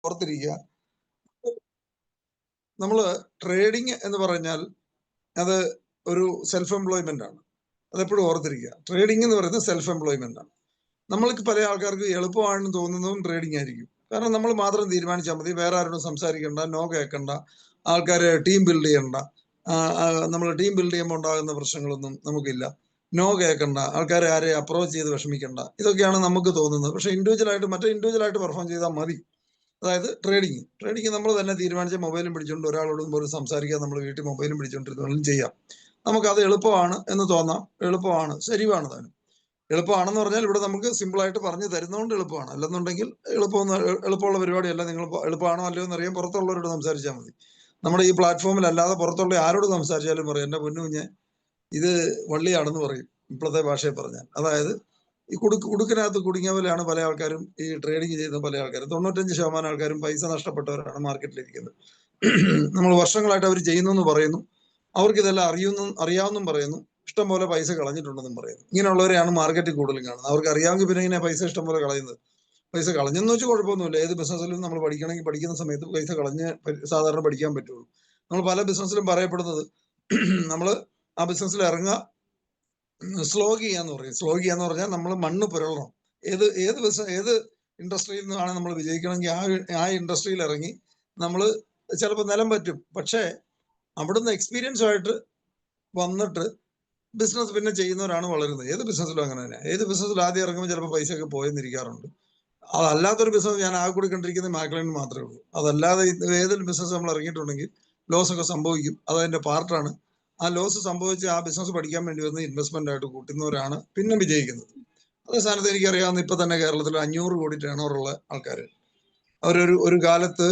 ഓർത്തിരിക്കുക, നമ്മൾ ട്രേഡിങ് എന്ന് പറഞ്ഞാൽ അത് ഒരു സെൽഫ് എംപ്ലോയ്മെന്റ് ആണ്. അതെപ്പോഴും ഓർത്തിരിക്കുക. ട്രേഡിംഗ് എന്ന് പറയുന്നത് സെൽഫ് എംപ്ലോയ്മെന്റ് ആണ്. നമ്മൾക്ക് പല ആൾക്കാർക്ക് എളുപ്പമാണെന്ന് തോന്നുന്നതും ട്രേഡിംഗ് ആയിരിക്കും. കാരണം നമ്മൾ മാത്രം തീരുമാനിച്ചാൽ മതി, വേറെ ആരോടും സംസാരിക്കണ്ട, നോ കേൾക്കണ്ട, ആൾക്കാരെ ടീം ബിൽഡ് ചെയ്യണ്ട. നമ്മൾ ടീം ബിൽഡ് ചെയ്യുമ്പോൾ ഉണ്ടാകുന്ന പ്രശ്നങ്ങളൊന്നും നമുക്കില്ല. നോ കേൾക്കണ്ട, ആൾക്കാരെ ആരെ അപ്രോച്ച് ചെയ്ത് വിഷമിക്കണ്ട. ഇതൊക്കെയാണ് നമുക്ക് തോന്നുന്നത്. പക്ഷെ ഇൻഡിവിജ്വലായിട്ട് പെർഫോം ചെയ്താൽ മതി. അതായത് ട്രേഡിംഗ് നമ്മൾ തന്നെ തീരുമാനിച്ച മൊബൈലും പിടിച്ചുകൊണ്ട് ഒരാളോടും പോലും സംസാരിക്കാതെ നമ്മൾ വീട്ടിൽ മൊബൈലും പിടിച്ചുകൊണ്ടിരുന്നാലും ചെയ്യാം. നമുക്കത് എളുപ്പമാണ് എന്ന് തോന്നാം. എളുപ്പമാണ്, ശരിയാണ് താനും. എളുപ്പമാണെന്ന് പറഞ്ഞാൽ ഇവിടെ നമുക്ക് സിമ്പിളായിട്ട് പറഞ്ഞു തരുന്നതുകൊണ്ട് എളുപ്പമാണ്. അല്ലെന്നുണ്ടെങ്കിൽ എളുപ്പമുള്ള പരിപാടിയല്ല. നിങ്ങൾ എളുപ്പമാണോ അല്ലയോ എന്നറിയാൻ പുറത്തുള്ളവരോട് സംസാരിച്ചാൽ മതി. നമ്മുടെ ഈ പ്ലാറ്റ്ഫോമിൽ അല്ലാതെ പുറത്തുള്ള ആരോട് സംസാരിച്ചാലും പറയും, എൻ്റെ പൊന്നു കുഞ്ഞെ ഇത് വള്ളിയാണെന്ന് പറയും, ഇപ്പോഴത്തെ ഭാഷയിൽ പറഞ്ഞാൽ. അതായത് ഈ കുടുക്കിനകത്ത് കുടുങ്ങിയ പോലെയാണ് പല ആൾക്കാരും ഈ ട്രേഡിങ് ചെയ്യുന്ന പല ആൾക്കാരും. 95% ആൾക്കാരും പൈസ നഷ്ടപ്പെട്ടവരാണ് മാർക്കറ്റിലിരിക്കുന്നത്. നമ്മൾ വർഷങ്ങളായിട്ട് അവർ ചെയ്യുന്നു എന്ന് പറയുന്നു, അവർക്ക് ഇതെല്ലാം അറിയാവുന്നും പറയുന്നു, ഇഷ്ടം പോലെ പൈസ കളഞ്ഞിട്ടുണ്ടെന്നും പറയുന്നു. ഇങ്ങനെയുള്ളവരെയാണ് മാർക്കറ്റിൽ കൂടുതലും കാണുന്നത്. അവർക്ക് അറിയാമെങ്കിൽ പിന്നെ ഇങ്ങനെ പൈസ ഇഷ്ടം പോലെ കളയുന്നത്. പൈസ കളഞ്ഞെന്ന് വെച്ചാൽ കുഴപ്പമൊന്നുമില്ല. ഏത് ബിസിനസ്സിലും നമ്മൾ പഠിക്കണമെങ്കിൽ പഠിക്കുന്ന സമയത്ത് പൈസ കളഞ്ഞ് സാധാരണ പഠിക്കാൻ പറ്റുള്ളൂ. നമ്മൾ പല ബിസിനസ്സിലും പറയപ്പെടുന്നത് നമ്മൾ ആ ബിസിനസ്സിൽ ഇറങ്ങുക, സ്ലോഗ് ചെയ്യാന്ന് പറയും. സ്ലോഗ് ചെയ്യാന്ന് പറഞ്ഞാൽ നമ്മൾ മണ്ണ് പുരളണം. ഏത് ഇൻഡസ്ട്രിയിൽ നിന്നാണ് നമ്മൾ വിജയിക്കണമെങ്കിൽ ആ ഇൻഡസ്ട്രിയിൽ ഇറങ്ങി നമ്മൾ ചിലപ്പോൾ നിലം പറ്റും. പക്ഷേ അവിടുന്ന് എക്സ്പീരിയൻസുമായിട്ട് വന്നിട്ട് ബിസിനസ് പിന്നെ ചെയ്യുന്നവരാണ് വളരുന്നത്. ഏത് ബിസിനസ്സിലും അങ്ങനെ തന്നെ. ഏത് ബിസിനസ്സിലും ആദ്യം ഇറങ്ങുമ്പോൾ ചിലപ്പോൾ പൈസയൊക്കെ പോയെന്നിരിക്കാറുണ്ട്. അതല്ലാത്തൊരു ബിസിനസ് ഞാൻ ആകെ കൂടി കണ്ടിരിക്കുന്നത് മാക്ലൈനിൽ മാത്രമേ ഉള്ളൂ. അതല്ലാതെ ഏതൊരു ബിസിനസ് നമ്മൾ ഇറങ്ങിയിട്ടുണ്ടെങ്കിൽ ലോസ് ഒക്കെ സംഭവിക്കും. അതതിന്റെ പാർട്ടാണ്. ആ ലോസ് സംഭവിച്ച് ആ ബിസിനസ് പഠിക്കാൻ വേണ്ടി വന്ന് ഇൻവെസ്റ്റ്മെന്റ് ആയിട്ട് കൂട്ടുന്നവരാണ് പിന്നെ വിജയിക്കുന്നത്. അതേ സ്ഥാനത്ത് എനിക്കറിയാവുന്ന ഇപ്പൊ തന്നെ കേരളത്തിൽ 500 കോടി ടേൺ ഓവറുള്ള ആൾക്കാർ, ഒരു കാലത്ത്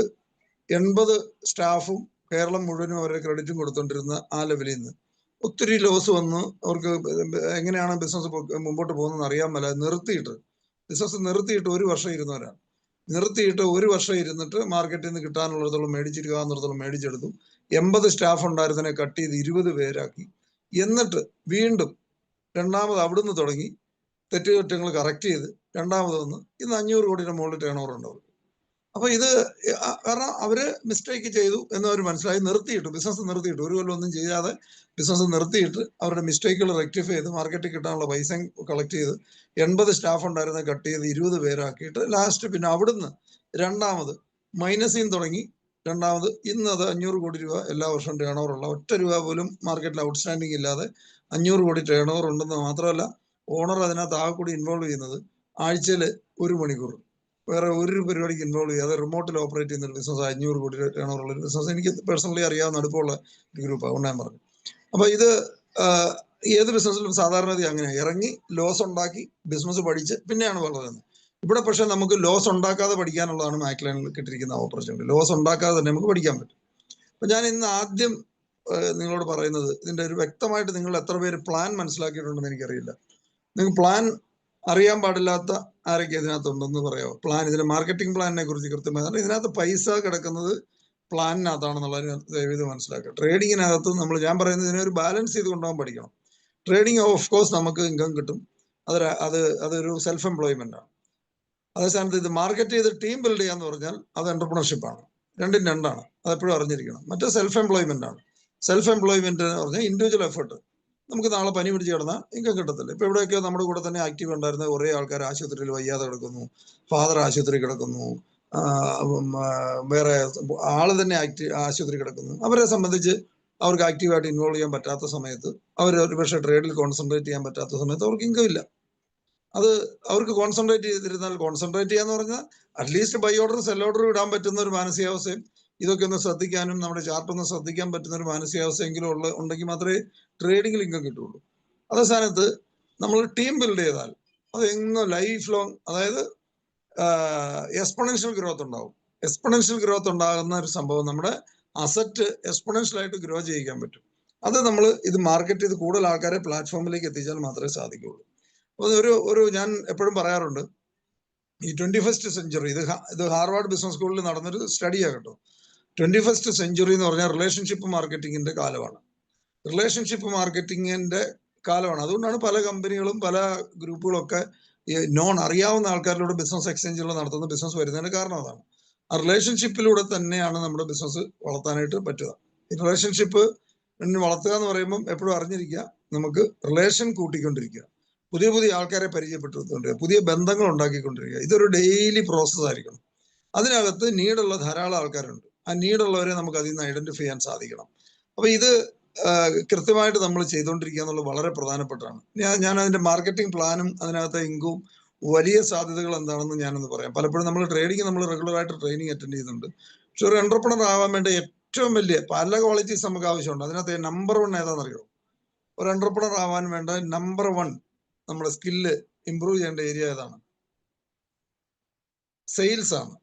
80 സ്റ്റാഫും കേരളം മുഴുവനും അവരുടെ ക്രെഡിറ്റും കൊടുത്തോണ്ടിരുന്ന ആ ലെവലിൽ നിന്ന് ഒത്തിരി ലോസ് വന്ന് അവർക്ക് എങ്ങനെയാണ് ബിസിനസ് മുമ്പോട്ട് പോകുന്നതെന്ന് അറിയാൻ മേല ബിസിനസ് നിർത്തിയിട്ട് 1 വർഷം ഇരുന്നവരാണ്. നിർത്തിയിട്ട് 1 വർഷം ഇരുന്നിട്ട് മാർക്കറ്റിൽ നിന്ന് കിട്ടാനുള്ളടത്തോളം മേടിച്ചിരിക്കാവുന്നിടത്തോളം മേടിച്ചെടുത്തു. 80 സ്റ്റാഫ് ഉണ്ടായിരുന്നതിനെ കട്ട് ചെയ്ത് 20 പേരാക്കി. എന്നിട്ട് വീണ്ടും രണ്ടാമത് അവിടുന്ന് തുടങ്ങി തെറ്റുകുറ്റങ്ങൾ കറക്റ്റ് ചെയ്ത് രണ്ടാമത് വന്ന് ഇന്ന് 500 കോടിയുടെ മുകളിൽ ടേൺ ഓവർ ഉണ്ടാവും. അപ്പൊ ഇത് കാരണം അവര് മിസ്റ്റേക്ക് ചെയ്തു എന്നവർ മനസ്സിലായി, ബിസിനസ് നിർത്തിയിട്ട് 1 കൊല്ലം ഒന്നും ചെയ്യാതെ ബിസിനസ് നിർത്തിയിട്ട് അവരുടെ മിസ്റ്റേക്കുകൾ റെക്ടിഫൈ ചെയ്ത് മാർക്കറ്റിൽ കിട്ടാനുള്ള പൈസ കളക്ട് ചെയ്ത് 80 സ്റ്റാഫ് ഉണ്ടായിരുന്ന കട്ട് ചെയ്ത് 20 പേരാക്കിയിട്ട് ലാസ്റ്റ് പിന്നെ അവിടുന്ന് രണ്ടാമത് മൈനസിൽ നിന്ന് തുടങ്ങി രണ്ടാമത് ഇന്ന് അത് 500 കോടി രൂപ എല്ലാ വർഷവും ടേൺ ഓവർ ഉള്ള, ഒറ്റ രൂപ പോലും മാർക്കറ്റിൽ ഔട്ട്സ്റ്റാൻഡിങ് ഇല്ലാതെ 500 കോടി ടേൺ ഓവർ ഉണ്ടെന്ന് മാത്രമല്ല, ഓണർ അതിനകത്ത് ആകെ കൂടി ഇൻവോൾവ് ചെയ്യുന്നത് ആഴ്ചയിൽ 1 മണിക്കൂർ വേറെ ഒരു പരിപാടിക്ക് ഇൻവോൾവ് ചെയ്യാതെ റിമോട്ടിൽ ഓപ്പറേറ്റ് ചെയ്യുന്ന ഒരു ബിസിനസ് 500 കോടി ടേൺ ഓവർ ഉള്ള ഒരു ബിസിനസ് എനിക്ക് പേഴ്സണലി അറിയാവുന്ന അടുപ്പമുള്ള ഒരു ഗ്രൂപ്പാണ്, ഞാൻ പറഞ്ഞു. അപ്പൊ ഇത് ഏത് ബിസിനസ്സിലും സാധാരണ അങ്ങനെ ഇറങ്ങി ലോസ് ഉണ്ടാക്കി ബിസിനസ് പഠിച്ച് പിന്നെയാണ് വളരുന്നത്. ഇവിടെ പക്ഷെ നമുക്ക് ലോസ് ഉണ്ടാക്കാതെ പഠിക്കാനുള്ളതാണ് മാക്ലൈനിൽ കിട്ടിയിരിക്കുന്ന ഓപ്പർച്യൂണിറ്റി. ലോസ് ഉണ്ടാക്കാതെ തന്നെ നമുക്ക് പഠിക്കാൻ പറ്റും. അപ്പൊ ഞാൻ ഇന്ന് ആദ്യം നിങ്ങളോട് പറയുന്നത്, ഇതിന്റെ ഒരു വ്യക്തമായിട്ട് നിങ്ങൾ എത്ര പേര് പ്ലാൻ മനസ്സിലാക്കിയിട്ടുണ്ടെന്ന് എനിക്കറിയില്ല. നിങ്ങൾ പ്ലാൻ അറിയാൻ പാടില്ലാത്ത ആരൊക്കെ ഇതിനകത്തുണ്ടെന്ന് പറയാമോ? പ്ലാൻ, ഇതിന്റെ മാർക്കറ്റിംഗ് പ്ലാനിനെ കുറിച്ച് കൃത്യമായി. ഇതിനകത്ത് പൈസ കിടക്കുന്നത് പ്ലാനിനകത്താണെന്നുള്ളത് ദയവേത് മനസ്സിലാക്കുക. ട്രേഡിങ്ങിനകത്ത് ഞാൻ പറയുന്നത് ഇതിനൊരു ബാലൻസ് ചെയ്ത് കൊണ്ടുപോകാൻ പഠിക്കണം. ട്രേഡിങ് ഓഫ് കോഴ്സ് നമുക്ക് ഇൻകം കിട്ടും, അതൊരു സെൽഫ് എംപ്ലോയ്മെന്റ് ആണ്. അതേ സ്ഥാനത്ത് ഇത് മാർക്കറ്റ് ചെയ്ത് ടീം ബിൽഡ് ചെയ്യാന്ന് പറഞ്ഞാൽ അത് എന്റർപ്രണർഷിപ്പ് ആണ്. രണ്ടും രണ്ടാണ്, അതെപ്പോഴും അറിഞ്ഞിരിക്കണം. മറ്റേ സെൽഫ് എംപ്ലോയ്മെന്റ് ആണ്. സെൽഫ് എംപ്ലോയ്മെന്റ് എന്ന് പറഞ്ഞാൽ ഇൻഡിവിജ്വൽ എഫേർട്ട്. നമുക്ക് നാളെ പനി പിടിച്ച് കിടന്നാൽ ഇൻകം കിട്ടത്തില്ല. ഇപ്പൊ എവിടെയൊക്കെയോ നമ്മുടെ കൂടെ തന്നെ ആക്റ്റീവ് ഉണ്ടായിരുന്ന കുറേ ആൾക്കാർ ആശുപത്രിയിൽ വയ്യാതെ കിടക്കുന്നു, ഫാദർ ആശുപത്രി കിടക്കുന്നു, വേറെ ആള് തന്നെ ആശുപത്രി കിടക്കുന്നു. അവരെ സംബന്ധിച്ച് അവർക്ക് ആക്റ്റീവായിട്ട് ഇൻവോൾവ് ചെയ്യാൻ പറ്റാത്ത സമയത്ത്, അവർ ഒരുപക്ഷെ ട്രേഡിൽ കോൺസെൻട്രേറ്റ് ചെയ്യാൻ പറ്റാത്ത സമയത്ത് അവർക്ക് ഇൻകം ഇല്ല. അത് അവർക്ക് കോൺസെൻട്രേറ്റ് ചെയ്തിരുന്നാൽ, കോൺസെൻട്രേറ്റ് ചെയ്യാന്ന് പറഞ്ഞാൽ at least buy order sell order ഇടാൻ പറ്റുന്ന ഒരു മാനസികാവസ്ഥയും ഇതൊക്കെ ഒന്ന് ശ്രദ്ധിക്കാനും നമ്മുടെ ചാർട്ട് ഒന്ന് ശ്രദ്ധിക്കാൻ പറ്റുന്ന ഒരു മാനസികാവസ്ഥയെങ്കിലും ഉണ്ടെങ്കിൽ മാത്രമേ ട്രേഡിങ്ങിൽ ഇൻകം കിട്ടുള്ളൂ. അതേ സ്ഥാനത്ത് നമ്മൾ ടീം ബിൽഡ് ചെയ്താൽ അത് എന്നും ലൈഫ് ലോങ്, അതായത് എക്സ്പൊണൻഷ്യൽ ഗ്രോത്ത് ഉണ്ടാവും. എക്സ്പൊണൻഷ്യൽ ഗ്രോത്ത് ഉണ്ടാകുന്ന ഒരു സംഭവം നമ്മുടെ അസറ്റ് എക്സ്പൊണൻഷ്യലായിട്ട് ഗ്രോ ചെയ്യിക്കാൻ പറ്റും. അത് നമ്മൾ ഇത് മാർക്കറ്റ് ചെയ്ത് കൂടുതൽ ആൾക്കാരെ പ്ലാറ്റ്ഫോമിലേക്ക് എത്തിച്ചാൽ മാത്രമേ സാധിക്കുകയുള്ളൂ. ഒരു ഞാൻ എപ്പോഴും പറയാറുണ്ട്, ഈ 21st സെഞ്ചുറി, ഇത് ഹാർവാർഡ് ബിസിനസ് സ്കൂളിൽ നടന്നൊരു സ്റ്റഡിയാണ് കേട്ടോ. 21st സെഞ്ചുറി എന്ന് പറഞ്ഞാൽ റിലേഷൻഷിപ്പ് മാർക്കറ്റിങ്ങിന്റെ കാലമാണ്. റിലേഷൻഷിപ്പ് മാർക്കറ്റിങ്ങിന്റെ കാലമാണ്. അതുകൊണ്ടാണ് പല കമ്പനികളും പല ഗ്രൂപ്പുകളും ഒക്കെ അറിയാവുന്ന ആൾക്കാരിലൂടെ ബിസിനസ് എക്സ്ചേഞ്ചുകൾ നടത്തുന്ന ബിസിനസ് വരുന്നതിന്റെ കാരണം അതാണ്. ആ റിലേഷൻഷിപ്പിലൂടെ തന്നെയാണ് നമ്മുടെ ബിസിനസ് വളർത്താനായിട്ട് പറ്റുക. ഈ റിലേഷൻഷിപ്പ് വളർത്തുക എന്ന് പറയുമ്പോൾ എപ്പോഴും അറിഞ്ഞിരിക്കുക, നമുക്ക് റിലേഷൻ കൂട്ടിക്കൊണ്ടിരിക്കുക, പുതിയ പുതിയ ആൾക്കാരെ പരിചയപ്പെട്ടുകൊണ്ടിരിക്കുക, പുതിയ ബന്ധങ്ങൾ ഉണ്ടാക്കിക്കൊണ്ടിരിക്കുക. ഇതൊരു ഡെയിലി പ്രോസസ് ആയിരിക്കണം. അതിനകത്ത് നീഡുള്ള ധാരാളം ആൾക്കാരുണ്ട്. ആ നീഡുള്ളവരെ നമുക്ക് അതിൽ നിന്ന് ഐഡന്റിഫൈ ചെയ്യാൻ സാധിക്കണം. അപ്പൊ ഇത് കൃത്യമായിട്ട് നമ്മൾ ചെയ്തുകൊണ്ടിരിക്കുക എന്നുള്ളത് വളരെ പ്രധാനപ്പെട്ടതാണ്. ഞാൻ അതിന്റെ മാർക്കറ്റിംഗ് പ്ലാനും അതിനകത്തെ ഇൻകും വലിയ സാധ്യതകൾ എന്താണെന്ന് ഞാനൊന്ന് പറയാം. പലപ്പോഴും നമ്മൾ ട്രേഡിംഗ് നമ്മൾ റെഗുലറായിട്ട് ട്രെയിനിങ് അറ്റൻഡ് ചെയ്യുന്നുണ്ട്. പക്ഷെ ഒരു എന്റർപ്രണർ ആവാൻ വേണ്ടി ഏറ്റവും വലിയ പല ക്വാളിറ്റീസ് നമുക്ക് ആവശ്യമുണ്ട്. അതിനകത്ത് നമ്പർ 1 ഏതാണെന്നറിയോ? ഒരു എന്റർപ്രണർ ആവാൻ വേണ്ട നമ്പർ 1 നമ്മുടെ സ്കില്ല് ഇംപ്രൂവ് ചെയ്യേണ്ട ഏരിയ ഏതാണ്? സെയിൽസ് ആണ്.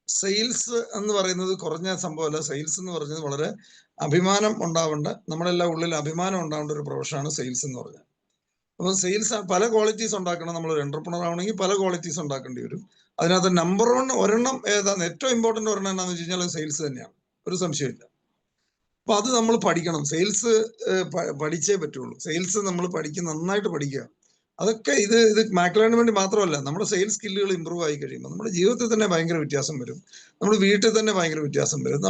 സെയിൽസ് എന്ന് പറയുന്നത് കുറഞ്ഞ സംഭവമല്ല. സെയിൽസ് എന്ന് പറയുന്നത് വളരെ അഭിമാനം ഉണ്ടാവേണ്ട, നമ്മളെല്ലാം ഉള്ളിൽ അഭിമാനം ഉണ്ടാവേണ്ട ഒരു പ്രൊഫഷനാണ് സെയിൽസ് എന്ന് പറഞ്ഞാൽ. അപ്പോൾ സെയിൽസ് പല ക്വാളിറ്റീസ് ഉണ്ടാക്കണം. നമ്മളൊരു എന്റർപ്രണർ ആവണമെങ്കിൽ പല ക്വാളിറ്റീസ് ഉണ്ടാക്കേണ്ടി വരും. അതിനകത്ത് നമ്പർ 1 ഒരെണ്ണം ഏതാണ്? ഏറ്റവും ഇമ്പോർട്ടന്റ് ഒരെണ്ണം എന്താണെന്ന് വെച്ച് കഴിഞ്ഞാൽ സെയിൽസ് തന്നെയാണ്, ഒരു സംശയമില്ല. അപ്പൊ അത് നമ്മൾ പഠിക്കണം. സെയിൽസ് പഠിച്ചേ പറ്റുള്ളൂ. സെയിൽസ് നമ്മൾ നന്നായിട്ട് പഠിക്കുക. അതൊക്കെ ഇത് മാക്ലേണിന് വേണ്ടി മാത്രമല്ല, നമ്മുടെ സെയിൽസ് സ്കില്ലുകൾ ഇമ്പ്രൂവ് ആയി കഴിയുമ്പോൾ നമ്മുടെ ജീവിതത്തിൽ തന്നെ ഭയങ്കര വ്യത്യാസം വരും. നമ്മുടെ വീട്ടിൽ തന്നെ ഭയങ്കര വ്യത്യാസം വരും.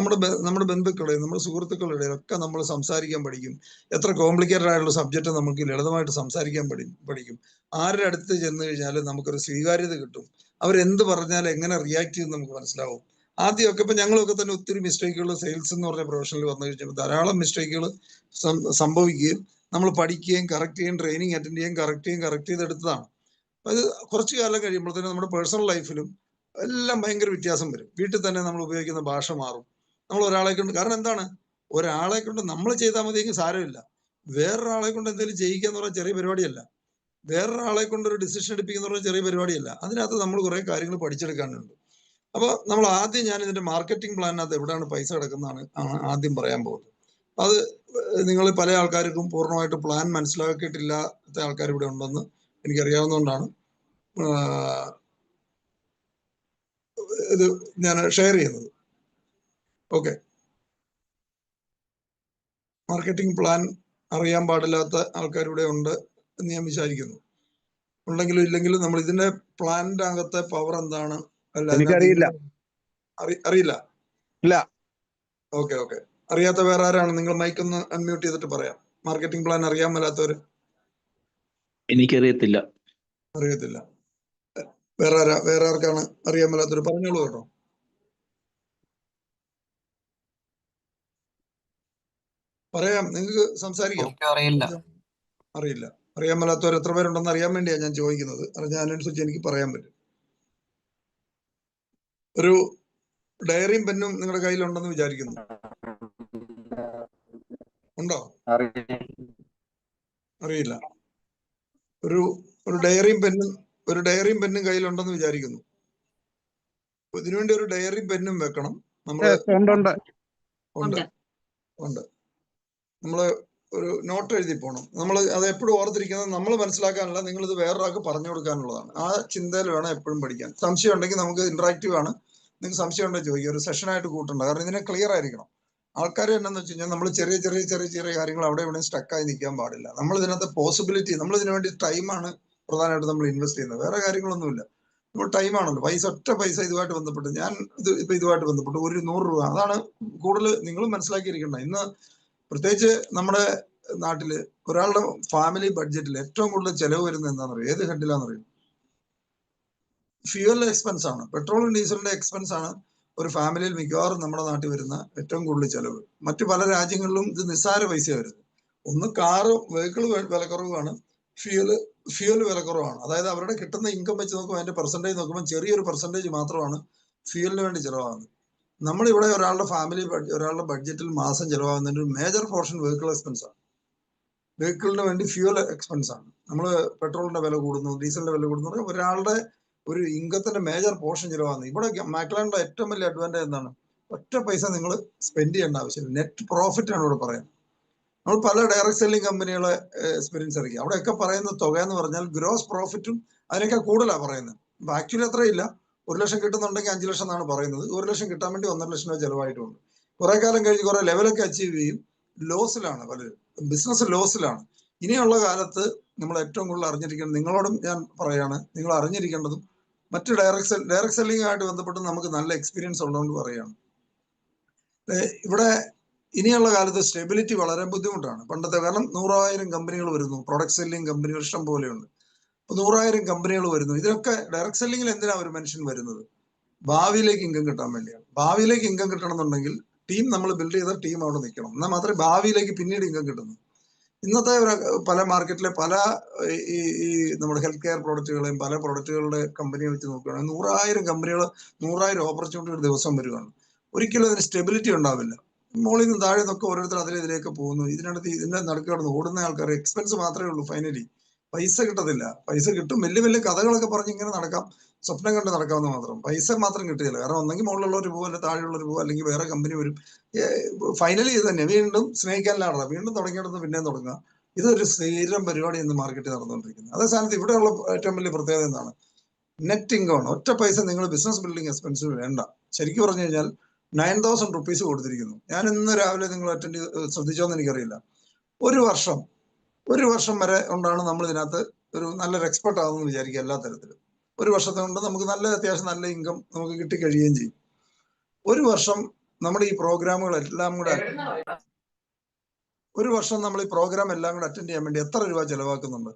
നമ്മുടെ ബന്ധുക്കളുടെയും നമ്മുടെ സുഹൃത്തുക്കളുടെയും ഒക്കെ നമ്മൾ സംസാരിക്കാൻ പഠിക്കും. എത്ര കോംപ്ലിക്കേറ്റഡ് ആയിട്ടുള്ള സബ്ജക്റ്റ് നമുക്ക് ലളിതമായിട്ട് സംസാരിക്കാൻ പഠിക്കും. ആരുടെ അടുത്ത് ചെന്ന് കഴിഞ്ഞാൽ നമുക്കൊരു സ്വീകാര്യത കിട്ടും. അവരെന്ത് പറഞ്ഞാൽ എങ്ങനെ റിയാക്ട് ചെയ്യും നമുക്ക് മനസ്സിലാവും. ആദ്യമൊക്കെ ഇപ്പൊ ഞങ്ങളൊക്കെ തന്നെ ഒത്തിരി മിസ്റ്റേക്കുകൾ സെയിൽസ് എന്ന് പറഞ്ഞ പ്രൊഫഷനിൽ വന്നു കഴിഞ്ഞപ്പോൾ ധാരാളം മിസ്റ്റേക്കുകൾ സംഭവിക്കുകയും നമ്മൾ പഠിക്കുകയും കറക്റ്റ് ചെയ്യുകയും ട്രെയിനിങ് അറ്റൻഡ് ചെയ്യുകയും കറക്റ്റ് ചെയ്തെടുത്തതാണ്. അത് കുറച്ചു കാലം കഴിയുമ്പോഴത്തേനും നമ്മുടെ പേഴ്സണൽ ലൈഫിലും എല്ലാം ഭയങ്കര വ്യത്യാസം വരും. വീട്ടിൽ തന്നെ നമ്മൾ ഉപയോഗിക്കുന്ന ഭാഷ മാറും. നമ്മൾ ഒരാളെ കൊണ്ട്, കാരണം എന്താണ്, ഒരാളെ കൊണ്ട് നമ്മൾ ചെയ്താൽ മതിയെങ്കിൽ സാരമില്ല. വേറൊരാളെ കൊണ്ട് എന്തെങ്കിലും ചെയ്യിക്കുക എന്ന് പറഞ്ഞാൽ ചെറിയ പരിപാടിയല്ല. വേറൊരാളെ കൊണ്ട് ഒരു ഡിസിഷൻ എടുപ്പിക്കുന്ന പറഞ്ഞാൽ ചെറിയ പരിപാടിയല്ല. അതിനകത്ത് നമ്മൾ കുറെ കാര്യങ്ങൾ പഠിച്ചെടുക്കാനുണ്ട്. അപ്പൊ നമ്മൾ ആദ്യം ഞാൻ ഇതിന്റെ മാർക്കറ്റിംഗ് പ്ലാനിനകത്ത് എവിടെയാണ് പൈസ കിടക്കുന്നതാണ് ആദ്യം പറയാൻ പോകുന്നത്. അത് നിങ്ങൾ പല ആൾക്കാർക്കും പൂർണ്ണമായിട്ട് പ്ലാൻ മനസ്സിലാക്കിയിട്ടില്ലാത്ത ആൾക്കാർ ഇവിടെ ഉണ്ടെന്ന് എനിക്കറിയാവുന്നതുകൊണ്ടാണ് ഇത് ഞാൻ ഷെയർ ചെയ്യുന്നത്. ഓക്കെ, മാർക്കറ്റിംഗ് പ്ലാൻ അറിയാൻ പാടില്ലാത്ത ആൾക്കാർ ഇവിടെ ഉണ്ട് എന്ന് ഞാൻ വിചാരിക്കുന്നു. ഉണ്ടെങ്കിലും ഇല്ലെങ്കിലും നമ്മൾ ഇതിന്റെ പ്ലാനിന്റെ അകത്തെ പവർ എന്താണ് എനിക്കറിയില്ല. അറിയില്ല? ഇല്ല. ഓക്കെ. അറിയാത്ത വേറെ ആരാണ്? നിങ്ങൾ മൈക്ക് ഒന്ന് അൺമ്യൂട്ട് ചെയ്തിട്ട് പറയാം. മാർക്കറ്റിംഗ് പ്ലാൻ അറിയാൻ മേലാത്തവര്? എനിക്കറിയത്തില്ല. അറിയത്തില്ല. വേറെ ആർക്കാണ് അറിയാൻ മേലാത്തവര്? പറഞ്ഞോളൂ കേട്ടോ. പറയാം, നിങ്ങൾക്ക് സംസാരിക്കാം. അറിയില്ല. അറിയാൻ മേലാത്തവർ എത്ര പേരുണ്ടെന്ന് അറിയാൻ വേണ്ടിയാണ് ഞാൻ ചോദിക്കുന്നത്. അതിനനുസരിച്ച് എനിക്ക് പറയാൻ പറ്റും. ഒരു ഡയറിയും പെന്നും നിങ്ങളുടെ കയ്യിലുണ്ടെന്ന് വിചാരിക്കുന്നു. ഉണ്ടോ? അറിയില്ല. ഒരു ഡയറിയും പെന്നും കയ്യിലുണ്ടെന്ന് വിചാരിക്കുന്നു. ഇതിനുവേണ്ടി ഒരു ഡയറിയും പെന്നും വെക്കണം. ഉണ്ട്. നമ്മള് ഒരു നോട്ട് എഴുതി പോകണം. നമ്മൾ അത് എപ്പോഴും ഓർത്തിരിക്കുന്നത് നമ്മൾ മനസ്സിലാക്കാനല്ല, നിങ്ങൾ ഇത് വേറൊരാൾക്ക് പറഞ്ഞു കൊടുക്കാനുള്ളതാണ്. ആ ചിന്തയിൽ വേണം എപ്പോഴും പഠിക്കാൻ. സംശയം ഉണ്ടെങ്കിൽ നമുക്ക് ഇന്ററാക്റ്റീവ് ആണ്. നിങ്ങൾക്ക് സംശയം ഉണ്ടെങ്കിൽ ചോദിക്കുക. ഒരു സെഷനായിട്ട് കൂട്ടണ്ട. കാരണം ഇതിനെ ക്ലിയർ ആയിരിക്കണം. ആൾക്കാർ എന്നാന്ന് വെച്ച് കഴിഞ്ഞാൽ നമ്മൾ ചെറിയ കാര്യങ്ങൾ അവിടെ ഇവിടെ സ്റ്റക്കായി നിൽക്കാൻ പാടില്ല. നമ്മൾ ഇതിനകത്ത് പോസിബിലിറ്റി, നമ്മൾ ഇതിനു വേണ്ടി ടൈമാണ് പ്രധാനമായിട്ട് നമ്മൾ ഇൻവെസ്റ്റ് ചെയ്യുന്നത്. വേറെ കാര്യങ്ങളൊന്നുമില്ല. നമ്മൾ ടൈമാണല്ലോ. ഒറ്റ പൈസ ഇതുമായിട്ട് ബന്ധപ്പെട്ട് ഞാൻ ഇതുമായിട്ട് ബന്ധപ്പെട്ട് ഒരു 100 രൂപ, അതാണ് കൂടുതൽ നിങ്ങൾ മനസ്സിലാക്കിയിരിക്കേണ്ടത്. ഇന്ന് പ്രത്യേകിച്ച് നമ്മുടെ നാട്ടില് ഒരാളുടെ ഫാമിലി ബഡ്ജറ്റിൽ ഏറ്റവും കൂടുതൽ ചെലവ് വരുന്നത് എന്താണെന്നറിയോ? ഏത് ഹെഡിലാണെന്നറിയോ? ഫ്യൂവൽ എക്സ്പെൻസ് ആണ്. പെട്രോളും ഡീസലിന്റെ എക്സ്പെൻസ് ആണ് ഒരു ഫാമിലിയിൽ മിക്കവാറും നമ്മുടെ നാട്ടിൽ വരുന്ന ഏറ്റവും കൂടുതൽ ചെലവ്. മറ്റു പല രാജ്യങ്ങളിലും ഇത് നിസ്സാര പൈസ വരുന്നത്. ഒന്ന് വെഹിക്കിൾ വിലക്കുറവാണ്, ഫ്യൂവൽ വിലക്കുറവാണ്. അതായത് അവരുടെ കിട്ടുന്ന ഇൻകം വെച്ച് നോക്കുമ്പോൾ അതിന്റെ പെർസെന്റേജ് നോക്കുമ്പോൾ ചെറിയൊരു പെർസെന്റേജ് മാത്രമാണ് ഫ്യൂവലിന് വേണ്ടി ചിലവാകുന്നത്. നമ്മളിവിടെ ഒരാളുടെ ബഡ്ജറ്റിൽ മാസം ചിലവാകുന്നതിന്റെ ഒരു മേജർ പോർഷൻ വെഹിക്കിൾ എക്സ്പെൻസ് ആണ്. വെഹിക്കിളിന് വേണ്ടി ഫ്യൂവൽ എക്സ്പെൻസ് ആണ്. നമ്മൾ പെട്രോളിന്റെ വില കൂടുന്നു, ഡീസലിന്റെ വില കൂടുന്നു, ഒരാളുടെ ഒരു ഇൻകത്തിന്റെ മേജർ പോർഷൻ ചിലവാകുന്നത്. ഇവിടെ മാക്ലാറിന്റെ ഏറ്റവും വലിയ അഡ്വാൻറ്റേജ് എന്താണ്? ഒറ്റ പൈസ നിങ്ങൾ സ്പെൻഡ് ചെയ്യേണ്ട ആവശ്യമില്ല. നെറ്റ് പ്രോഫിറ്റ് ആണ് ഇവിടെ പറയുന്നത്. നമ്മൾ പല ഡയറക്ട് സെല്ലിംഗ് കമ്പനികളെ എക്സ്പീരിയൻസ് ഇറക്കി. അവിടെയൊക്കെ പറയുന്ന തുക എന്ന് പറഞ്ഞാൽ ഗ്രോസ് പ്രോഫിറ്റും അതിനൊക്കെ കൂടുതലാണ് പറയുന്നത്. അപ്പൊ ആക്ച്വലി അത്രയില്ല. 1 ലക്ഷം കിട്ടുന്നുണ്ടെങ്കിൽ 5 ലക്ഷം എന്നാണ് പറയുന്നത്. 1 ലക്ഷം കിട്ടാൻ വേണ്ടി 1.5 ലക്ഷം രൂപ ചെലവായിട്ടുണ്ട്. കുറെ കാലം കഴിഞ്ഞ് കുറെ ലെവലൊക്കെ അച്ചീവ് ചെയ്യും. ലോസിലാണ് പലരും, ബിസിനസ് ലോസിലാണ്. ഇനിയുള്ള കാലത്ത് നമ്മൾ ഏറ്റവും കൂടുതൽ അറിഞ്ഞിരിക്കേണ്ടത്, നിങ്ങളോടും ഞാൻ പറയാണ്, നിങ്ങൾ അറിഞ്ഞിരിക്കേണ്ടതും മറ്റ് ഡയറക്ട് സെല്ലിംഗ് ആയിട്ട് ബന്ധപ്പെട്ട് നമുക്ക് നല്ല എക്സ്പീരിയൻസ് ഉള്ളതുകൊണ്ട് പറയുകയാണ്. ഇവിടെ ഇനിയുള്ള കാലത്ത് സ്റ്റെബിലിറ്റി വളരെ ബുദ്ധിമുട്ടാണ്. പണ്ടത്തെ കാരണം 100,000 കമ്പനികൾ വരുന്നു, പ്രൊഡക്ട് സെല്ലിംഗ് കമ്പനികൾ ഇഷ്ടം പോലെയുണ്ട്. 100,000 കമ്പനികൾ വരുന്നു. ഇതിനൊക്കെ ഡയറക്ട് സെല്ലിംഗിൽ എന്തിനാ ഒരു മനുഷ്യൻ വരുന്നത്? ഭാവിയിലേക്ക് ഇൻകം കിട്ടാൻ വേണ്ടിയാണ്. ഭാവിയിലേക്ക് ഇൻകം കിട്ടണമെന്നുണ്ടെങ്കിൽ ടീം നമ്മൾ ബിൽഡ് ചെയ്ത ടീം അവിടെ നിൽക്കണം. എന്നാൽ മാത്രമേ ഭാവിയിലേക്ക് പിന്നീട് ഇൻകം കിട്ടുന്നു. ഇന്നത്തെ പല മാർക്കറ്റിലെ പല ഈ നമ്മുടെ ഹെൽത്ത് കെയർ പ്രോഡക്റ്റുകളെയും പല പ്രോഡക്റ്റുകളുടെ കമ്പനിയെ വെച്ച് നോക്കുകയാണെങ്കിൽ 100,000 കമ്പനികൾ 100,000 ഓപ്പർച്യൂണിറ്റി ഒരു ദിവസം വരികയാണ്. ഒരിക്കലും അതിന് സ്റ്റെബിലിറ്റി ഉണ്ടാവില്ല. മുകളിൽ നിന്ന് താഴെ നിന്നൊക്കെ ഓരോരുത്തർ ഇതിലേക്ക് പോകുന്നു. ഇതിന്റെ നടുക്ക് കിടന്ന് ഓടുന്ന ആൾക്കാർ എക്സ്പെൻസ് മാത്രമേ ഉള്ളൂ. ഫൈനലി പൈസ കിട്ടത്തില്ല. പൈസ കിട്ടും, വലിയ വലിയ കഥകളൊക്കെ പറഞ്ഞ് ഇങ്ങനെ നടക്കാം, സ്വപ്നം കണ്ട് നടക്കാമെന്ന് മാത്രം. പൈസ മാത്രം കിട്ടുകയില്ല. കാരണം ഒന്നെങ്കിൽ മുകളിലുള്ളവർ പോകും, അല്ലെങ്കിൽ താഴെയുള്ളവർ പോകും, അല്ലെങ്കിൽ വേറെ കമ്പനി വരും. ഫൈനലി ഇത് തന്നെ വീണ്ടും സ്നേഹിക്കാനിലാണ്, വീണ്ടും തുടങ്ങിയെടുത്ത് പിന്നെയും തുടങ്ങുക. ഇതൊരു സ്ഥിരം പരിപാടി ഇന്ന് മാർക്കറ്റിൽ നടന്നുകൊണ്ടിരിക്കുന്നത്. അതേ സ്ഥാനത്ത് ഇവിടെയുള്ള ഏറ്റവും വലിയ പ്രത്യേകത എന്താണ്? നെറ്റ് ഇൻകം ആണ്. ഒറ്റ പൈസ നിങ്ങൾ ബിസിനസ് ബിൽഡിംഗ് എക്സ്പെൻസ് വേണ്ട. ശരിക്കും പറഞ്ഞു കഴിഞ്ഞാൽ 9,000 റുപ്പീസ് കൊടുത്തിരിക്കുന്നു. ഞാൻ ഇന്ന് രാവിലെ നിങ്ങൾ ശ്രദ്ധിച്ചോന്ന് എനിക്കറിയില്ല. ഒരു വർഷം വരെ കൊണ്ടാണ് നമ്മൾ ഇതിനകത്ത് ഒരു നല്ലൊരു എക്സ്പെർട്ട് ആകുമെന്ന് വിചാരിക്കുക. എല്ലാ തരത്തിലും ഒരു വർഷത്തെ കൊണ്ട് നമുക്ക് അത്യാവശ്യം നല്ല ഇൻകം നമുക്ക് കിട്ടിക്കഴിയുകയും ചെയ്യും. ഒരു വർഷം നമ്മുടെ ഈ പ്രോഗ്രാമുകളെല്ലാം കൂടെ അറ്റൻഡ് ചെയ്യാൻ വേണ്ടി എത്ര രൂപ ചെലവാക്കുന്നുണ്ട്?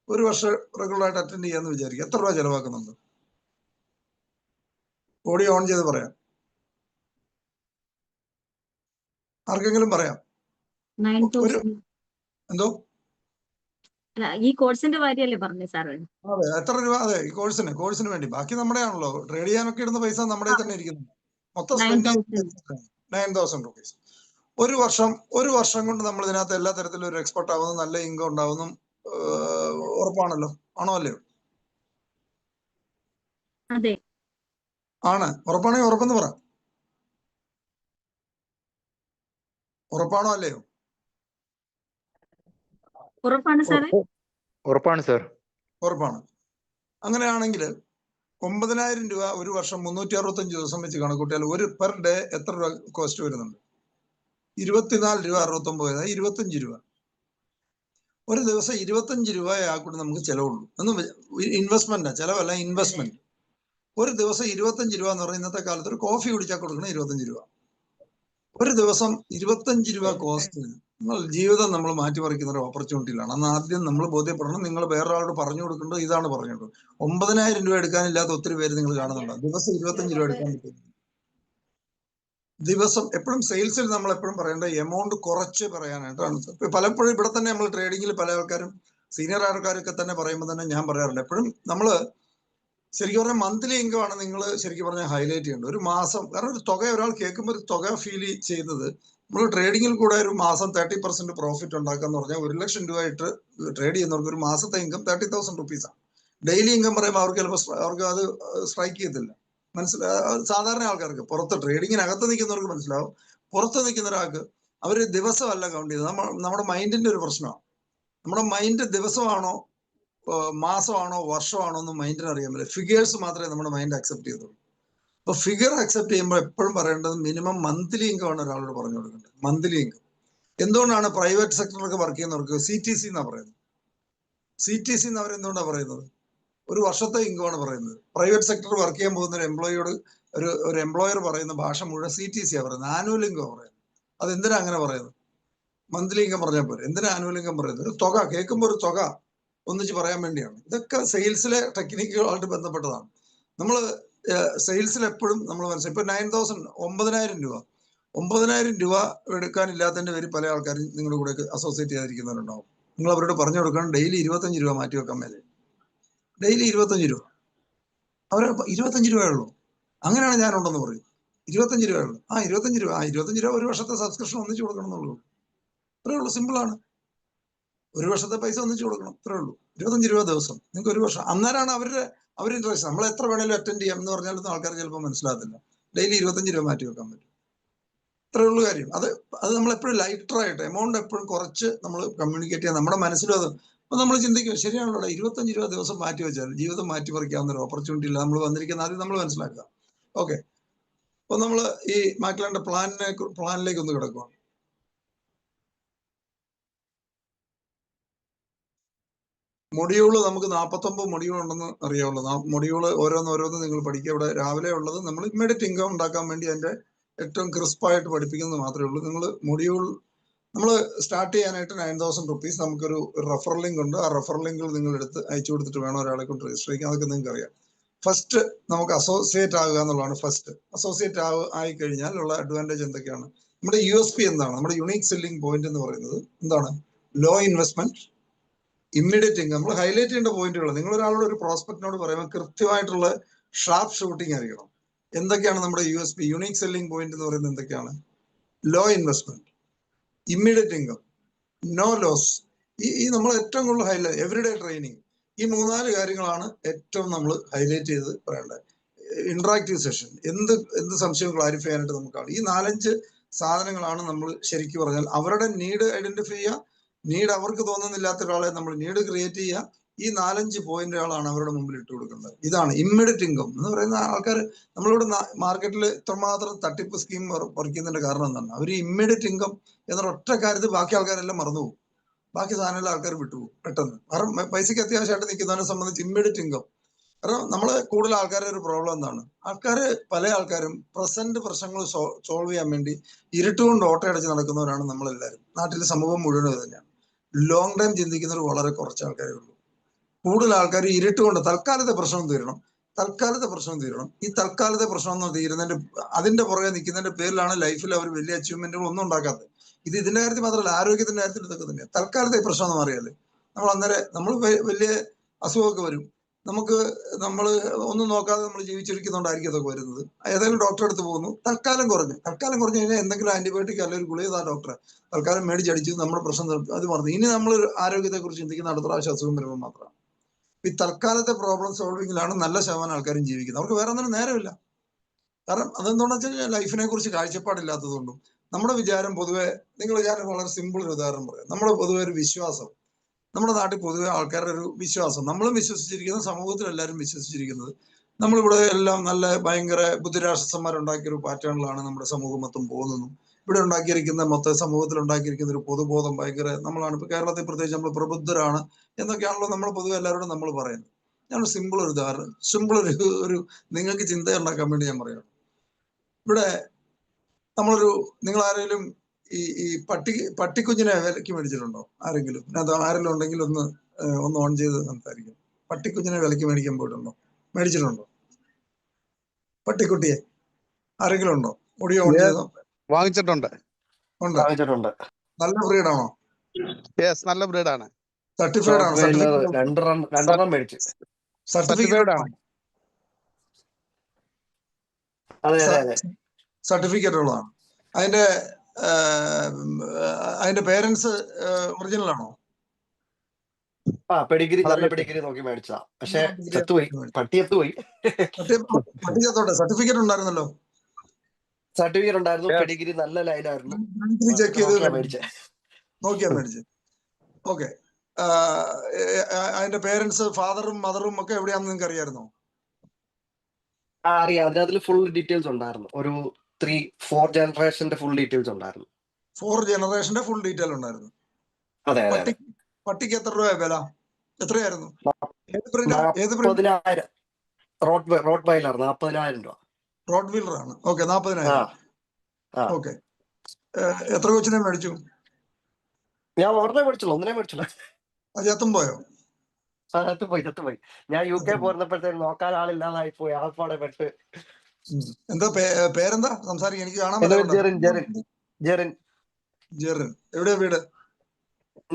ഒരു വർഷം റെഗുലറായിട്ട് അറ്റൻഡ് ചെയ്യാന്ന് വിചാരിക്കുക, എത്ര രൂപ ചെലവാക്കുന്നുണ്ട്? ഓഡിയോ ഓൺ ചെയ്ത് പറയാം. ആർക്കെങ്കിലും പറയാം? എന്തോ ഈ കോഴ്സിന്റെ കാര്യമല്ലേ പറഞ്ഞേ സാർ? അതെ, എത്ര രൂപ? അതെ, ഈ കോഴ്സിന് വേണ്ടി. ബാക്കി നമ്മുടെ ആണല്ലോ, ട്രേഡ് ചെയ്യാനൊക്കെ ഇടുന്ന പൈസ നമ്മുടെ തന്നെ ഇരിക്കുന്നു. മൊത്തം സ്പെൻഡ് 9,000 റുപ്പീസ്. ഒരു വർഷം കൊണ്ട് നമ്മൾ ഇതിനകത്ത് എല്ലാ തരത്തിലും ഒരു എക്സ്പെർട്ട് ആവുന്നു, നല്ല ഇൻകം ഉണ്ടാവുന്നു. ഉറപ്പാണല്ലോ? ആണോ അല്ലയോ? ആണ്. ഉറപ്പാണെങ്കിൽ ഉറപ്പെന്ന് പറ. ഉറപ്പാണോ അല്ലയോ? ഉറപ്പാണ് സാർ. ഉറപ്പാണ്. അങ്ങനെയാണെങ്കിൽ 9,000 രൂപ ഒരു വർഷം 365 ദിവസം വെച്ച് കണക്കൂട്ടിയാൽ ഒരു പെർ ഡേ എത്ര രൂപ കോസ്റ്റ് വരുന്നുണ്ട്? 24 രൂപ 69, 25 രൂപ. ഒരു ദിവസം 25 രൂപയാക്കൂടെ നമുക്ക് ചെലവുള്ളൂ. Investment ചെലവല്ല, investment. ഒരു ദിവസം 25 രൂപ എന്ന് പറഞ്ഞാൽ ഇന്നത്തെ കാലത്ത് ഒരു കോഫി കുടിച്ചാൽ കൊടുക്കണം 25 രൂപ. ഒരു ദിവസം 25 രൂപ കോസ്റ്റ്. ജീവിതം നമ്മൾ മാറ്റിമറിക്കുന്ന ഒരു ഓപ്പർച്യൂണിറ്റിയിലാണ്. അന്ന് ആദ്യം നമ്മൾ ബോധ്യപ്പെടണം. നിങ്ങൾ വേറൊരാളോട് പറഞ്ഞു കൊടുക്കേണ്ടത് ഇതാണ് പറഞ്ഞത്. 9,000 രൂപ എടുക്കാനില്ലാത്ത ഒത്തിരി പേര് നിങ്ങൾ കാണുന്നുണ്ടോ? ദിവസം 25 രൂപ എടുക്കാൻ പറ്റും. ദിവസം എപ്പോഴും സെയിൽസിൽ നമ്മൾ എപ്പോഴും പറയേണ്ട എമൗണ്ട് കുറച്ച് പറയാനായിട്ടാണ്. പലപ്പോഴും ഇവിടെ തന്നെ നമ്മൾ ട്രേഡിങ്ങിൽ പല ആൾക്കാരും സീനിയർ ആൾക്കാരൊക്കെ തന്നെ പറയുമ്പോൾ തന്നെ ഞാൻ പറയാറുണ്ട്, എപ്പോഴും നമ്മൾ ശരിക്കും പറഞ്ഞാൽ മന്ത്ലി ഇൻകം ആണ് നിങ്ങൾ ശരിക്കും പറഞ്ഞാൽ ഹൈലൈറ്റ് ചെയ്യേണ്ടത്. ഒരു മാസം, കാരണം ഒരു തുക ഒരാൾ കേൾക്കുമ്പോൾ ഒരു തുക ഫീൽ ചെയ്യുന്നത്, നമ്മൾ ട്രേഡിങ്ങിൽ കൂടെ ഒരു മാസം 30% പ്രോഫിറ്റ് ഉണ്ടാക്കുക എന്ന് പറഞ്ഞാൽ 1,00,000 രൂപ ആയിട്ട് ട്രേഡ് ചെയ്യുന്നവർക്ക് ഒരു മാസത്തെ ഇൻകം 30,000 റുപ്പീസാണ്. ഡെയിലി ഇൻകം പറയുമ്പോൾ അവർക്ക് ചിലപ്പോൾ അവർക്ക് അത് സ്ട്രൈക്ക് ചെയ്യത്തില്ല. സാധാരണ ആൾക്കാർക്ക്, പുറത്ത് ട്രേഡിങ്ങിനകത്ത് നിൽക്കുന്നവർക്ക് മനസ്സിലാവും. പുറത്ത് നിൽക്കുന്ന ഒരാൾക്ക് അവർ ദിവസമല്ല കൗണ്ട് ചെയ്തത്. നമ്മുടെ മൈൻഡിന്റെ ഒരു പ്രശ്നമാണ്. നമ്മുടെ മൈൻഡ് ദിവസമാണോ മാസമാണോ വർഷമാണോ എന്ന് മൈൻഡിന് അറിയാൻ പറ്റില്ല. ഫിഗേഴ്സ് മാത്രമേ നമ്മുടെ മൈൻഡ് അക്സെപ്റ്റ് ചെയ്തുള്ളൂ. അപ്പൊ ഫിഗർ അക്സെപ്റ്റ് ചെയ്യുമ്പോൾ എപ്പോഴും പറയേണ്ടത് മിനിമം മന്ത്ലി ഇൻകം ആണ് ഒരാളോട് പറഞ്ഞു കൊടുക്കേണ്ടത്. Monthly income. എന്തുകൊണ്ടാണ് പ്രൈവറ്റ് സെക്ടറിലൊക്കെ വർക്ക് ചെയ്യുന്നവർക്ക് CTC എന്നാണ് പറയുന്നത്? CTC എന്ന് അവരെന്തുകൊണ്ടാണ് പറയുന്നത്? ഒരു വർഷത്തെ ഇൻകം ആണ് പറയുന്നത്. പ്രൈവറ്റ് സെക്ടർ വർക്ക് ചെയ്യാൻ പോകുന്ന ഒരു എംപ്ലോയിയോട് ഒരു എംപ്ലോയർ പറയുന്ന ഭാഷ മുഴുവൻ CTC ആണ് പറയുന്നത്. ആനുവൽ ഇൻകം പറയുന്നത്. അതെന്തിനാ അങ്ങനെ പറയുന്നത്? മന്ത്ലി ഇൻകം പറഞ്ഞാൽ പോലെ എന്തിനാ ആനുവൽ ഇൻകം പറയുന്നത്? ഒരു തുക കേൾക്കുമ്പോൾ ഒരു തുക ഒന്നിച്ച് പറയാൻ വേണ്ടിയാണ്. ഇതൊക്കെ സെയിൽസിലെ ടെക്നിക്കുകളായിട്ട് ബന്ധപ്പെട്ടതാണ്. നമ്മൾ സെയിൽസിൽ എപ്പോഴും നമ്മൾ മനസ്സിലായി. ഇപ്പൊ 9,000 രൂപ 9,000 രൂപ എടുക്കാനില്ലാത്തതിന്റെ പേര് പല ആൾക്കാരും നിങ്ങളുടെ കൂടെ അസോസിയേറ്റ് ചെയ്തിരിക്കുന്നവരുണ്ടാവും. നിങ്ങൾ അവരോട് പറഞ്ഞു കൊടുക്കണം ഡെയിലി 25 രൂപ മാറ്റി വെക്കാൻ മേലെ. ഡെയിലി 25 രൂപ. അവർ 25 രൂപയുള്ളൂ. അങ്ങനെയാണ് ഞാനുണ്ടെന്ന് പറയും. 25 രൂപയുള്ളൂ. 25 രൂപ. 25 രൂപ ഒരു വർഷത്തെ സബ്സ്ക്രിപ്ഷൻ ഒന്നിച്ച് കൊടുക്കണം എന്നുള്ളൂ. അത്രേ ഉള്ളൂ. സിമ്പിളാണ്. ഒരു വർഷത്തെ പൈസ ഒന്നിച്ച് കൊടുക്കണം. അത്രേ ഉള്ളൂ. 25 രൂപ ദിവസം നിങ്ങൾക്ക് ഒരു വർഷം. അന്നേരമാണ് അവർ ഇൻട്രസ്റ്റ്. നമ്മൾ എത്ര വേണേലും അറ്റൻഡ് ചെയ്യാം എന്ന് പറഞ്ഞാലൊന്നും ആൾക്കാർ ചിലപ്പോൾ മനസ്സിലാകത്തില്ല. ഡെയിലി 25 രൂപ മാറ്റി വെക്കാൻ പറ്റും. അത്രേ ഉള്ളൂ കാര്യം. അത് നമ്മൾ എപ്പോഴും ലൈറ്ററായിട്ട് എമൗണ്ട് എപ്പോഴും കുറച്ച് നമ്മൾ കമ്മ്യൂണിക്കേറ്റ് ചെയ്യാൻ നമ്മുടെ മനസ്സിലും അത്. അപ്പൊ നമ്മൾ ചിന്തിക്കും ശരിയാണല്ലോ, 25 രൂപ ദിവസം മാറ്റി വെച്ചാൽ ജീവിതം മാറ്റി പറിക്കാവുന്ന ഒരു ഓപ്പർച്യൂണിറ്റി ഇല്ല നമ്മൾ വന്നിരിക്കുന്ന. ആദ്യം നമ്മൾ മനസ്സിലാക്കുക. ഓക്കെ, അപ്പൊ നമ്മൾ ഈ മാക്ലാൻഡ് പ്ലാനിലേക്ക് ഒന്ന് കിടക്കുക. മൊഡ്യൂള് നമുക്ക് 49 മൊഡ്യൂൾ ഉണ്ടെന്ന് അറിയാവുള്ളൂ. മൊഡ്യൂള് ഓരോന്ന് നിങ്ങൾ പഠിക്കുക. ഇവിടെ രാവിലെ ഉള്ളത് നമ്മൾ ഇമ്മീഡിയറ്റ് ഇൻകം ഉണ്ടാക്കാൻ വേണ്ടി അതിന്റെ ഏറ്റവും ക്രിസ്പായിട്ട് പഠിപ്പിക്കുന്നത് മാത്രമേ ഉള്ളൂ. നമ്മൾ സ്റ്റാർട്ട് ചെയ്യാനായിട്ട് 9,000 റുപ്പീസ് നമുക്കൊരു റെഫർ ലിങ്ക് ഉണ്ട്. ആ റെഫർ ലിങ്കിൽ നിങ്ങൾ എടുത്ത് അയച്ചു കൊടുത്തിട്ട് വേണം ഒരാളെ കൊണ്ട് രജിസ്റ്റർ ചെയ്യാൻ. അതൊക്കെ നിങ്ങൾക്ക് അറിയാം. ഫസ്റ്റ് നമുക്ക് അസോസിയേറ്റ് ആകുക എന്നുള്ളതാണ് ഫസ്റ്റ്. അസോസിയേറ്റ് ആയി കഴിഞ്ഞാൽ ഉള്ള അഡ്വാൻറ്റേജ് എന്തൊക്കെയാണ്? നമ്മുടെ USP എന്താണ്? നമ്മുടെ യുണീക് സെല്ലിംഗ് പോയിന്റ് എന്ന് പറയുന്നത് എന്താണ്? Low investment, immediate income. നമ്മൾ ഹൈലൈറ്റ് ചെയ്യേണ്ട പോയിന്റുകൾ. നിങ്ങൾ ഒരാളോട് ഒരു പ്രോസ്പെക്ടിനോട് പറയുമ്പോൾ കൃത്യമായിട്ടുള്ള ഷാർപ്പ് ഷൂട്ടിംഗ് ആയിരിക്കണം. എന്തൊക്കെയാണ് നമ്മുടെ USP, യുണീക് സെല്ലിംഗ് പോയിന്റ് എന്ന് പറയുന്നത്? എന്തൊക്കെയാണ്? Low investment, immediate income, no loss. ഈ നമ്മൾ ഏറ്റവും കൂടുതൽ ഹൈലൈറ്റ്, എവറിഡേ ട്രെയിനിങ്. ഈ 3-4 കാര്യങ്ങളാണ് ഏറ്റവും നമ്മൾ ഹൈലൈറ്റ് ചെയ്ത് പറയേണ്ടത്. ഇന്ററാക്റ്റീവ് സെഷൻ, എന്ത് സംശയം ക്ലാരിഫൈ ചെയ്യാനായിട്ട് നമുക്കാണ്. ഈ 4-5 സാധനങ്ങളാണ് നമ്മൾ ശരിക്കും പറഞ്ഞാൽ അവരുടെ നീഡ് ഐഡന്റിഫൈ ചെയ്യുക. നീഡ് അവർക്ക് തോന്നുന്നില്ലാത്ത ഒരാളെ നമ്മൾ നീഡ് ക്രിയേറ്റ് ചെയ്യുക. ഈ 4-5 പോയിന്റുകളാണ് അവരുടെ മുമ്പിൽ ഇട്ട് കൊടുക്കുന്നത്. ഇതാണ് ഇമ്മീഡിയറ്റ് ഇൻകം എന്ന് പറയുന്ന ആൾക്കാർ. നമ്മളിവിടെ മാർക്കറ്റിൽ ഇത്രമാത്രം തട്ടിപ്പ് സ്കീം പറിക്കുന്നതിന്റെ കാരണം എന്താണ്? അവർ ഇമ്മീഡിയറ്റ് ഇൻകം എന്നൊരു ഒറ്റ കാര്യത്തിൽ ബാക്കി ആൾക്കാരെല്ലാം മറന്നുപോകും. ബാക്കി സാധനമുള്ള ആൾക്കാർ വിട്ടുപോകും പെട്ടെന്ന്. കാരണം പൈസയ്ക്ക് അത്യാവശ്യമായിട്ട് നിൽക്കുന്നവരെ സംബന്ധിച്ച് ഇമ്മീഡിയറ്റ് ഇൻകം. കാരണം നമ്മള് കൂടുതൽ ആൾക്കാരുടെ ഒരു പ്രോബ്ലം എന്താണ്? പല ആൾക്കാരും പ്രസന്റ് പ്രശ്നങ്ങൾ സോൾവ് ചെയ്യാൻ വേണ്ടി ഇരുട്ടുകൊണ്ട് ഓട്ടയടിച്ച് നടക്കുന്നവരാണ് നമ്മളെല്ലാവരും. നാട്ടിലെ സമൂഹം മുഴുവൻ ഇത് തന്നെയാണ്. ലോങ് ടൈം ചിന്തിക്കുന്നവർ വളരെ കുറച്ച് ആൾക്കാരേ ഉള്ളൂ. കൂടുതൽ ആൾക്കാർ ഇരുട്ടുകൊണ്ട് തൽക്കാലത്തെ പ്രശ്നം തീരണം. ഈ തൽക്കാലത്തെ പ്രശ്നം എന്ന് തീരുന്നതിന്റെ അതിന്റെ പുറകെ നിൽക്കുന്നതിന്റെ പേരിലാണ് ലൈഫിൽ അവർ വലിയ അച്ചീവ്മെന്റുകൾ ഒന്നും ഉണ്ടാക്കാത്തത്. ഇതിന്റെ കാര്യത്തിൽ മാത്രമല്ല, ആരോഗ്യത്തിന്റെ കാര്യത്തിൽ ഇതൊക്കെ തന്നെയാണ്. തൽക്കാലത്തെ പ്രശ്നം എന്ന് മാറിയാല് നമ്മൾ വലിയ അസുഖമൊക്കെ വരും. നമ്മൾ ഒന്നും നോക്കാതെ നമ്മൾ ജീവിച്ചിരിക്കുന്നതുകൊണ്ടായിരിക്കും അതൊക്കെ വരുന്നത്. ഏതെങ്കിലും ഡോക്ടറെ അടുത്ത് പോകുന്നു, തൽക്കാലം കുറഞ്ഞു കഴിഞ്ഞാൽ എന്തെങ്കിലും ആന്റിബയോട്ടിക് അല്ലെങ്കിൽ ഒരു ഗുളിക ഡോക്ടറെ തൽക്കാലം മേടിച്ചടിച്ചു നമ്മുടെ പ്രശ്നം അത് പറഞ്ഞു. ഇനി നമ്മൾ ആരോഗ്യത്തെ കുറിച്ച് ചിന്തിക്കുന്ന അടുത്ത പ്രാവശ്യം അസുഖം വരുമ്പോൾ മാത്രമാണ്. ഈ തൽക്കാലത്തെ പ്രോബ്ലം സോൾവിങ്ങിലാണ് നല്ല ശതമാനം ആൾക്കാരും ജീവിക്കുന്നത്. അവർക്ക് വേറെ ഒന്നിനും നേരമില്ല. കാരണം അതെന്താണെന്ന് വെച്ചാൽ ലൈഫിനെ കുറിച്ച് കാഴ്ചപ്പാടില്ലാത്തതുകൊണ്ടും. നമ്മുടെ വിചാരം പൊതുവെ, ഞാൻ വളരെ സിമ്പിൾ ഒരു ഉദാഹരണം പറയാം. നമ്മുടെ പൊതുവെ ഒരു വിശ്വാസം, നമ്മുടെ നാട്ടിൽ പൊതുവെ ആൾക്കാരുടെ ഒരു വിശ്വാസം, നമ്മളും വിശ്വസിച്ചിരിക്കുന്നത്, സമൂഹത്തിൽ എല്ലാവരും വിശ്വസിച്ചിരിക്കുന്നത്, നമ്മളിവിടെ എല്ലാം നല്ല ഭയങ്കര ബുദ്ധിരാക്ഷസന്മാരുണ്ടാക്കിയ ഒരു പാറ്റേണിലാണ് നമ്മുടെ സമൂഹം മൊത്തം പോകുന്നതും. ഇവിടെ സമൂഹത്തിൽ ഉണ്ടാക്കിയിരിക്കുന്ന ഒരു പൊതുബോധം ഭയങ്കര, നമ്മളാണ് ഇപ്പൊ കേരളത്തിൽ പ്രത്യേകിച്ച് നമ്മൾ പ്രബുദ്ധരാണ് എന്നൊക്കെയാണല്ലോ നമ്മൾ പൊതുവെ എല്ലാവരോടും നമ്മൾ പറയുന്നത്. ഞാനൊരു സിമ്പിൾ ഒരു ഉദാഹരണം, ഒരു നിങ്ങൾക്ക് ചിന്ത ഉണ്ടാക്കാൻ വേണ്ടി ഞാൻ പറയാം. ഇവിടെ നിങ്ങൾ ആരെങ്കിലും ഈ പട്ടിക്കുഞ്ഞിനെ വിലക്ക് മേടിച്ചിട്ടുണ്ടോ? ആരെങ്കിലും ഉണ്ടെങ്കിൽ ഒന്ന് ഓൺ ചെയ്ത് സംസാരിക്കും. പട്ടിക്കുഞ്ഞിനെ വിലക്ക് മേടിക്കാൻ പോയിട്ടുണ്ടോ? മേടിച്ചിട്ടുണ്ടോ? പട്ടിക്കുട്ടിയെ ആരെങ്കിലും ഉണ്ടോ? ഓഡിയോ ഓൺ ചെയ്തോ? വാങ്ങിച്ചിട്ടുണ്ട്. നല്ല ബ്രീഡാണോ? നല്ല ബ്രീഡാണ്. സർട്ടിഫൈഡ് ആണോ? സർട്ടിഫിക്കറ്റ് ഉള്ളതാണ്. അതിന്റെ പേരൻസ് ഒറിജിനൽ ആണോ? നല്ല പെഡിഗ്രി നോക്കി മേടിച്ചതാ. പക്ഷെ പട്ടി ചത്തുപോയി. സർട്ടിഫിക്കറ്റ് ഉണ്ടായിരുന്നല്ലോ. സർട്ടിഫിക്കറ്റ് ഉണ്ടായിരുന്നു, പെഡിഗ്രി നല്ല ലൈനായിരുന്നു. ചെക്ക് ചെയ്ത് നോക്കിയാ മേടിച്ചു. ഓക്കെ. അതിന്റെ പേരൻസ്, ഫാദറും മദറും ഒക്കെ എവിടെയാണെന്ന് നിങ്ങൾക്ക് അറിയാമായിരുന്നോ? അറിയാം. അതിനകത്ത് ഫുൾ ഡീറ്റെയിൽസ് ഉണ്ടായിരുന്നു. ഒരു 3-4 ജനറേഷന്റെ ഫുൾ ഡീറ്റെയിൽസ് ഉണ്ടായിരുന്നു. 4 ജനറേഷന്റെ ഫുൾ ഡീറ്റെയിൽ ഉണ്ടായിരുന്നു. പട്ടിക്ക് എത്ര രൂപ വില? എത്രയായിരുന്നു? 40,000. റോഡ് വൈലർ 40,000 രൂപ. റോഡ് വീലർ ആണ്. ഓക്കെ, 40,000. ഓക്കെ. എത്ര കൊച്ചിനെ മേടിച്ചു? ഞാൻ ഒന്നിനെ മേടിച്ചുള്ളൂ. അത് ചത്തും പോയോ? ചത്തുപോയി. ഞാൻ UK പോയിരുന്നപ്പോഴത്തേക്ക് നോക്കാൻ ആളില്ലാതായി പോയി. ആൾപ്പാടെ പെട്ട്. എന്താ പേരെന്താ? സംസാരിക്കും, എനിക്ക് കാണാൻ ജെറിൻ. എവിടെയാ വീട്?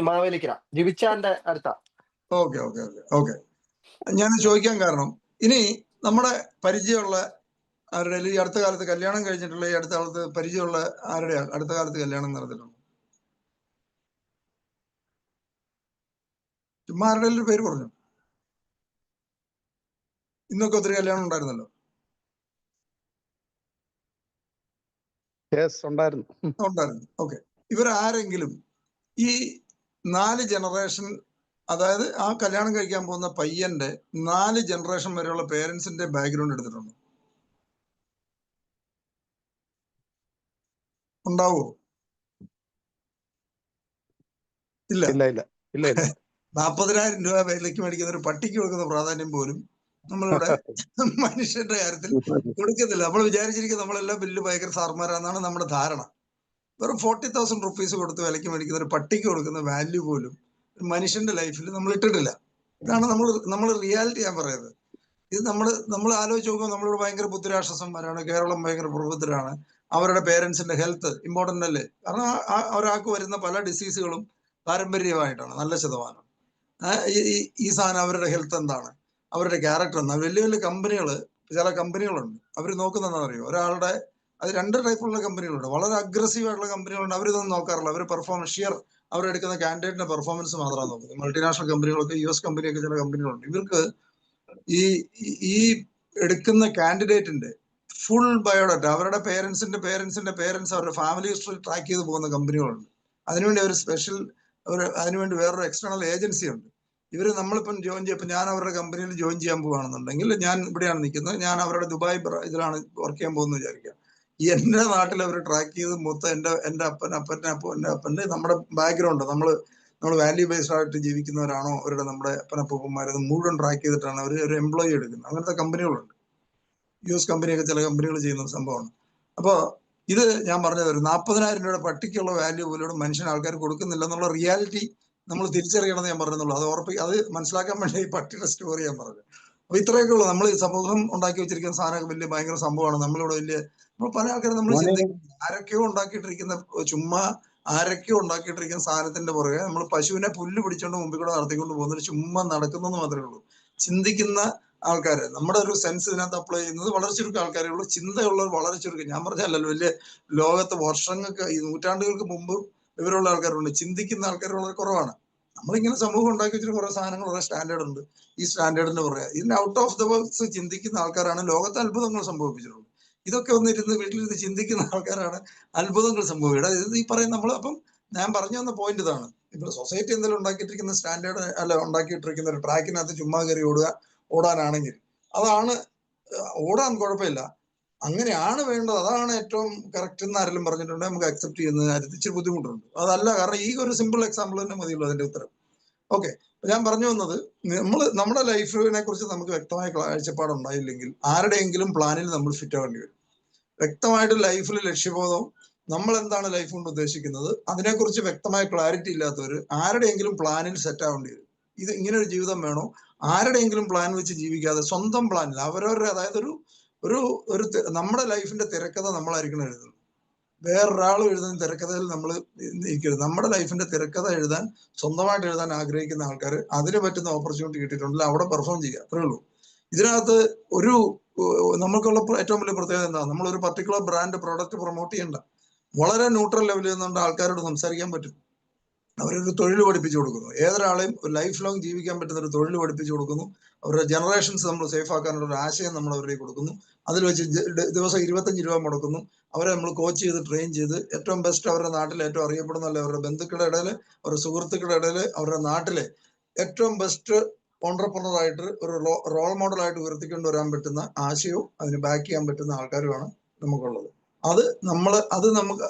മാവേലിക്കര, ജിവിച്ചാന്റെ അടുത്താ. ഓക്കെ. ഞാൻ ചോദിക്കാൻ കാരണം, ഇനി നമ്മുടെ പരിചയമുള്ള ആരുടെ ഈ അടുത്ത കാലത്ത് കല്യാണം കഴിഞ്ഞിട്ടുള്ള, ഈ അടുത്ത കാലത്ത് പരിചയമുള്ള ആരുടെയാ അടുത്ത കാലത്ത് കല്യാണം നടന്നിട്ടുണ്ടോ? ചുമ്മാ ആരുടെ പേര് പറഞ്ഞു. ഇന്നൊക്കെ ഒത്തിരി കല്യാണം ഉണ്ടായിരുന്നല്ലോ. ഉണ്ടായിരുന്നു. ഓക്കെ. ഇവരാരെങ്കിലും ഈ 4 ജനറേഷൻ, അതായത് ആ കല്യാണം കഴിക്കാൻ പോകുന്ന പയ്യന്റെ 4 ജനറേഷൻ വരെയുള്ള പേരൻസിന്റെ ബാക്ക്ഗ്രൗണ്ട് എടുത്തിട്ടുണ്ടോ? ഉണ്ടാവോ? ഇല്ല. 40,000 രൂപ വിലയ്ക്ക് മേടിക്കുന്ന ഒരു പട്ടിക്ക് കൊടുക്കുന്ന പ്രാധാന്യം പോലും നമ്മളിവിടെ മനുഷ്യന്റെ കാര്യത്തിൽ കൊടുക്കുന്നില്ല. നമ്മൾ വിചാരിച്ചിരിക്കും നമ്മളെല്ലാം വലിയ ഭയങ്കര സാർമാരാന്നാണ് നമ്മുടെ ധാരണ. വെറും 40,000 റുപ്പീസ് കൊടുത്ത് വിലയ്ക്ക് മേടിക്കുന്ന ഒരു പട്ടിക്ക് കൊടുക്കുന്ന വാല്യൂ പോലും ഒരു മനുഷ്യന്റെ ലൈഫിൽ നമ്മൾ ഇട്ടിട്ടില്ല. ഇതാണ് നമ്മൾ റിയാലിറ്റി ഞാൻ പറയുന്നത്. ഇത് നമ്മൾ ആലോചിച്ച് നോക്കുമ്പോൾ നമ്മളിവിടെ ഭയങ്കര ബുദ്ധിരാക്ഷസന്മാരാണ്. കേരളം ഭയങ്കര പ്രബുദ്ധരാണ്. അവരുടെ പേരൻസിന്റെ ഹെൽത്ത് ഇമ്പോർട്ടന്റ് അല്ലേ? കാരണം ഒരാൾക്ക് വരുന്ന പല ഡിസീസുകളും പാരമ്പര്യമായിട്ടാണ് നല്ല ശതമാനം. ഈ സാധനം അവരുടെ ഹെൽത്ത് എന്താണ്, അവരുടെ ക്യാരക്ടർ എന്താണ്. വലിയ വലിയ കമ്പനികൾ, ചില കമ്പനികളുണ്ട്, അവർ നോക്കുന്നതെന്ന് അറിയോ, ഒരാളുടെ അത് 2 ടൈപ്പുള്ള കമ്പനികളുണ്ട്. വളരെ അഗ്രസീവ് ആയിട്ടുള്ള കമ്പനികളുണ്ട്, അവരിതൊന്നും നോക്കാറില്ല. അവർ പെർഫോമൻസ് ഷിയർ അവരെടുക്കുന്ന കാൻഡിഡേറ്റിന്റെ പെർഫോമൻസ് മാത്രമാണ് നോക്കുന്നത്. മൾട്ടിനാഷണൽ കമ്പനികളൊക്കെ, US കമ്പനിയൊക്കെ ചില കമ്പനികളുണ്ട്. ഇവർക്ക് ഈ എടുക്കുന്ന കാൻഡിഡേറ്റിന്റെ ഫുൾ ബയോഡാറ്റ, അവരുടെ പേരൻസ് അവരുടെ ഫാമിലി ഹിസ്റ്ററി ട്രാക്ക് ചെയ്ത് പോകുന്ന കമ്പനികളുണ്ട്. അതിനുവേണ്ടി അവർ അതിനുവേണ്ടി വേറൊരു എക്സ്റ്റേണൽ ഏജൻസി ഉണ്ട്. ഇവര് നമ്മളിപ്പം ജോയിൻ ചെയ്യും. ഞാൻ അവരുടെ കമ്പനിയിൽ ജോയിൻ ചെയ്യാൻ പോവുകയാണെന്നുണ്ടെങ്കിൽ, ഞാൻ ഇവിടെയാണ് നിൽക്കുന്നത്, ഞാൻ അവരുടെ ദുബായ് ഇതിലാണ് വർക്ക് ചെയ്യാൻ പോകുന്നത് വിചാരിക്കുക. എന്റെ നാട്ടിൽ അവർ ട്രാക്ക് ചെയ്ത് മൊത്തം എന്റെ അപ്പന്റെ നമ്മുടെ ബാക്ക്ഗ്രൗണ്ട്, നമ്മൾ വാല്യൂ ബേസ്ഡ് ആയിട്ട് ജീവിക്കുന്നവരാണോ, അവരുടെ നമ്മുടെ അപ്പനപ്പൂപ്പന്മാരത് മുഴുവൻ ട്രാക്ക് ചെയ്തിട്ടാണ് അവർ ഒരു എംപ്ലോയി എടുക്കുന്നത്. അങ്ങനത്തെ കമ്പനികളുണ്ട്. US കമ്പനിയൊക്കെ ചില കമ്പനികൾ ചെയ്യുന്ന ഒരു സംഭവമാണ്. അപ്പോൾ ഇത് ഞാൻ പറഞ്ഞത് ഒരു 40,000 രൂപയുടെ പട്ടിക്കുള്ള വാല്യൂ പോലും മനുഷ്യൻ ആൾക്കാർ കൊടുക്കുന്നില്ല എന്നുള്ള റിയാലിറ്റി നമ്മൾ തിരിച്ചറിയണമെന്ന് ഞാൻ പറഞ്ഞുള്ളൂ. അത് മനസ്സിലാക്കാൻ വേണ്ടി ഈ പട്ടിയുടെ സ്റ്റോറി ഞാൻ പറഞ്ഞു. അപ്പൊ ഇത്രയൊക്കെ ഉള്ളൂ. നമ്മൾ ഈ സമൂഹം ഉണ്ടാക്കി വെച്ചിരിക്കുന്ന സാധനമൊക്കെ ഭയങ്കര സംഭവമാണ്. നമ്മൾ പല ആൾക്കാരും നമ്മൾ ചിന്തിക്കുന്നത് ആരൊക്കെയോ ഉണ്ടാക്കിയിട്ടിരിക്കുന്ന സാധനത്തിന്റെ പുറകെ നമ്മൾ പശുവിനെ പുല്ല് പിടിച്ചോണ്ട് മുമ്പിൽ കൂടെ നടത്തിക്കൊണ്ട് പോകുന്നത് ചുമ്മാ നടക്കുന്നെന്ന് മാത്രമേ ഉള്ളൂ. ചിന്തിക്കുന്ന ആൾക്കാര്, നമ്മുടെ ഒരു സെൻസ് ഇതിനകത്ത് അപ്ലൈ ചെയ്യുന്നത് വളരെ ചുരുക്കം ആൾക്കാരേ ഉള്ളൂ. ചിന്തയുള്ളവർ വളരെ ചുരുക്കം. ഞാൻ പറഞ്ഞല്ലോ, വലിയ ലോകത്ത് വർഷങ്ങൾക്ക്, ഈ നൂറ്റാണ്ടുകൾക്ക് മുമ്പ് ഇവരുള്ള ആൾക്കാരുണ്ട്. ചിന്തിക്കുന്ന ആൾക്കാർ വളരെ കുറവാണ്. നമ്മളിങ്ങനെ സമൂഹം ഉണ്ടാക്കി വെച്ചിട്ട് കുറെ സാധനങ്ങൾ, കുറെ സ്റ്റാൻഡേർഡ് ഉണ്ട്. ഈ സ്റ്റാൻഡേർഡിന് പറയാ ഇതിന് ഔട്ട് ഓഫ് ദ ബോക്സ് ചിന്തിക്കുന്ന ആൾക്കാരാണ് ലോകത്ത് അത്ഭുതങ്ങൾ സംഭവിപ്പിച്ചിട്ടുള്ളത്. ഇതൊക്കെ ഒന്നിരുന്ന് വീട്ടിലിരുന്ന് ചിന്തിക്കുന്ന ആൾക്കാരാണ് അത്ഭുതങ്ങൾ സംഭവിക്കുക. ഇത് ഈ പറയുന്ന നമ്മൾ, അപ്പം ഞാൻ പറഞ്ഞു വന്ന പോയിന്റ് ഇതാണ്. ഇപ്പൊ സൊസൈറ്റി എന്തെങ്കിലും ഉണ്ടാക്കിയിട്ടിരിക്കുന്ന സ്റ്റാൻഡേർഡ് അല്ല, ഉണ്ടാക്കിയിട്ടിരിക്കുന്ന ഒരു ട്രാക്കിനകത്ത് ചുമ്മാ കയറി ഓടാനാണെങ്കിൽ അതാണ് ഓടാൻ കുഴപ്പമില്ല, അങ്ങനെയാണ് വേണ്ടത്, അതാണ് ഏറ്റവും കറക്റ്റ് എന്ന് ആരെങ്കിലും പറഞ്ഞിട്ടുണ്ടെങ്കിൽ നമുക്ക് അക്സെപ്റ്റ് ചെയ്യുന്ന കാര്യത്തിൽ ഇച്ചിരി ബുദ്ധിമുട്ടുണ്ട്. അതല്ല, കാരണം ഈ ഒരു സിമ്പിൾ എക്സാമ്പിൾ തന്നെ മതിയുള്ളൂ അതിന്റെ ഉത്തരം. ഓക്കെ, ഞാൻ പറഞ്ഞു വന്നത്, നമ്മുടെ ലൈഫിനെ കുറിച്ച് നമുക്ക് വ്യക്തമായ കാഴ്ചപ്പാടുണ്ടായില്ലെങ്കിൽ ആരുടെയെങ്കിലും പ്ലാനിൽ നമ്മൾ ഫിറ്റ് ആവേണ്ടി വരും. വ്യക്തമായിട്ട് ലൈഫിൽ ലക്ഷ്യബോധവും നമ്മൾ എന്താണ് ലൈഫ് കൊണ്ട് ഉദ്ദേശിക്കുന്നത് അതിനെക്കുറിച്ച് വ്യക്തമായ ക്ലാരിറ്റി ഇല്ലാത്തവർ ആരുടെയെങ്കിലും പ്ലാനിൽ സെറ്റ് ആവേണ്ടി വരും. ഇത് ഇങ്ങനെ ഒരു ജീവിതം വേണോ, ആരുടെയെങ്കിലും പ്ലാൻ വെച്ച് ജീവിക്കാതെ സ്വന്തം പ്ലാനിൽ അവരവരുടെ, അതായത് ഒരു നമ്മുടെ ലൈഫിന്റെ തിരക്കഥ നമ്മളായിരിക്കണം എഴുതുന്നത്. വേറൊരാൾ എഴുതുന്ന തിരക്കഥയിൽ നമ്മൾ ഇരിക്കരുത്. നമ്മുടെ ലൈഫിന്റെ തിരക്കഥ എഴുതാൻ, സ്വന്തമായിട്ട് എഴുതാൻ ആഗ്രഹിക്കുന്ന ആൾക്കാർ അതിന് പറ്റുന്ന ഓപ്പർച്യൂണിറ്റി കിട്ടിയിട്ടുണ്ടെങ്കിൽ അവിടെ പെർഫോം ചെയ്യുക, അത്രേ ഉള്ളൂ. ഇതിനകത്ത് നമുക്കുള്ള ഏറ്റവും വലിയ പ്രത്യേകത എന്താ, നമ്മളൊരു പർട്ടിക്കുലർ ബ്രാൻഡ് പ്രോഡക്റ്റ് പ്രൊമോട്ട് ചെയ്യണ്ട. വളരെ ന്യൂട്രൽ ലെവലിൽ നിന്നുകൊണ്ട് ആൾക്കാരോട് സംസാരിക്കാൻ പറ്റും. അവരൊരു തൊഴിൽ പഠിപ്പിച്ചു കൊടുക്കുന്നു. ഏതൊരാളെയും ഒരു ലൈഫ് ലോങ് ജീവിക്കാൻ പറ്റുന്ന ഒരു തൊഴിൽ പഠിപ്പിച്ചു കൊടുക്കുന്നു. അവരുടെ ജനറേഷൻസ് നമ്മൾ സേഫ് ആക്കാനുള്ള ഒരു ആശയം നമ്മൾ അവരിലേക്ക് കൊടുക്കുന്നു. അതിൽ വെച്ച് ദിവസം 25 രൂപ മുടക്കുന്നു. അവരെ നമ്മൾ കോച്ച് ചെയ്ത് ട്രെയിൻ ചെയ്ത് ഏറ്റവും ബെസ്റ്റ്, അവരുടെ നാട്ടിൽ ഏറ്റവും അറിയപ്പെടുന്ന, അവരുടെ ബന്ധുക്കളുടെ ഇടയിൽ, അവരുടെ സുഹൃത്തുക്കളുടെ ഇടയിൽ, അവരുടെ നാട്ടിലെ ഏറ്റവും ബെസ്റ്റ് ഓണ്ടർപ്രണർ ആയിട്ട് ഒരു റോൾ മോഡൽ ആയിട്ട് ഉയർത്തിക്കൊണ്ട് വരാൻ പറ്റുന്ന ആശയവും അതിന് ബാക്ക് ചെയ്യാൻ പറ്റുന്ന ആൾക്കാരുമാണ് നമുക്കുള്ളത്.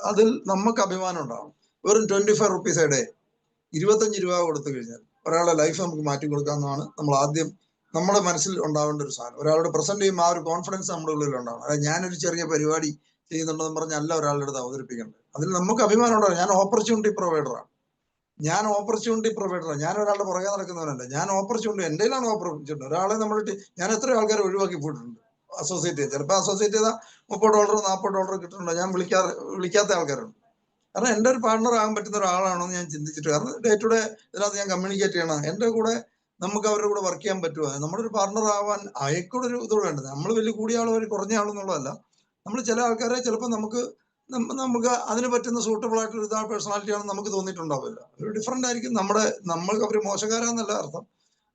അതിൽ നമുക്ക് അഭിമാനം ഉണ്ടാവണം. വെറും 25 റുപ്പീസ് ഡേ, 25 രൂപ കൊടുത്തു കഴിഞ്ഞാൽ ഒരാളുടെ ലൈഫ് നമുക്ക് മാറ്റി കൊടുക്കാമെന്നാണ് നമ്മൾ ആദ്യം നമ്മുടെ മനസ്സിൽ ഉണ്ടാവേണ്ട ഒരു സാധനം. ഒരാളുടെ പ്രസന്റ് ചെയ്യുമ്പോൾ ആ ഒരു കോൺഫിഡൻസ് നമ്മുടെ ഉള്ളിൽ ഉണ്ടാവണം. അതായത് ഞാനൊരു ചെറിയ പരിപാടി ചെയ്യുന്നുണ്ടെന്ന് പറഞ്ഞല്ല ഒരാളുടെ അടുത്ത് അവതരിപ്പിക്കേണ്ടത്. അതിൽ നമുക്ക് അഭിമാനം ഉണ്ടാവും. ഞാൻ ഓപ്പർച്യൂണിറ്റി പ്രൊവൈഡറാണ്. ഞാൻ ഒരാളുടെ പുറകെ നടക്കുന്നവനല്ല. ഞാൻ ഓപ്പർച്യൂണിറ്റി, എൻ്റെ കയ്യിലാണ് ഓപ്പർച്യൂണിറ്റി. ഒരാളെ ഞാൻ എത്ര ആൾക്കാരെ ഒഴിവാക്കി പോയിട്ടുണ്ട് അസോസിയേറ്റ് ചെയ്ത്. ചിലപ്പോൾ അസോസിയേറ്റ് ചെയ്താൽ $30 $40 കിട്ടുന്നുണ്ടോ, ഞാൻ വിളിക്കാത്ത ആൾക്കാരുണ്ട്. കാരണം എൻ്റെ ഒരു പാർട്ണർ ആകാൻ പറ്റുന്ന ഒരാളാണോ എന്ന് ഞാൻ ചിന്തിച്ചിട്ട്, കാരണം ഡേ ടു ഡേ ഇതിനകത്ത് ഞാൻ കമ്മ്യൂണിക്കേറ്റ് ചെയ്യണം. എൻ്റെ കൂടെ നമുക്ക് അവരുടെ കൂടെ വർക്ക് ചെയ്യാൻ പറ്റുമോ, നമ്മുടെ ഒരു പാർട്ണർ ആവാൻ അയക്കൂടെ ഒരു ഇത് വേണ്ടത്. നമ്മൾ വലിയ കൂടിയ ആളോ കുറഞ്ഞ ആളെന്നുള്ളതല്ല. നമ്മൾ ചില ആൾക്കാരെ ചിലപ്പോൾ നമുക്ക് അതിന് പറ്റുന്ന സൂട്ടബിൾ ആയിട്ടുള്ള ഇതാ പേഴ്സണാലിറ്റി ആണെന്ന് നമുക്ക് തോന്നിയിട്ടുണ്ടാവില്ല. ഒരു ഡിഫറൻ്റ് ആയിരിക്കും. നമ്മൾക്ക് അവർ മോശക്കാരാന്നല്ല അർത്ഥം.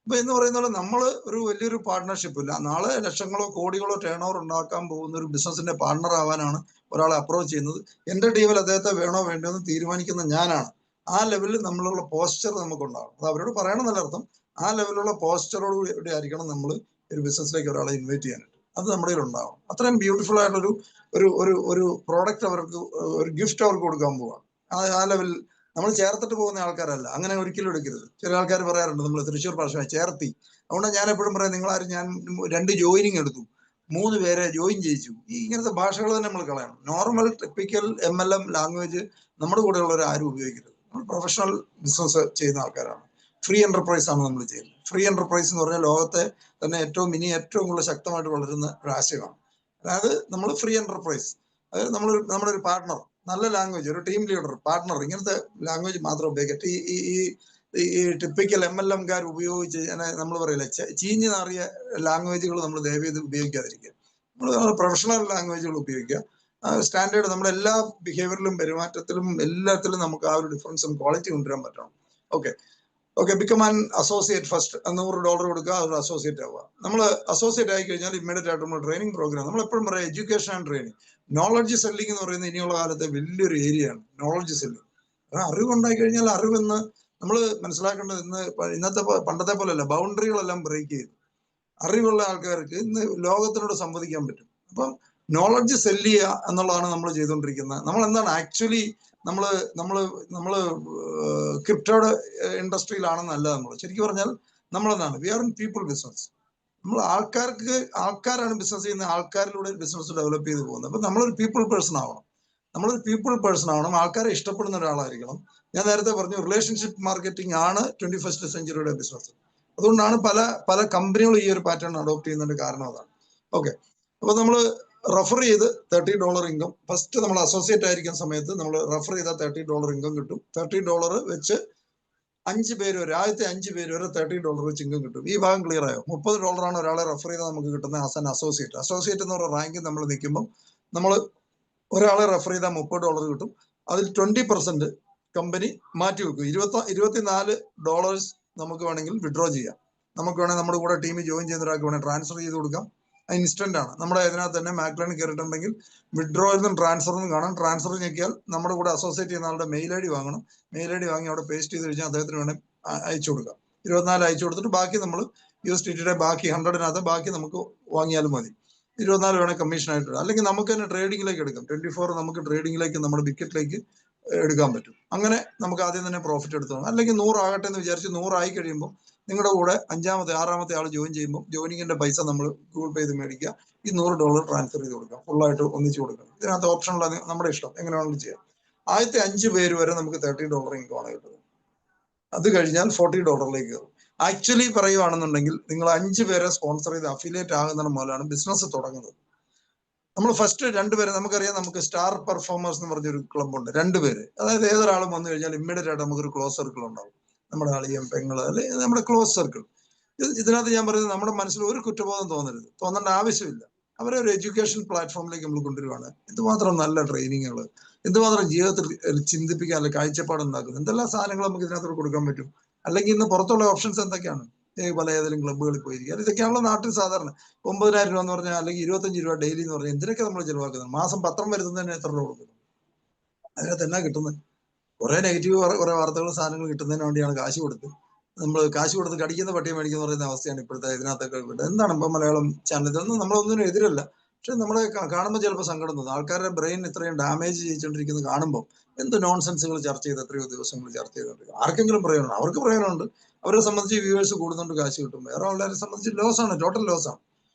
അപ്പൊ എന്ന് പറയുന്ന പോലെ നമ്മൾ ഒരു വലിയൊരു പാർട്ട്ണർഷിപ്പ് ഇല്ല, നാളെ ലക്ഷങ്ങളോ കോടികളോ ടേൺ ഓവർ ഉണ്ടാക്കാൻ പോകുന്ന ഒരു ബിസിനസിന്റെ പാർട്ണർ ആവാനാണ് ഒരാളെ അപ്രോച്ച് ചെയ്യുന്നത്. എൻ്റെ ടീമിൽ അദ്ദേഹത്തെ വേണോ വേണ്ടോ എന്ന് തീരുമാനിക്കുന്ന ഞാനാണ്. ആ ലെവലിൽ നമ്മളുള്ള പോസ്ചർ നമുക്കുണ്ടാകും. അത് അവരോട് പറയണമെന്നല്ല അർത്ഥം. ആ ലെവലിലുള്ള പോസ്ചറോട് കൂടി ആയിരിക്കണം നമ്മൾ ഒരു ബിസിനസ്സിലേക്ക് ഒരാളെ ഇൻവൈറ്റ് ചെയ്യാനായിട്ട്. അത് നമ്മുടെ കയ്യിൽ ഉണ്ടാവും. അത്രയും ബ്യൂട്ടിഫുൾ ആയിട്ടുള്ളൊരു ഒരു പ്രോഡക്റ്റ് അവർക്ക്, ഒരു ഗിഫ്റ്റ് അവർക്ക് കൊടുക്കാൻ പോവാണ്. ആ ലെവലിൽ നമ്മൾ ചേർത്തിട്ട് പോകുന്ന ആൾക്കാരല്ല. അങ്ങനെ ഒരിക്കലും എടുക്കരുത്. ചില ആൾക്കാർ പറയാറുണ്ട് നമ്മൾ തൃശ്ശൂർ ഭാഷ ചേർത്തി. അതുകൊണ്ട് ഞാൻ എപ്പോഴും പറയാം, നിങ്ങളാരും, ഞാൻ 2 ജോയിനിങ് എടുത്തു, 3 പേരെ ജോയിൻ ചെയ്യിച്ചു. ഈ ഇങ്ങനത്തെ ഭാഷകൾ തന്നെ നമ്മൾ കളയണം. നോർമൽ ടിപ്പിക്കൽ MLM ലാംഗ്വേജ് നമ്മുടെ കൂടെയുള്ളവർ ആരും ഉപയോഗിക്കരുത്. നമ്മൾ പ്രൊഫഷണൽ ബിസിനസ് ചെയ്യുന്ന ആൾക്കാരാണ്. ഫ്രീ എന്റർപ്രൈസ് ആണ് നമ്മൾ ചെയ്യുന്നത്. ഫ്രീ എന്റർപ്രൈസ് എന്ന് പറഞ്ഞാൽ ലോകത്തെ തന്നെ ഏറ്റവും കൂടുതൽ ശക്തമായിട്ട് വളരുന്ന ഒരു ആശയമാണ്. അതായത് നമ്മൾ ഫ്രീ എന്റർപ്രൈസ്, അതായത് നമ്മുടെ ഒരു പാർട്ട്ണർ, നല്ല ലാംഗ്വേജ്, ഒരു ടീം ലീഡർ, പാർട്ട്ണർ, ഇങ്ങനത്തെ ലാംഗ്വേജ് മാത്രം ഉപയോഗിക്കട്ടെ. ഈ ടിപ്പിക്കൽ MLM-കാർ ഉപയോഗിച്ച് നമ്മൾ പറയില്ല ചീഞ്ഞ് നാറിയ ലാംഗ്വേജുകൾ നമ്മൾ ദയവേത് ഉപയോഗിക്കാതിരിക്കുക. നമ്മൾ പ്രൊഫഷണൽ ലാംഗ്വേജുകൾ ഉപയോഗിക്കുക. സ്റ്റാൻഡേർഡ് നമ്മുടെ എല്ലാ ബിഹേവിയറിലും പെരുമാറ്റത്തിലും എല്ലാത്തിലും നമുക്ക് ആ ഒരു ഡിഫറൻസും ക്വാളിറ്റി കൊണ്ടുവരാൻ പറ്റണം. Okay, become an associate first. $100 കൊടുക്കുക, ഒരു അസോസിയേറ്റ് ആവുക. നമ്മൾ അസോസിയേറ്റ് ആയി കഴിഞ്ഞാൽ ഇമ്മീഡിയറ്റ് ആയിട്ട് നമ്മൾ ട്രെയിനിങ് പ്രോഗ്രാം, നമ്മൾ എപ്പോഴും പറയാം education and training. Knowledge selling എന്ന് പറയുന്നത് ഇനിയുള്ള കാലത്തെ വലിയൊരു ഏരിയയാണ്. നോളജ് സെല്ലിംഗ്, അറിവുണ്ടായി കഴിഞ്ഞാൽ അറിവെന്ന് നമ്മൾ മനസ്സിലാക്കേണ്ടത് ഇന്നത്തെ പണ്ടത്തെ പോലെയല്ല. ബൗണ്ടറികളെല്ലാം ബ്രേക്ക് ചെയ്തു. അറിവുള്ള ആൾക്കാർക്ക് ഇന്ന് ലോകത്തിനോട് സംവദിക്കാൻ പറ്റും. അപ്പം നോളജ് സെല്ല് ചെയ്യുക എന്നുള്ളതാണ് നമ്മൾ ചെയ്തുകൊണ്ടിരിക്കുന്നത്. നമ്മൾ എന്താണ് ആക്ച്വലി നമ്മള് ക്രിപ്റ്റോയുടെ ഇൻഡസ്ട്രിയിലാണെന്നല്ല. നമ്മൾ ശരിക്കും പറഞ്ഞാൽ നമ്മളെന്താണ്, we are in people business. നമ്മൾ ആൾക്കാരാണ് ബിസിനസ് ചെയ്യുന്ന, ആൾക്കാരിലൂടെ ബിസിനസ് ഡെവലപ്പ് ചെയ്ത് പോകുന്നത്. അപ്പൊ നമ്മളൊരു പീപ്പിൾ പേഴ്സൺ ആവണം. ആൾക്കാരെ ഇഷ്ടപ്പെടുന്ന ഒരാളായിരിക്കണം. ഞാൻ നേരത്തെ പറഞ്ഞു, റിലേഷൻഷിപ്പ് മാർക്കറ്റിംഗ് ആണ് 21st സെഞ്ചുറിയുടെ ബിസിനസ്. അതുകൊണ്ടാണ് പല കമ്പനികളും ഈ ഒരു പാറ്റേൺ അഡോപ്റ്റ് ചെയ്യുന്നതിന്റെ കാരണം അതാണ്. ഓക്കെ, അപ്പൊ നമ്മൾ റെഫർ ചെയ്ത് $30 ഇൻകം ഫസ്റ്റ് നമ്മൾ അസോസിയേറ്റ് ആയിരിക്കുന്ന സമയത്ത് നമ്മൾ റെഫർ ചെയ്താൽ $30 ഇൻകം കിട്ടും. $30 വെച്ച് 5 പേര് വരെ, ആദ്യത്തെ 5 പേര് വരെ $30 വെച്ച് ഇൻകം കിട്ടും. ഈ ഭാഗം ക്ലിയർ ആയോ? $30 ആണ് ഒരാളെ റെഫർ ചെയ്താൽ നമുക്ക് കിട്ടുന്ന ആസ് ആൻ അസോസിയേറ്റ്. അസോസിയേറ്റ് എന്ന് പറയുന്ന റാങ്കിൽ നമ്മൾ നിൽക്കുമ്പോൾ നമ്മൾ ഒരാളെ റെഫർ ചെയ്താൽ $30 കിട്ടും. അതിൽ 20% കമ്പനി മാറ്റി വെക്കും. $24 നമുക്ക് വേണമെങ്കിൽ വിഡ്രോ ചെയ്യാം. നമുക്ക് വേണമെങ്കിൽ നമ്മുടെ കൂടെ ടീമിൽ ജോയിൻ ചെയ്യുന്ന ഒരാൾക്ക് വേണമെങ്കിൽ ട്രാൻസ്ഫർ ചെയ്ത് കൊടുക്കാം. ഇൻസ്റ്റന്റ് ആണ്. നമ്മുടെ ഇതിനകത്ത് തന്നെ മാക്ലറിന് കയറിയിട്ടുണ്ടെങ്കിൽ വിഡ്രോയിലും ട്രാൻസ്ഫറിനും കാണാം. ട്രാൻസ്ഫർ ഞെക്കിയാൽ നമ്മുടെ കൂടെ അസോസിയേറ്റ് ചെയ്യുന്ന ആളുടെ മെയിൽ ID വാങ്ങണം. മെയിൽ ID വാങ്ങി അവിടെ പേസ്റ്റ് ചെയ്ത് കഴിഞ്ഞാൽ അദ്ദേഹത്തിന് വേണമെങ്കിൽ അയച്ചു കൊടുക്കാം. 24 അയച്ചു കൊടുത്തിട്ട് ബാക്കി നമ്മൾ USDT ബാക്കി 100-നകത്ത് ബാക്കി നമുക്ക് വാങ്ങിയാലും മതി. 24 വേണേൽ കമ്മീഷൻ ആയിട്ട്, അല്ലെങ്കിൽ നമുക്ക് തന്നെ ട്രേഡിംഗിലേക്ക് എടുക്കാം. 24 നമുക്ക് ട്രേഡിംഗിലേക്ക് നമ്മുടെ വിക്കറ്റിലേക്ക് എടുക്കാൻ പറ്റും. അങ്ങനെ നമുക്ക് ആദ്യം തന്നെ പ്രോഫിറ്റ് എടുത്തു. അല്ലെങ്കിൽ 100 ആകട്ടെ എന്ന് വിചാരിച്ച് 100 ആയി കഴിയുമ്പോൾ നിങ്ങളുടെ കൂടെ 5ാമത്തെ 6ാമത്തെ ആൾ ജോയിൻ ചെയ്യുമ്പോൾ ജോയിനിങ്ങിന്റെ പൈസ നമ്മൾ ഗൂഗിൾ പേ ചെയ്ത് മേടിക്കുക. ഈ $100 ട്രാൻസ്ഫർ ചെയ്ത് കൊടുക്കാം. ഫുള്ളായിട്ട് ഒന്നിച്ച് കൊടുക്കണം. ഇതിനകത്ത് ഓപ്ഷനുള്ള നമ്മുടെ ഇഷ്ടം, എങ്ങനെ വേണമെങ്കിലും ചെയ്യാം. ആദ്യത്തെ 5 പേര് വരെ നമുക്ക് $30 ഇൻകം ആണ് കിട്ടുന്നത്. അത് കഴിഞ്ഞാൽ $40 കയറും. ആക്ച്വലി പറയുവാണെന്നുണ്ടെങ്കിൽ നിങ്ങൾ 5 പേരെ സ്പോൺസർ ചെയ്ത് അഫിലിയേറ്റ് ആകുന്ന മുതലാണ് ബിസിനസ് തുടങ്ങുന്നത്. നമ്മൾ ഫസ്റ്റ് 2 പേരെ നമുക്കറിയാം. നമുക്ക് സ്റ്റാർ പെർഫോമേഴ്സ് എന്ന് പറഞ്ഞൊരു ക്ലബ്ബുണ്ട്. 2 പേര്, അതായത് ഏതൊരാളും വന്നു കഴിഞ്ഞാൽ ഇമ്മീഡിയറ്റ് ആയിട്ട് നമുക്കൊരു ക്ലോസ് സർക്കിൾ ഉണ്ടാവും. നമ്മുടെ അളിയൻ, പെങ്ങള്, അല്ലെങ്കിൽ നമ്മുടെ ക്ലോസ് സർക്കിൾ. ഇതിനകത്ത് ഞാൻ പറയുന്നത് നമ്മുടെ മനസ്സിൽ ഒരു കുറ്റബോധം തോന്നേണ്ട ആവശ്യമില്ല. അവരെ ഒരു എഡ്യൂക്കേഷൻ പ്ലാറ്റ്ഫോമിലേക്ക് നമ്മൾ കൊണ്ടുവരുവാണ്. എന്തുമാത്രം നല്ല ട്രെയിനിങ്ങുകൾ, എന്തുമാത്രം ജീവിതത്തിൽ ചിന്തിപ്പിക്കാൻ അല്ലെങ്കിൽ കാഴ്ചപ്പാടുണ്ടാക്കുന്നത്, എന്തെല്ലാം സാധനങ്ങൾ നമുക്ക് ഇതിനകത്തോട് കൊടുക്കാൻ പറ്റും. അല്ലെങ്കിൽ ഇന്ന് പുറത്തുള്ള ഓപ്ഷൻസ് എന്തൊക്കെയാണ്? പല ഏതെങ്കിലും ക്ലബ്ബുകളിൽ പോയിരിക്കുക. ഇതൊക്കെയാണല്ലോ നാട്ടിൽ സാധാരണ. 9,000 രൂപ എന്ന് പറഞ്ഞാൽ, അല്ലെങ്കിൽ 25 രൂപ ഡെയിലി എന്ന് പറഞ്ഞാൽ എന്തിനൊക്കെ നമ്മൾ ചിലവാക്കുന്നത്? മാസം പത്രം വരുന്നതിന് എത്ര രൂപ കൊടുക്കുന്നു? അതിനകത്ത് എന്നാ കിട്ടുന്നത്? കുറെ നെഗറ്റീവ് കുറെ വാർത്തകൾ, സാധനങ്ങൾ കിട്ടുന്നതിന് വേണ്ടിയാണ് കാശ് കൊടുത്ത് കടിക്കുന്ന പട്ടിയെ മേടിക്കുന്ന പറയുന്ന അവസ്ഥയാണ് ഇപ്പോഴത്തെ ഇതിനകത്തൊക്കെ. എന്താണ് ഇപ്പം മലയാളം ചാനൽ? ഇതൊന്നും നമ്മളൊന്നിനും എതിരല്ല. പക്ഷെ നമ്മളെ കാണുമ്പോൾ ചിലപ്പോൾ സങ്കടം തോന്നും. ആൾക്കാരുടെ ബ്രെയിൻ ഇത്രയും ഡാമേജ് ചെയ്തുകൊണ്ടിരിക്കുന്നത് കാണുമ്പോൾ എന്ത് നോൺസെൻസുകൾ ചർച്ച ചെയ്ത് എത്രയോ ദിവസങ്ങൾ ചർച്ച ചെയ്തുകൊണ്ടിരിക്കും. ആർക്കെങ്കിലും പ്രയോജനം? അവർക്ക് പ്രയോജനമുണ്ട്. അവരെ സംബന്ധിച്ച് വ്യൂവേഴ്സ് കൂടുന്നുണ്ട്, കാശ് കിട്ടും. വേറെ ആൾക്കാരെ സംബന്ധിച്ച് ലോസ് ആണ്, ടോട്ടൽ ലോസ് ആണ്.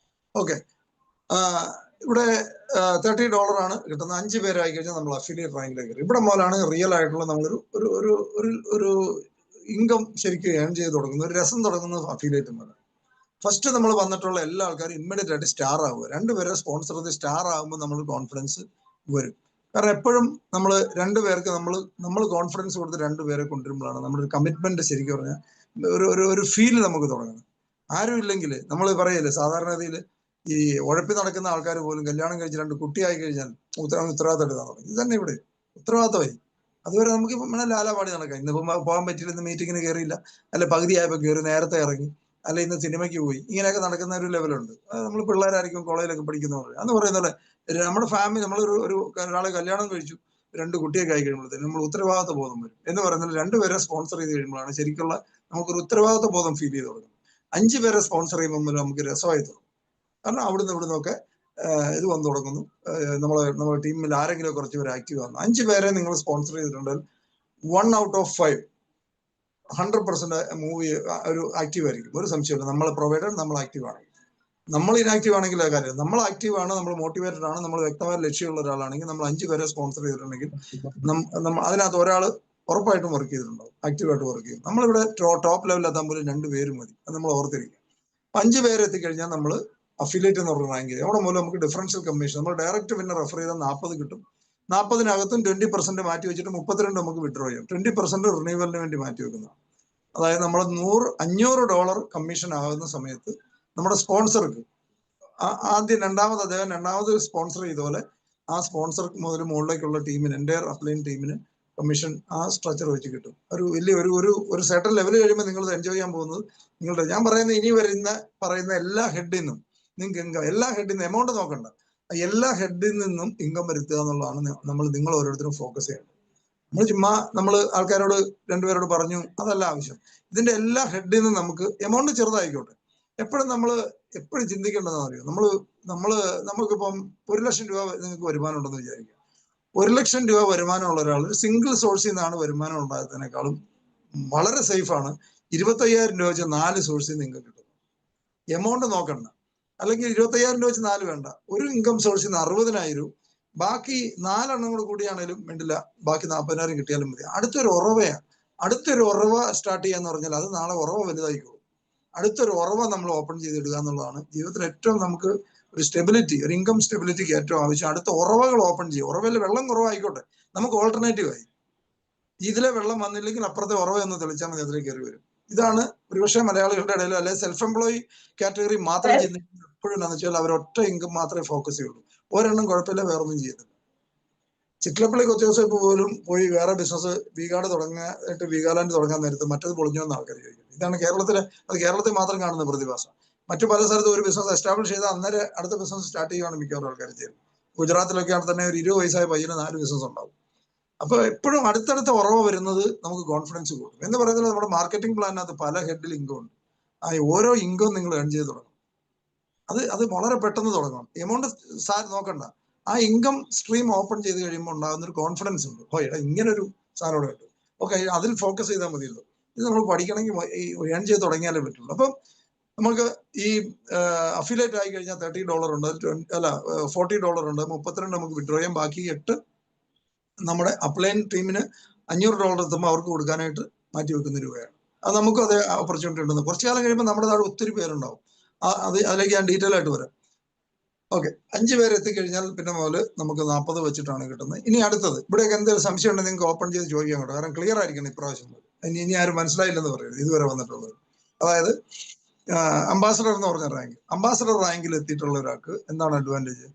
ഓക്കെ, ഇവിടെ $30 ആണ് കിട്ടുന്നത്. 5 പേരായി കഴിഞ്ഞാൽ നമ്മൾ അഫിലിയേറ്റ് റാങ്കിലേക്ക് കയറി. ഇവിടെ മുതലാണ് റിയൽ ആയിട്ടുള്ള നമ്മളൊരു ഒരു ഇൻകം ശരിക്കും ഏൺ ചെയ്ത് തുടങ്ങുന്നത്. ഒരു രസം തുടങ്ങുന്നത് അഫിലിയേറ്റ് മുതൽ. ഫസ്റ്റ് നമ്മൾ വന്നിട്ടുള്ള എല്ലാ ആൾക്കാരും ഇമ്മീഡിയറ്റ് ആയിട്ട് സ്റ്റാർ ആവുക. 2 പേരെ സ്പോൺസർ ചെയ്ത് സ്റ്റാർ ആകുമ്പോൾ നമ്മൾ കോൺഫിഡൻസ് വരും. കാരണം എപ്പോഴും നമ്മൾ 2 പേർക്ക് നമ്മൾ കോൺഫിഡൻസ് കൊടുത്ത് 2 പേരെ കൊണ്ടുവരുമ്പോഴാണ് നമ്മുടെ ഒരു കമ്മിറ്റ്മെന്റ് ശരിക്കും പറഞ്ഞാൽ ഒരു ഫീൽ നമുക്ക് തുടങ്ങുന്നത്. ആരും ഇല്ലെങ്കിൽ നമ്മൾ പറയല്ലേ, സാധാരണഗതിയിൽ ഈ ഉഴപ്പി നടക്കുന്ന ആൾക്കാർ പോലും കല്യാണം കഴിച്ച് 2 കുട്ടിയായി കഴിഞ്ഞാൽ ഉത്തരവാദിത്തം എടുക്കാൻ തുടങ്ങി. ഇത് തന്നെ ഇവിടെ ഉത്തരവാദിത്തമായി. അതുവരെ നമുക്ക് ലാലാപാടി നടക്കാം. ഇന്നിപ്പം പോകാൻ പറ്റില്ല, ഇന്ന് മീറ്റിങ്ങിന് കയറിയില്ല, അല്ലെ പകുതി ആയപ്പോൾ കയറി നേരത്തെ ഇറങ്ങി, അല്ലെ ഇന്ന് സിനിമയ്ക്ക് പോയി, ഇങ്ങനെയൊക്കെ നടക്കുന്ന ഒരു ലെവലുണ്ട്. നമ്മൾ പിള്ളേരായിരിക്കും കോളേജിലൊക്കെ പഠിക്കുന്നവർ എന്ന് പറയുന്നത്. നമ്മുടെ ഫാമിലി, ഒരാളെ കല്യാണം കഴിച്ചു, 2 കുട്ടിയൊക്കെ ആയി കഴിയുമ്പോഴത്തേക്കും നമ്മൾ ഉത്തരവാദിത്ത ബോധം വരും. എന്ന് പറയുന്നത് 2 പേരെ സ്പോൺസർ ചെയ്ത് കഴിയുമ്പോഴാണ് ശരിക്കുള്ള നമുക്കൊരു ഉത്തരവാദിത്ത ബോധം ഫീൽ ചെയ്ത് തുടങ്ങും. 5 പേരെ സ്പോൺസർ ചെയ്യുമ്പോൾ നമുക്ക് രസമായി തുടങ്ങും. കാരണം ഇവിടുന്നൊക്കെ ഇത് വന്നു തുടങ്ങുന്നു. നമ്മുടെ ടീമിൽ ആരെങ്കിലും കുറച്ച് പേര് ആക്റ്റീവ് ആകുന്നു. 5 പേരെ നിങ്ങൾ സ്പോൺസർ ചെയ്തിട്ടുണ്ടെങ്കിൽ 1 out of 5 100% മൂവ് ഒരു ആക്റ്റീവ് ആയിരിക്കും. ഒരു സംശയമില്ല. നമ്മൾ പ്രൊവൈഡർ, നമ്മൾ ആക്റ്റീവ് ആണ്. നമ്മൾ ഇനാക്റ്റീവ് ആണെങ്കിൽ ആ കാര്യം, നമ്മൾ ആക്റ്റീവ് ആണ്, നമ്മൾ മോട്ടിവേറ്റഡ് ആണ്, നമ്മൾ വ്യക്തമായ ലക്ഷ്യമുള്ള ഒരാളാണെങ്കിൽ, നമ്മൾ 5 പേരെ സ്പോൺസർ ചെയ്തിട്ടുണ്ടെങ്കിൽ അതിനകത്ത് ഒരാൾ ഉറപ്പായിട്ടും വർക്ക് ചെയ്തിട്ടുണ്ടാവും, ആക്റ്റീവായിട്ട് വർക്ക് ചെയ്യും. നമ്മളിവിടെ ടോപ്പ് ലെവലിൽ എത്താൻ പോലും 2 പേര് മതി. അത് നമ്മൾ ഓർത്തിരിക്കുക. 5 പേര് എത്തിക്കഴിഞ്ഞാൽ നമ്മൾ അഫിലിയേറ്റ് എന്ന് പറഞ്ഞ റാങ്ക് ചെയ്യും. അവിടെ മൂലം നമുക്ക് ഡിഫറൻഷ്യൽ കമ്മീഷൻ, നമ്മൾ ഡയറക്റ്റ് പിന്നെ റെഫർ ചെയ്താൽ 40 കിട്ടും. 40-നകത്തും 20% മാറ്റി വെച്ചിട്ട് 32 നമുക്ക് വിഡ്രോ ചെയ്യാം. 20% റിന്യൂവലിന് വേണ്ടി മാറ്റി വെക്കുന്നതാണ്. അതായത് നമ്മൾ $500 കമ്മീഷൻ ആകുന്ന സമയത്ത് നമ്മുടെ സ്പോൺസർക്ക് രണ്ടാമത് സ്പോൺസർ ചെയ്ത പോലെ ആ സ്പോൺസർ മുതൽ മുകളിലേക്കുള്ള ടീമിന്, എൻ്റെ അപ്ലൈൻ ടീമിന് കമ്മീഷൻ ആ സ്ട്രക്ചർ വെച്ച് കിട്ടും. ഒരു വലിയ ഒരു സെർട്ടൺ ലെവൽ കഴിയുമ്പോൾ നിങ്ങൾ എൻജോയ് ചെയ്യാൻ പോകുന്നത് നിങ്ങളുടെ, ഞാൻ പറയുന്ന ഇനി പറയുന്ന എല്ലാ ഹെഡിൽ നിന്നും നിങ്ങൾക്ക് ഇൻകം, എല്ലാ ഹെഡിൽ നിന്നും എമൗണ്ട് നോക്കണ്ട, എല്ലാ ഹെഡിൽ നിന്നും ഇൻകം വരുത്തുക എന്നുള്ളതാണ് നിങ്ങൾ ഓരോരുത്തരും ഫോക്കസ് ചെയ്യേണ്ടത്. നമ്മൾ ചുമ്മാ ആൾക്കാരോട് 2 പേരോട് പറഞ്ഞു അതല്ല ആവശ്യം. ഇതിന്റെ എല്ലാ ഹെഡിൽ നിന്നും നമുക്ക് എമൗണ്ട് ചെറുതായിക്കോട്ടെ, എപ്പോഴും ചിന്തിക്കേണ്ടതെന്ന് അറിയോ, നമുക്കിപ്പം 1 ലക്ഷം രൂപ നിങ്ങൾക്ക് വരുമാനം ഉണ്ടെന്ന് വിചാരിക്കുക. 1 ലക്ഷം രൂപ വരുമാനമുള്ള ഒരാൾ സിംഗിൾ സോഴ്സിൽ നിന്നാണ് വരുമാനം ഉണ്ടാകുന്നതിനേക്കാളും വളരെ സേഫാണ് 25,000 രൂപ വെച്ച് 4 സോഴ്സിൽ നിന്ന് നിങ്ങൾക്ക് കിട്ടും. എമൗണ്ട് നോക്കണ്ട. അല്ലെങ്കിൽ 25,000 രൂപ വെച്ച് 4 വേണ്ട, ഒരു ഇൻകം സോഴ്സിൽ നിന്ന് 60,000, ബാക്കി 4 എണ്ണം കൂടെ കൂടിയാണേലും വേണ്ടില്ല, ബാക്കി 40,000 കിട്ടിയാലും മതി. അടുത്തൊരു ഉറവ സ്റ്റാർട്ട് ചെയ്യാന്ന് പറഞ്ഞാൽ അത് നാളെ ഉറവ വലുതായിക്കോളും. അടുത്തൊരു ഉറവ നമ്മൾ ഓപ്പൺ ചെയ്തിടുക എന്നുള്ളതാണ് ജീവിതത്തിൽ ഏറ്റവും നമുക്ക് ഒരു സ്റ്റെബിലിറ്റി, ഒരു ഇൻകം സ്റ്റെബിലിറ്റിക്ക് ഏറ്റവും ആവശ്യം. അടുത്ത ഉറവകൾ ഓപ്പൺ ചെയ്യുക. ഉറവയിൽ വെള്ളം കുറവായിക്കോട്ടെ, നമുക്ക് ഓൾട്ടർനേറ്റീവ് ആയി. ഇതിലെ വെള്ളം വന്നില്ലെങ്കിൽ അപ്പുറത്തെ ഉറവ ഒന്ന് തെളിച്ചാൽ മതി, അതിലേക്ക് കയറി വരും. ഇതാണ് ഒരുപക്ഷെ മലയാളികളുടെ ഇടയിൽ, അല്ലെങ്കിൽ സെൽഫ് എംപ്ലോയി കാറ്റഗറി മാത്രം ചിന്തിക്കുന്നത് എപ്പോഴും എന്താണെന്ന് വെച്ചാൽ അവർ ഒറ്റ ഇൻകം മാത്രമേ ഫോക്കസ് ചെയ്യുള്ളൂ. ഒരെണ്ണം കുഴപ്പമില്ല, വേറൊന്നും ചെയ്യുന്നില്ല. ചിറ്റലപ്പള്ളി കൊച്ചുദിവസം പോലും പോയി വേറെ ബിസിനസ് വീഗാർഡ് തുടങ്ങാനായിട്ട് വീഗാലാൻഡ് തുടങ്ങാൻ നേരത്ത് മറ്റത് പൊളിഞ്ഞു എന്ന് ആൾക്കാർ ചോദിക്കും. ഇതാണ് കേരളത്തിൽ മാത്രം കാണുന്ന പ്രതിഭാസം. മറ്റു പല സ്ഥലത്തും ഒരു ബിസിനസ് എസ്റ്റാബ്ലിഷ് ചെയ്താൽ അന്നേരം അടുത്ത ബിസിനസ് സ്റ്റാർട്ട് ചെയ്യുകയാണ് മിക്കവാറും ആൾക്കാർ ചെയ്യുന്നത്. ഗുജറാത്തിലൊക്കെയാണ് തന്നെ ഒരു 20 വയസ്സായ പയ്യന് 4 ബിസിനസ് ഉണ്ടാവും. അപ്പൊ എപ്പോഴും അടുത്തടുത്ത ഉറവ വരുന്നത് നമുക്ക് കോൺഫിഡൻസ് കൊടുക്കും. എന്ന് പറയുന്നത് നമ്മുടെ മാർക്കറ്റിംഗ് പ്ലാനിനകത്ത് പല ഹെഡിൽ ഇൻകം ഉണ്ട്. ആ ഓരോ ഇൻകം നിങ്ങൾ ഏൺ ചെയ്ത് തുടങ്ങും. അത് വളരെ പെട്ടെന്ന് തുടങ്ങണം. എമൗണ്ട് നോക്കണ്ട. ആ ഇൻകം സ്ട്രീം ഓപ്പൺ ചെയ്ത് കഴിയുമ്പോൾ ഉണ്ടാകുന്ന ഒരു കോൺഫിഡൻസ് ഉണ്ട്. ഇങ്ങനൊരു സാധനം ഇവിടെ ഉണ്ട്, ഓക്കെ, അതിൽ ഫോക്കസ് ചെയ്താൽ മതിയല്ലോ. ഇത് നമ്മൾ പഠിക്കണമെങ്കിൽ ഏൺ ചെയ്ത് തുടങ്ങിയാലേ പറ്റുള്ളൂ. അപ്പം നമുക്ക് ഈ അഫിലിയേറ്റ് ആയി കഴിഞ്ഞാൽ $30 ഉണ്ട്, $40 ഉണ്ട്, 32 നമുക്ക് വിഡ്രോ ചെയ്യാം. ബാക്കി 8 നമ്മുടെ അപ്ലൈൻ ടീമിന് $500 എത്തുമ്പോൾ അവർക്ക് കൊടുക്കാനായിട്ട് മാറ്റി വെക്കുന്ന രൂപയാണ്. അത് നമുക്കും അതേ ഓപ്പർച്യൂണിറ്റി ഉണ്ടെന്ന്. കുറച്ചു കാലം കഴിയുമ്പോൾ നമ്മുടെ താഴെ ഒത്തിരി പേരുണ്ടാവും. അതിലേക്ക് ഞാൻ ഡീറ്റെയിൽ ആയിട്ട് വരാം. ഓക്കെ, 5 പേര് എത്തിക്കഴിഞ്ഞാൽ പിന്നെ മുതൽ നമുക്ക് 40 വെച്ചിട്ടാണ് കിട്ടുന്നത്. ഇനി അടുത്തത്, ഇവിടെയൊക്കെ എന്തെങ്കിലും സംശയം ഉണ്ടെങ്കിൽ നിങ്ങൾക്ക് ഓപ്പൺ ചെയ്ത് ചോദിക്കാൻ കേട്ടോ. കാരണം ക്ലിയർ ആയിരിക്കണം ഇപ്രാവശ്യം. ഇനി ആരും മനസ്സിലായില്ലെന്ന് പറയരുത് ഇതുവരെ വന്നിട്ടുള്ളത്. അതായത് അംബാസഡർ എന്ന് പറഞ്ഞ റാങ്ക്, അംബാസഡർ റാങ്കിൽ എത്തിയിട്ടുള്ള ഒരാൾക്ക് എന്താണ് അഡ്വാൻറ്റേജ്?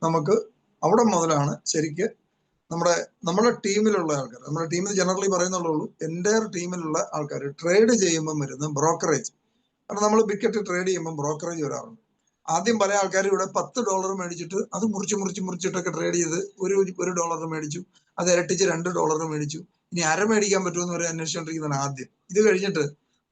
നമുക്ക് അവിടെ മുതലാണ് ശരിക്ക് നമ്മുടെ ടീമിലുള്ള ആൾക്കാർ, നമ്മുടെ ടീമിൽ ജനറലി പറയുന്നുള്ളൂ, എൻ്റെ ടീമിലുള്ള ആൾക്കാർ ട്രേഡ് ചെയ്യുമ്പം വരുന്ന ബ്രോക്കറേജ്. കാരണം നമ്മൾ ബിക്കറ്റ് ട്രേഡ് ചെയ്യുമ്പോൾ ബ്രോക്കറേജ് വരാറുണ്ട്. ആദ്യം പല ആൾക്കാരും ഇവിടെ $10 മേടിച്ചിട്ട് അത് മുറിച്ചിട്ടൊക്കെ ട്രേഡ് ചെയ്ത് $1 മേടിച്ചു, അത് ഇരട്ടിച്ച് $2 മേടിച്ചു. ഇനി അര മേടിക്കാൻ പറ്റുമെന്ന് വരെ അന്വേഷിച്ചുകൊണ്ടിരിക്കുന്നതാണ് ആദ്യം. ഇത് കഴിഞ്ഞിട്ട്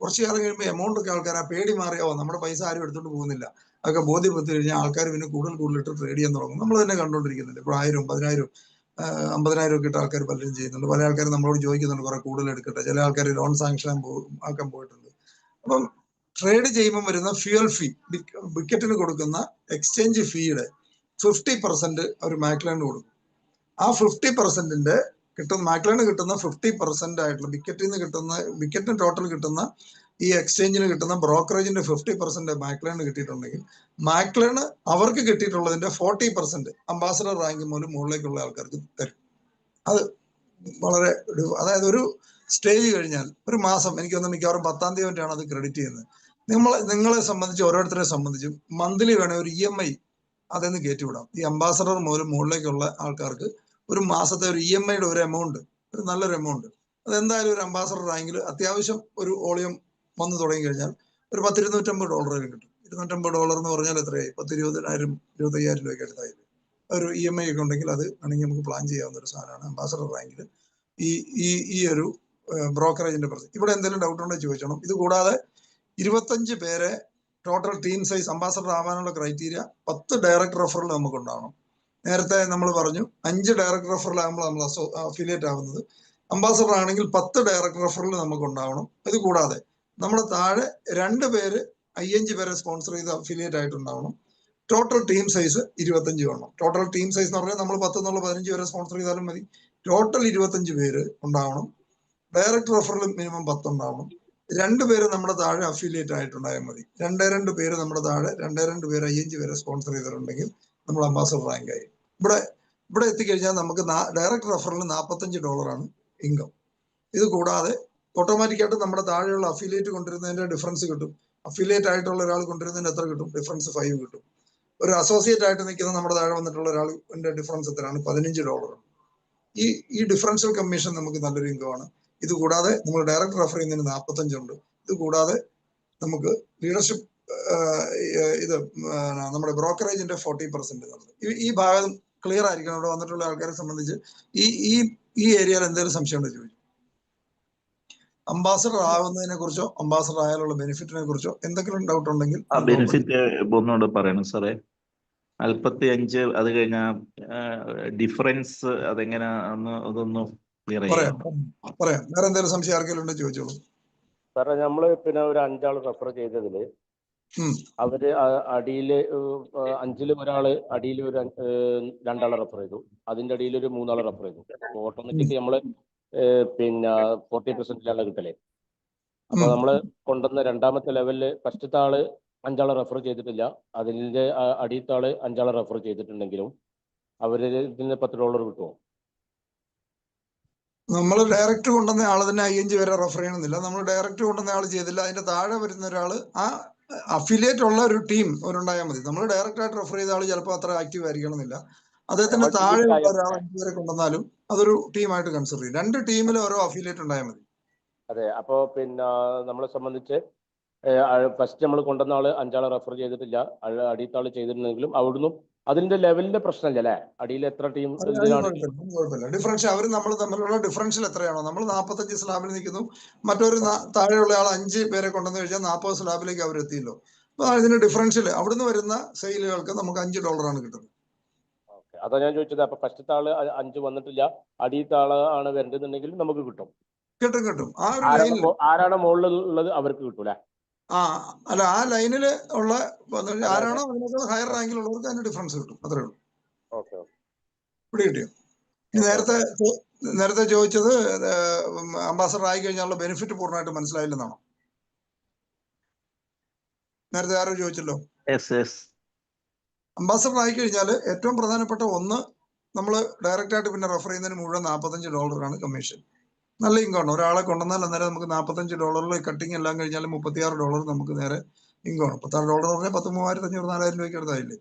കുറച്ചു കാലം കഴിയുമ്പോൾ എമൗണ്ട് ഒക്കെ ആൾക്കാർ ആ പേടി മാറിയാവോ, നമ്മുടെ പൈസ ആരും എടുത്തോണ്ട് പോകുന്നില്ല, അതൊക്കെ ബോധ്യപ്പെടുത്തി കഴിഞ്ഞാൽ ആൾക്കാർ പിന്നെ കൂടുതൽ ഇട്ട് ട്രേഡ് ചെയ്യാൻ തുടങ്ങും. നമ്മൾ തന്നെ കണ്ടുകൊണ്ടിരിക്കുന്നുണ്ട്. ഇപ്പോൾ 1000, 10,000, 50,000 ഒക്കെ ഇട്ട് ആൾക്കാർ പലരും ചെയ്യുന്നുണ്ട്. പല ആൾക്കാരും നമ്മളോട് ചോദിക്കുന്നുണ്ട് കുറെ കൂടുതൽ എടുക്കട്ടെ. ചില ആൾക്കാർ ലോൺ സാങ്ഷൻ ആക്കാൻ പോയിട്ടുണ്ട്. അപ്പം ട്രേഡ് ചെയ്യുമ്പോൾ വരുന്ന ഫ്യൂൽ ഫീ, വിക്കറ്റിന് കൊടുക്കുന്ന എക്സ്ചേഞ്ച് ഫീയുടെ 50% അവർ മാക്ലൈന് കൊടുക്കും. ആ 50%ന്റെ മാക്ലൈന് കിട്ടുന്ന 50% ആയിട്ടുള്ള വിക്കറ്റിന് ടോട്ടൽ കിട്ടുന്ന ഈ എക്സ്ചേഞ്ചിന് കിട്ടുന്ന ബ്രോക്കറേജിന്റെ 50% മാക്ലൈന് കിട്ടിയിട്ടുണ്ടെങ്കിൽ മാക്ലൈന് അവർക്ക് കിട്ടിയിട്ടുള്ളതിന്റെ 40% അംബാസഡർ റാങ്ക് മുതൽ മുകളിലേക്കുള്ള ആൾക്കാർക്ക് തരും. അത് വളരെ അതായത് ഒരു സ്റ്റേജ് കഴിഞ്ഞാൽ ഒരു മാസം, എനിക്കൊന്ന് മിക്കവാറും 10-ാം തീയതി വരെയാണ് അത് ക്രെഡിറ്റ് ചെയ്യുന്നത്. നിങ്ങളെ സംബന്ധിച്ച് ഓരോരുത്തരെ സംബന്ധിച്ചും മന്ത്ലി വേണേ ഒരു EMI അതെന്ന് കയറ്റിവിടാം. ഈ അംബാസഡർ മുതൽ മുകളിലേക്കുള്ള ആൾക്കാർക്ക് ഒരു മാസത്തെ ഒരു EMIയുടെ ഒരു എമൗണ്ട്, ഒരു നല്ലൊരു എമൗണ്ട്, അതെന്തായാലും ഒരു അംബാസഡർ റാങ്കിൽ അത്യാവശ്യം ഒരു ഓളിയം വന്നു തുടങ്ങി കഴിഞ്ഞാൽ ഒരു $250 കിട്ടും. $250 എന്ന് പറഞ്ഞാൽ എത്രയായി? 10,000, 20,000, 25,000 രൂപയ്ക്ക് അടുത്തായില്ലേ? ഒരു EMI ഒക്കെ ഉണ്ടെങ്കിൽ അത് വേണമെങ്കിൽ നമുക്ക് പ്ലാൻ ചെയ്യാവുന്ന ഒരു സാധനമാണ് അംബാസഡർ റാങ്കിൽ ഈ ഒരു ബ്രോക്കറേജിന്റെ പ്രശ്നം. ഇവിടെ എന്തെങ്കിലും ഡൗട്ട് ഉണ്ടെങ്കിൽ ചോദിച്ചോണം. ഇത് കൂടാതെ 25 പേരെ ടോട്ടൽ ടീം സൈസ് അംബാസഡർ ആവാനുള്ള ക്രൈറ്റീരിയ 10 ഡയറക്ട് റെഫറൽ നമുക്ക് ഉണ്ടാവണം. നേരത്തെ നമ്മൾ പറഞ്ഞു 5 ഡയറക്ട് റെഫറൽ ആകുമ്പോൾ നമ്മൾ അഫിലിയേറ്റ് ആവുന്നത്. അംബാസഡർ ആണെങ്കിൽ 10 ഡയറക്ട് റെഫറൽ നമുക്ക് ഉണ്ടാവണം. ഇത് കൂടാതെ നമ്മുടെ താഴെ 2 പേര് 5 പേരെ സ്പോൺസർ ചെയ്ത് അഫിലിയേറ്റ് ആയിട്ടുണ്ടാവണം. ടോട്ടൽ ടീം സൈസ് 25 വേണം. ടോട്ടൽ ടീം സൈസ് എന്ന് പറഞ്ഞാൽ നമ്മൾ 10 എന്നുള്ള 15 പേരെ സ്പോൺസർ ചെയ്താലും മതി. ടോട്ടൽ 25 പേര് ഉണ്ടാവണം. ഡയറക്ട് റെഫറൽ മിനിമം 10 ഉണ്ടാവണം. 2 പേര് നമ്മുടെ താഴെ അഫിലിയേറ്റ് ആയിട്ടുണ്ടായാൽ മതി. 2 പേര് നമ്മുടെ താഴെ 2 പേര് 5 പേരെ സ്പോൺസർ ചെയ്തിട്ടുണ്ടെങ്കിൽ നമ്മൾ അംബാസഡർ റാങ്ക് ആയി. ഇവിടെ എത്തിക്കഴിഞ്ഞാൽ നമുക്ക് ഡയറക്ട് റെഫറലിന് $45 ഇൻകം. ഇത് കൂടാതെ ഓട്ടോമാറ്റിക്കായിട്ട് നമ്മുടെ താഴെയുള്ള അഫിലിയേറ്റ് കൊണ്ടിരുന്നതിന്റെ ഡിഫറൻസ് കിട്ടും. അഫിലിയേറ്റ് ആയിട്ടുള്ള ഒരാൾ കൊണ്ടിരുന്നതിന് എത്ര കിട്ടും? ഡിഫറൻസ് 5 കിട്ടും. ഒരു അസോസിയേറ്റ് ആയിട്ട് നിൽക്കുന്ന നമ്മുടെ താഴെ വന്നിട്ടുള്ള ഒരാളിന്റെ ഡിഫറൻസ് എത്രയാണ്? $15. ഈ ഡിഫറൻഷ്യൽ കമ്മീഷൻ നമുക്ക് നല്ലൊരു ഇൻകം ആണ്. ഇത് കൂടാതെ നമ്മൾ ഡയറക്ട് റെഫർ ചെയ്യുന്നതിന് 45 ഉണ്ട്. ഇത് കൂടാതെ നമുക്ക് ലീഡർഷിപ്പ് ഇത് നമ്മുടെ ബ്രോക്കറേജിന്റെ 40% ഈ ഭാഗം ക്ലിയർ ആയിരിക്കണം. ഇവിടെ വന്നിട്ടുള്ള ആൾക്കാരെ സംബന്ധിച്ച് ഈ ഏരിയയിൽ എന്തെങ്കിലും സംശയം ഉണ്ടോ ചോദിച്ചു. അംബാസഡർ ആവുന്നതിനെ കുറിച്ചോ അംബാസഡർ ആയാലുള്ള ബെനിഫിറ്റിനെ കുറിച്ചോ എന്തെങ്കിലും ഡൗട്ട് ഉണ്ടെങ്കിൽ ബെനിഫിറ്റ് ഒന്നുകൂടെ പറയണം സാറേ. 45 അത് കഴിഞ്ഞ ഡിഫറൻസ് അതെങ്ങനെ അതൊന്ന് ക്ലിയർ ചെയ്യാം. പറയാം. വേറെ എന്തെങ്കിലും സംശയം ആർക്കെങ്കിലും ഉണ്ടോ ചോദിച്ചോളൂ. സാറേ നമ്മള് പിന്നെ ഒരു 5 ആൾ റെഫർ ചെയ്തതില് അവര് അടിയില് 5-ൽ ഒരാള് അടിയിൽ ഒരു 2 ആളെ റെഫർ ചെയ്തു. അതിന്റെ അടിയിൽ ഒരു 3 ആളെ റെഫർ ചെയ്തു. ഓട്ടോമാറ്റിക് നമ്മള് പിന്നെ 40% കിട്ടലേ. അപ്പൊ നമ്മള് കൊണ്ടുവന്ന രണ്ടാമത്തെ ലെവലില് ഫസ്റ്റത്തെ ആള് 5 ആളെ റെഫർ ചെയ്തിട്ടില്ല. അതിന്റെ അടിയത്തെ ആള് 5 ആളെ റെഫർ ചെയ്തിട്ടുണ്ടെങ്കിലും അവര് ഇതിന് $10 കിട്ടുമോ? നമ്മൾ ഡയറക്റ്റ് കൊണ്ടുവന്ന ആൾ തന്നെ 5 പേരെ റെഫർ ചെയ്യണമെന്നില്ല. നമ്മൾ ഡയറക്റ്റ് കൊണ്ടുവന്ന ആൾ ചെയ്തില്ല, അതിന്റെ താഴെ വരുന്ന ഒരാള് ആ അഫിലിയേറ്റ് ഉള്ള ഒരു ടീം അവരുണ്ടായാൽ മതി. നമ്മൾ ഡയറക്റ്റ് ആയിട്ട് റെഫർ ചെയ്ത ആൾ ചിലപ്പോൾ അത്ര ആക്റ്റീവ് ആയിരിക്കണമെന്നില്ല. അദ്ദേഹത്തിന്റെ താഴെയുള്ള ഒരാൾ 5 പേരെ കൊണ്ടുവന്നാലും അതൊരു ടീമായിട്ട് കൺസിഡർ ചെയ്യും. 2 ടീമിൽ ഓരോ അഫിലിയേറ്റ് ഉണ്ടായാൽ മതി. അതെ. അപ്പൊ പിന്നെ നമ്മളെ സംബന്ധിച്ച് ഫസ്റ്റ് നമ്മൾ കൊണ്ടുവന്ന ആള് 5 ആളെ റെഫർ ചെയ്തിട്ടില്ല, അടിയത്തെ ആള് ചെയ്തിട്ടുണ്ടെങ്കിലും അവിടുന്ന് അതിന്റെ ലെവലിന്റെ പ്രശ്നമില്ല അല്ലെ? അടിയിൽ എത്ര ടീം കുഴപ്പമില്ല. ഡിഫറൻഷ്യൽ അവർ നമ്മൾ തമ്മിലുള്ള ഡിഫറൻഷ്യൽ എത്രയാണോ? നമ്മൾ 45 സ്ലാബിൽ നിൽക്കുന്നു, മറ്റൊരു താഴെയുള്ള ആൾ 5 പേരെ കൊണ്ടുവന്ന് കഴിഞ്ഞാൽ 40 സ്ലാബിലേക്ക് അവർ എത്തിയല്ലോ. അപ്പൊ അതിന്റെ ഡിഫറൻഷ്യൽ അവിടുന്ന് വരുന്ന സെയിലുകൾക്ക് നമുക്ക് $5 കിട്ടുന്നത്. അതാ ഞാൻ ചോദിച്ചത്. അപ്പൊ ഫസ്റ്റത്തെ ആള് 5 വന്നിട്ടില്ല, അടിയത്തെ ആള് ആണ് വരേണ്ടതുണ്ടെങ്കിൽ നമുക്ക് കിട്ടും. കിട്ടും. ആ ഒരു ലൈനിൽ ആരാണ് മുകളിലുള്ളത് അവർക്ക് കിട്ടൂല. അല്ല, ആ ലൈനിൽ ഉള്ള ആരാണോ അതിനേക്കാൾ ഹയർ റാങ്കിലുള്ളവർക്ക് അതിന്റെ ഡിഫറൻസ് കിട്ടും. അത്രേ ഉള്ളൂ. ഇവിടെ കിട്ടിയോ? നേരത്തെ ചോദിച്ചത് അംബാസഡർ ആയി കഴിഞ്ഞാലുള്ള ബെനിഫിറ്റ് പൂർണ്ണമായിട്ട് മനസ്സിലായില്ലെന്നാണോ? നേരത്തെ ആരോ ചോദിച്ചല്ലോ. അംബാസഡർ ആയി കഴിഞ്ഞാൽ ഏറ്റവും പ്രധാനപ്പെട്ട ഒന്ന്, നമ്മൾ ഡയറക്റ്റ് ആയിട്ട് പിന്നെ റെഫർ ചെയ്യുന്നതിന് മുഴുവൻ $45 കമ്മീഷൻ. നല്ല ഇൻകമാണ്. ഒരാളെ കൊണ്ടുവന്നാൽ അന്നേരം നമുക്ക് $45 കട്ടിങ് എല്ലാം കഴിഞ്ഞാൽ $36 നമുക്ക് നേരെ ഇൻകമാണ്. $36 പറഞ്ഞാൽ 10,3500 4,000 രൂപയ്ക്ക് അടുത്തായില്ലേ.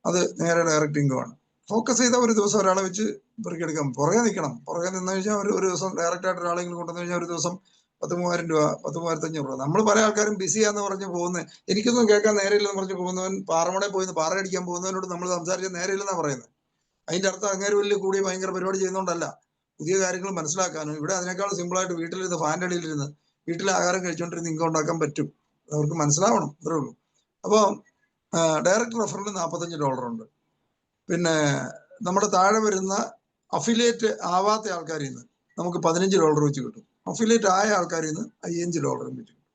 അത് നേരെ ഡയറക്റ്റ് ഇൻകമാണ്. ഫോക്കസ് ചെയ്ത ഒരു ദിവസം ഒരാളെ വെച്ച് പെറുക്കിയെടുക്കാം. പുറകെ നിൽക്കണം. പുറകെ നിന്ന് കഴിഞ്ഞാൽ ഒരു ദിവസം ഡയറക്റ്റ് ആയിട്ട് ഒരാളെങ്കിലും കൊണ്ടുവന്നു കഴിഞ്ഞാൽ ഒരു ദിവസം 13,000 രൂപ 10,500 രൂപ. നമ്മൾ പല ആൾക്കാരും ബിസിയാന്ന് പറഞ്ഞ് പോകുന്നത്, എനിക്കൊന്നും കേൾക്കാൻ നേരെയില്ലെന്ന് പറഞ്ഞ് പോകുന്നവൻ പാറമടയിൽ പോയി പാറ അടിക്കാൻ പോകുന്നവനോട് നമ്മൾ സംസാരിച്ച നേരെയില്ലെന്നാണ് പറയുന്നത്. അതിന്റെ അർത്ഥം അങ്ങേര് വലിയ കൂടി ഭയങ്കര പരിപാടി ചെയ്യുന്നോണ്ടല്ല, പുതിയ കാര്യങ്ങൾ മനസ്സിലാക്കാനും. ഇവിടെ അതിനേക്കാൾ സിമ്പിളായിട്ട് വീട്ടിലിരുന്ന് ഫാൻ്റെ അടിയിലിരുന്ന് വീട്ടിലെ ആഹാരം കഴിച്ചുകൊണ്ടിരുന്ന് ഇൻകം ഉണ്ടാക്കാൻ പറ്റും. അവർക്ക് മനസ്സിലാവണം, അത്രേ ഉള്ളൂ. അപ്പോൾ ഡയറക്റ്റ് റെഫറലിന് $45 ഉണ്ട്. പിന്നെ നമ്മുടെ താഴെ വരുന്ന അഫിലിയേറ്റ് ആവാത്ത ആൾക്കാരിൽ നിന്ന് നമുക്ക് $15 വെച്ച് കിട്ടും. അഫിലിയേറ്റ് ആയ ആൾക്കാരിൽ നിന്ന് $5 വെച്ച് കിട്ടും.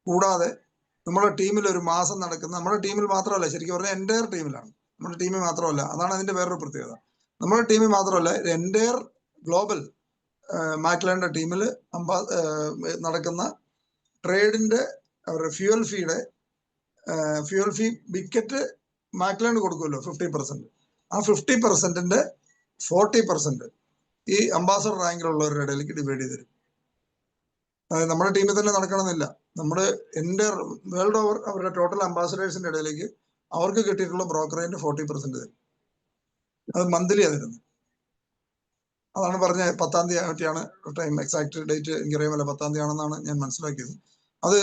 കൂടാതെ നമ്മുടെ ടീമിൽ ഒരു മാസം നടക്കുന്ന, നമ്മുടെ ടീമിൽ മാത്രമല്ല, ശരിക്കും പറഞ്ഞാൽ എൻ്റയർ ടീമിലാണ്, നമ്മുടെ ടീമിൽ മാത്രമല്ല, അതാണ് അതിന്റെ വേറൊരു പ്രത്യേകത. നമ്മുടെ ടീമിൽ മാത്രമല്ല, എൻ്റയർ ഗ്ലോബൽ മാക്ലാൻഡിന്റെ ടീമിൽ നടക്കുന്ന ട്രേഡിന്റെ അവരുടെ ഫ്യൂവൽ ഫീ ബിക്കറ്റ് മാക്ലാൻഡ് കൊടുക്കുമല്ലോ 50%. ആ 50%ന്റെ 40% ഈ അംബാസഡർ റാങ്കിലുള്ളവരുടെ ഇടയിലേക്ക് ഡിവൈഡ് ചെയ്ത് തരും. അതായത് നമ്മുടെ ടീമിൽ തന്നെ നടക്കണമെന്നില്ല, നമ്മുടെ വേൾഡ് ഓവർ അവരുടെ ടോട്ടൽ അംബാസഡേഴ്സിന്റെ ഇടയിലേക്ക് അവർക്ക് കിട്ടിയിട്ടുള്ള ബ്രോക്കറേജിന്റെ 40% തരും. അത് മന്ത്ലിയാണ് തരുന്നത്. അതാണ് പറഞ്ഞ 10-ാം തീയതിയാണ് ടൈം. എക്സാക്ട് ഡേറ്റ് എനിക്കറിയാമല്ല, 10-ാം തീയതി ആണെന്നാണ് ഞാൻ മനസ്സിലാക്കിയത്. അത്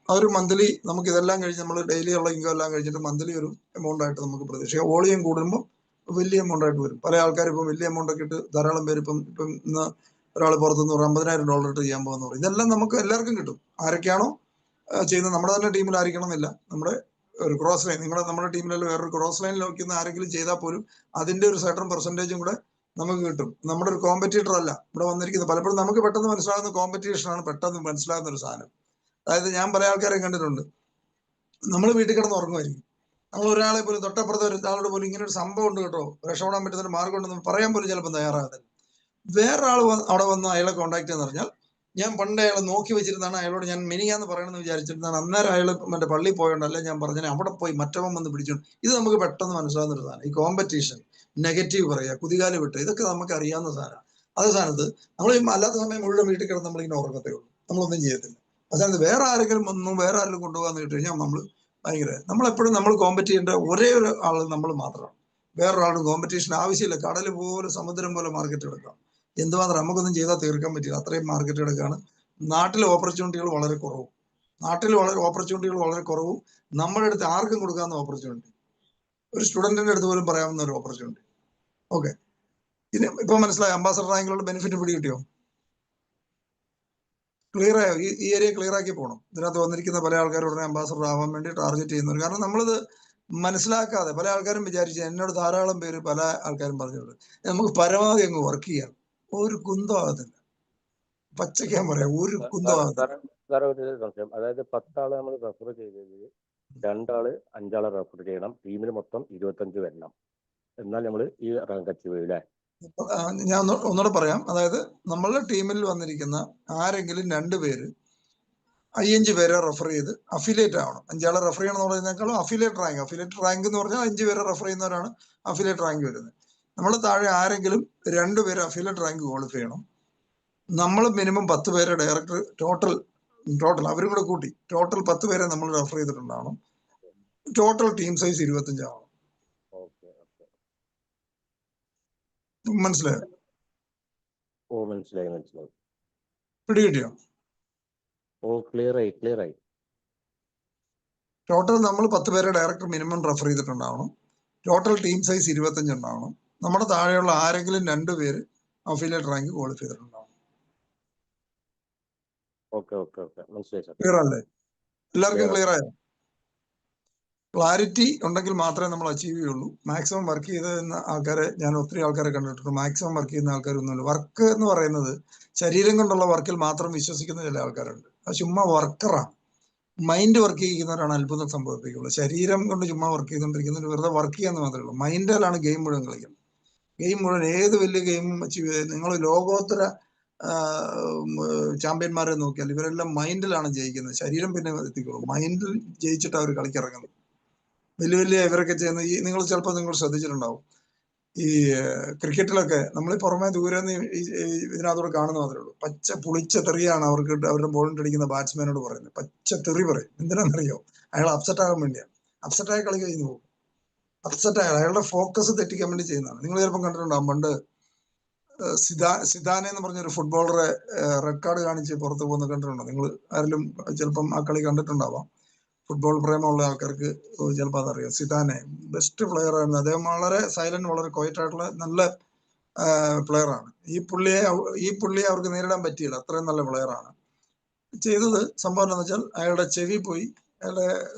ഒരു മന്ത്ലി നമുക്ക് ഇതെല്ലാം കഴിഞ്ഞ് നമ്മൾ ഡെയിലി ഉള്ള ഇൻകം എല്ലാം കഴിച്ചിട്ട് മന്ത്ലി ഒരു എമൗണ്ട് ആയിട്ട് നമുക്ക് പ്രതീക്ഷിക്കാം. വോളിയം കൂടുമ്പോൾ വലിയ എമൗണ്ട് ആയിട്ട് വരും. പല ആൾക്കാരും ഇപ്പം വലിയ എമൗണ്ട് ഒക്കെ ഇട്ട് ധാരാളം പേര് ഇപ്പം ഇന്ന് ഒരാൾ പുറത്തുനിന്ന് $50,000 ഇട്ട് ചെയ്യാൻ പോകുന്ന പറയും. ഇതെല്ലാം നമുക്ക് എല്ലാവർക്കും കിട്ടും. ആരൊക്കെയാണോ ചെയ്യുന്നത്, നമ്മുടെ തന്നെ ടീമിലായിരിക്കണം എന്നില്ല, നമ്മുടെ ഒരു ക്രോസ് ലൈൻ, നമ്മുടെ ടീമിലുള്ള വേറൊരു ക്രോസ് ലൈനിൽ നോക്കുന്ന ആരെങ്കിലും ചെയ്താൽ പോലും അതിന്റെ ഒരു സർട്ടൺ പെർസെൻറ്റേജും കൂടെ നമുക്ക് കിട്ടും. നമ്മുടെ ഒരു കോമ്പറ്റീറ്റർ അല്ല ഇവിടെ വന്നിരിക്കുന്നത്. പലപ്പോഴും നമുക്ക് പെട്ടെന്ന് മനസ്സിലാകുന്ന കോമ്പറ്റീഷനാണ് പെട്ടെന്ന് മനസ്സിലാകുന്ന ഒരു സാധനം. അതായത് ഞാൻ പല ആൾക്കാരെ കണ്ടിട്ടുണ്ട്, നമ്മൾ വീട്ടിൽ കിടന്ന് ഉറങ്ങുമായിരിക്കും, നമ്മൾ ഒരാളെ പോലും തൊട്ടപ്പുറത്തെ ഒരാളോട് പോലും ഇങ്ങനെ ഒരു സംഭവം ഉണ്ട് കേട്ടോ, രക്ഷപ്പെടാൻ പറ്റുന്ന ഒരു മാർഗം ഉണ്ടെന്ന് പറയാൻ പോലും ചിലപ്പോൾ തയ്യാറാകത്തില്ല. വേറൊരാൾ അവിടെ വന്ന് അയാളെ കോൺടാക്ട് ചെയ്യാന്ന് പറഞ്ഞാൽ, ഞാൻ പണ്ട് അയാളെ നോക്കി വെച്ചിരുന്നാണ്, അയാളോട് ഞാൻ മിനിയാന്ന് പറയണമെന്ന് വിചാരിച്ചിരുന്നാണ്, അന്നേരം അയാൾ മറ്റേ പള്ളിയിൽ പോയോണ്ടല്ല ഞാൻ പറഞ്ഞാൽ അവിടെ പോയി മറ്റവൻ വന്ന് പിടിച്ചോണ്ട്. ഇത് നമുക്ക് പെട്ടെന്ന് മനസ്സിലാകുന്ന ഒരു സാധനം. ഈ കോമ്പറ്റീഷൻ, നെഗറ്റീവ് പറയുക, കുതികാല് വിട്ട്, ഇതൊക്കെ നമുക്ക് അറിയാവുന്ന സാധനമാണ്. അതേ സ്ഥാനത്ത് നമ്മൾ അല്ലാത്ത സമയം മുഴുവൻ വീട്ടിൽ കിടന്ന് നമ്മളിങ്ങനെ ഉറങ്ങത്തേ ഉള്ളൂ, നമ്മളൊന്നും ചെയ്യത്തില്ല. അതായത് വേറെ ആരെങ്കിലും ഒന്നും വേറെ ആരെങ്കിലും കൊണ്ടുപോകാന്ന് കിട്ടി കഴിഞ്ഞാൽ നമ്മൾ ഭയങ്കര, നമ്മളെപ്പോഴും നമ്മൾ കോമ്പറ്റ് ചെയ്യേണ്ട ഒരേ ഒരു ആൾ നമ്മൾ മാത്രമാണ്. വേറൊരാളുടെ കോമ്പറ്റീഷൻ ആവശ്യമില്ല. കടൽ പോലെ സമുദ്രം പോലെ മാർക്കറ്റ് എടുക്കാം, എന്തുമാത്രം നമുക്കൊന്നും ചെയ്താൽ തീർക്കാൻ പറ്റില്ല, അത്രയും മാർക്കറ്റ് എടുക്കാണ്. നാട്ടിലെ ഓപ്പർച്യൂണിറ്റികൾ വളരെ കുറവും, ഓപ്പർച്യൂണിറ്റികൾ വളരെ കുറവും. നമ്മുടെ അടുത്ത് ആർക്കും കൊടുക്കാവുന്ന ഓപ്പർച്യൂണിറ്റി, ഒരു സ്റ്റുഡന്റിന്റെ അടുത്ത് പോലും പറയാവുന്ന ഒരു ഓപ്പർച്യൂണിറ്റി. ഓക്കെ, ഇനി ഇപ്പൊ മനസ്സിലായി അംബാസഡർ റാങ്കിലുള്ള ബെനിഫിറ്റ് പിടി കിട്ടിയോ? ക്ലിയർ ആയോ? ഈ ഏരിയ ക്ലിയർ ആക്കി പോകണം. ഇതിനകത്ത് വന്നിരിക്കുന്ന പല ആൾക്കാരും ഉടനെ അംബാസഡർ ആവാൻ വേണ്ടി ടാർഗറ്റ് ചെയ്യുന്നവർ. കാരണം നമ്മളിത് മനസ്സിലാക്കാതെ പല ആൾക്കാരും വിചാരിച്ചു, എന്നോട് ധാരാളം പേര് പല ആൾക്കാരും പറഞ്ഞിട്ടുണ്ട്, നമുക്ക് പരമാവധി അങ്ങ് വർക്ക് ചെയ്യാം. ഒരു കുന്തം ആകത്തില്ല, പച്ചയ്ക്കാൻ പറയാം, ഒരു കുന്തം ആകത്തില്ല. സാറേ ഒരു സംശയം, അതായത് 10 ആള് നമ്മൾ റെഫർ ചെയ്തതിൽ 2 ആള് 5 ആളെ റെഫർ ചെയ്യണം, ടീമിൽ മൊത്തം 25 വരണം, എന്നാൽ നമ്മൾ ഈ റാങ്ക് അച്ചീവ് ചെയ്യും അല്ലേ? ഞാൻ ഒന്നുകൂടെ പറയാം. അതായത് നമ്മളുടെ ടീമിൽ വന്നിരിക്കുന്ന ആരെങ്കിലും 2 പേര് 5 പേരെ റെഫർ ചെയ്ത് അഫിലിയേറ്റ് ആവണം. 5 ആളെ റെഫർ ചെയ്യണം എന്ന് പറയുന്നതിനേക്കാളും അഫിലിയേറ്റ് റാങ്ക് എന്ന് പറഞ്ഞാൽ 5 പേരെ റെഫർ ചെയ്യുന്നവരാണ് അഫിലിയേറ്റ് റാങ്ക് വരുന്നത്. നമ്മൾ താഴെ ആരെങ്കിലും 2 പേര് അഫിലിയേറ്റ് റാങ്ക് ക്വാളിഫൈ ചെയ്യണം. നമ്മൾ മിനിമം 10 പേരെ ഡയറക്ടർ ടോട്ടൽ അവരും കൂടെ കൂട്ടി ടോട്ടൽ 10 പേരെ നമ്മൾ റെഫർ ചെയ്തിട്ടുണ്ടാവണം. ടോട്ടൽ ടീം സൈസ് 25 ആവണം. മനസ്സിലായോ? ഓ മനസ്സിലായി. പിടികിട്ടിയോ? ഓ ക്ലിയർ ആയി. ടോട്ടൽ നമ്മൾ 10 പേരെ ഡയറക്ടർ മിനിമം റെഫർ ചെയ്തിട്ടുണ്ടാവണം. ടോട്ടൽ ടീം സൈസ് 25 ഉണ്ടാവണം. നമ്മുടെ താഴെയുള്ള ആരെങ്കിലും 2 പേര് അഫിലിയേറ്റ് റാങ്ക് ക്വാളിഫൈ ചെയ്തിട്ടുണ്ടാവണം. മനസ്സിലായി സാർ. ക്ലിയർ അല്ലേ? എല്ലാവർക്കും ക്ലിയർ ആയോ? ക്ലാരിറ്റി ഉണ്ടെങ്കിൽ മാത്രമേ നമ്മൾ അച്ചീവ് ചെയ്യുള്ളൂ. മാക്സിമം വർക്ക് ചെയ്ത ആൾക്കാരെ ഞാൻ ഒത്തിരി ആൾക്കാരെ കണ്ടിട്ടുണ്ട്. മാക്സിമം വർക്ക് ചെയ്യുന്ന ആൾക്കാരൊന്നുമില്ല. വർക്ക് എന്ന് പറയുന്നത് ശരീരം കൊണ്ടുള്ള വർക്കിൽ മാത്രം വിശ്വസിക്കുന്ന ചില ആൾക്കാരുണ്ട്. അത് ചുമ്മാ വർക്കറാണ്. മൈൻഡ് വർക്ക് ചെയ്യുന്നവരാണ് അത്ഭുതം സംഭവിപ്പിക്കുള്ളൂ. ശരീരം കൊണ്ട് ചുമ്മാ വർക്ക് ചെയ്തുകൊണ്ടിരിക്കുന്നവർ വെറുതെ വർക്ക് ചെയ്യാന്ന് മാത്രമേ ഉള്ളൂ. മൈൻഡിലാണ് ഗെയിം മുഴുവൻ കളിക്കുന്നത്. ഗെയിം മുഴുവൻ ഏത് വലിയ ഗെയിമും അച്ചീവ് ചെയ്ത് നിങ്ങൾ ലോകോത്തര ചാമ്പ്യന്മാരെ നോക്കിയാൽ ഇവരെല്ലാം മൈൻഡിലാണ് ജയിക്കുന്നത്. ശരീരം പിന്നെ എത്തിക്കുള്ളൂ. മൈൻഡിൽ ജയിച്ചിട്ട് അവർ കളിക്കിറങ്ങുന്നത്. വലിയ ഇവരൊക്കെ ചെയ്യുന്ന ഈ നിങ്ങൾ ശ്രദ്ധിച്ചിട്ടുണ്ടാവും, ഈ ക്രിക്കറ്റിലൊക്കെ നമ്മൾ പുറമെ ദൂരെ ഇതിനകത്തോടെ കാണുന്ന മാത്രമേ ഉള്ളൂ. പച്ച പുളിച്ച തെറിയാണ് അവർക്ക് അവരുടെ ബോളിൽ അടിക്കുന്ന ബാറ്റ്സ്മാനോട് പറയുന്നത്. പച്ച തെറി പറയും. എന്തിനാണെന്നറിയോ? അയാൾ അപ്സെറ്റ് ആകാൻ വേണ്ടിയാണ്. അപ്സെറ്റായ കളി കഴിഞ്ഞു പോകും. അപ്സെറ്റായ അയാളുടെ ഫോക്കസ് തെറ്റിക്കാൻ വേണ്ടി ചെയ്യുന്നതാണ്. നിങ്ങൾ ചിലപ്പോൾ കണ്ടിട്ടുണ്ടാകും, പണ്ട് സിദാനെ എന്ന് പറഞ്ഞൊരു ഫുട്ബോളറെ റെഡ് കാർഡ് കാണിച്ച് പുറത്ത് പോകുന്ന കണ്ടിട്ടുണ്ടോ? നിങ്ങൾ ആരെങ്കിലും ചിലപ്പം ആ കളി കണ്ടിട്ടുണ്ടാവാം. ഫുട്ബോൾ പ്രേമമുള്ള ആൾക്കാർക്ക് ചിലപ്പോൾ അതറിയാം. സിദാനെ ബെസ്റ്റ് പ്ലെയർ ആയിരുന്നു. അദ്ദേഹം വളരെ സൈലന്റ്, വളരെ ക്വയറ്റ് ആയിട്ടുള്ള നല്ല പ്ലെയർ ആണ്. ഈ പുള്ളിയെ അവർക്ക് നേരിടാൻ പറ്റിയില്ല. അത്രയും നല്ല പ്ലെയർ ആണ്. ചെയ്തത് സംഭവം എന്താണെന്ന് വെച്ചാൽ അയാളുടെ ചെവി പോയി, അയാളുടെ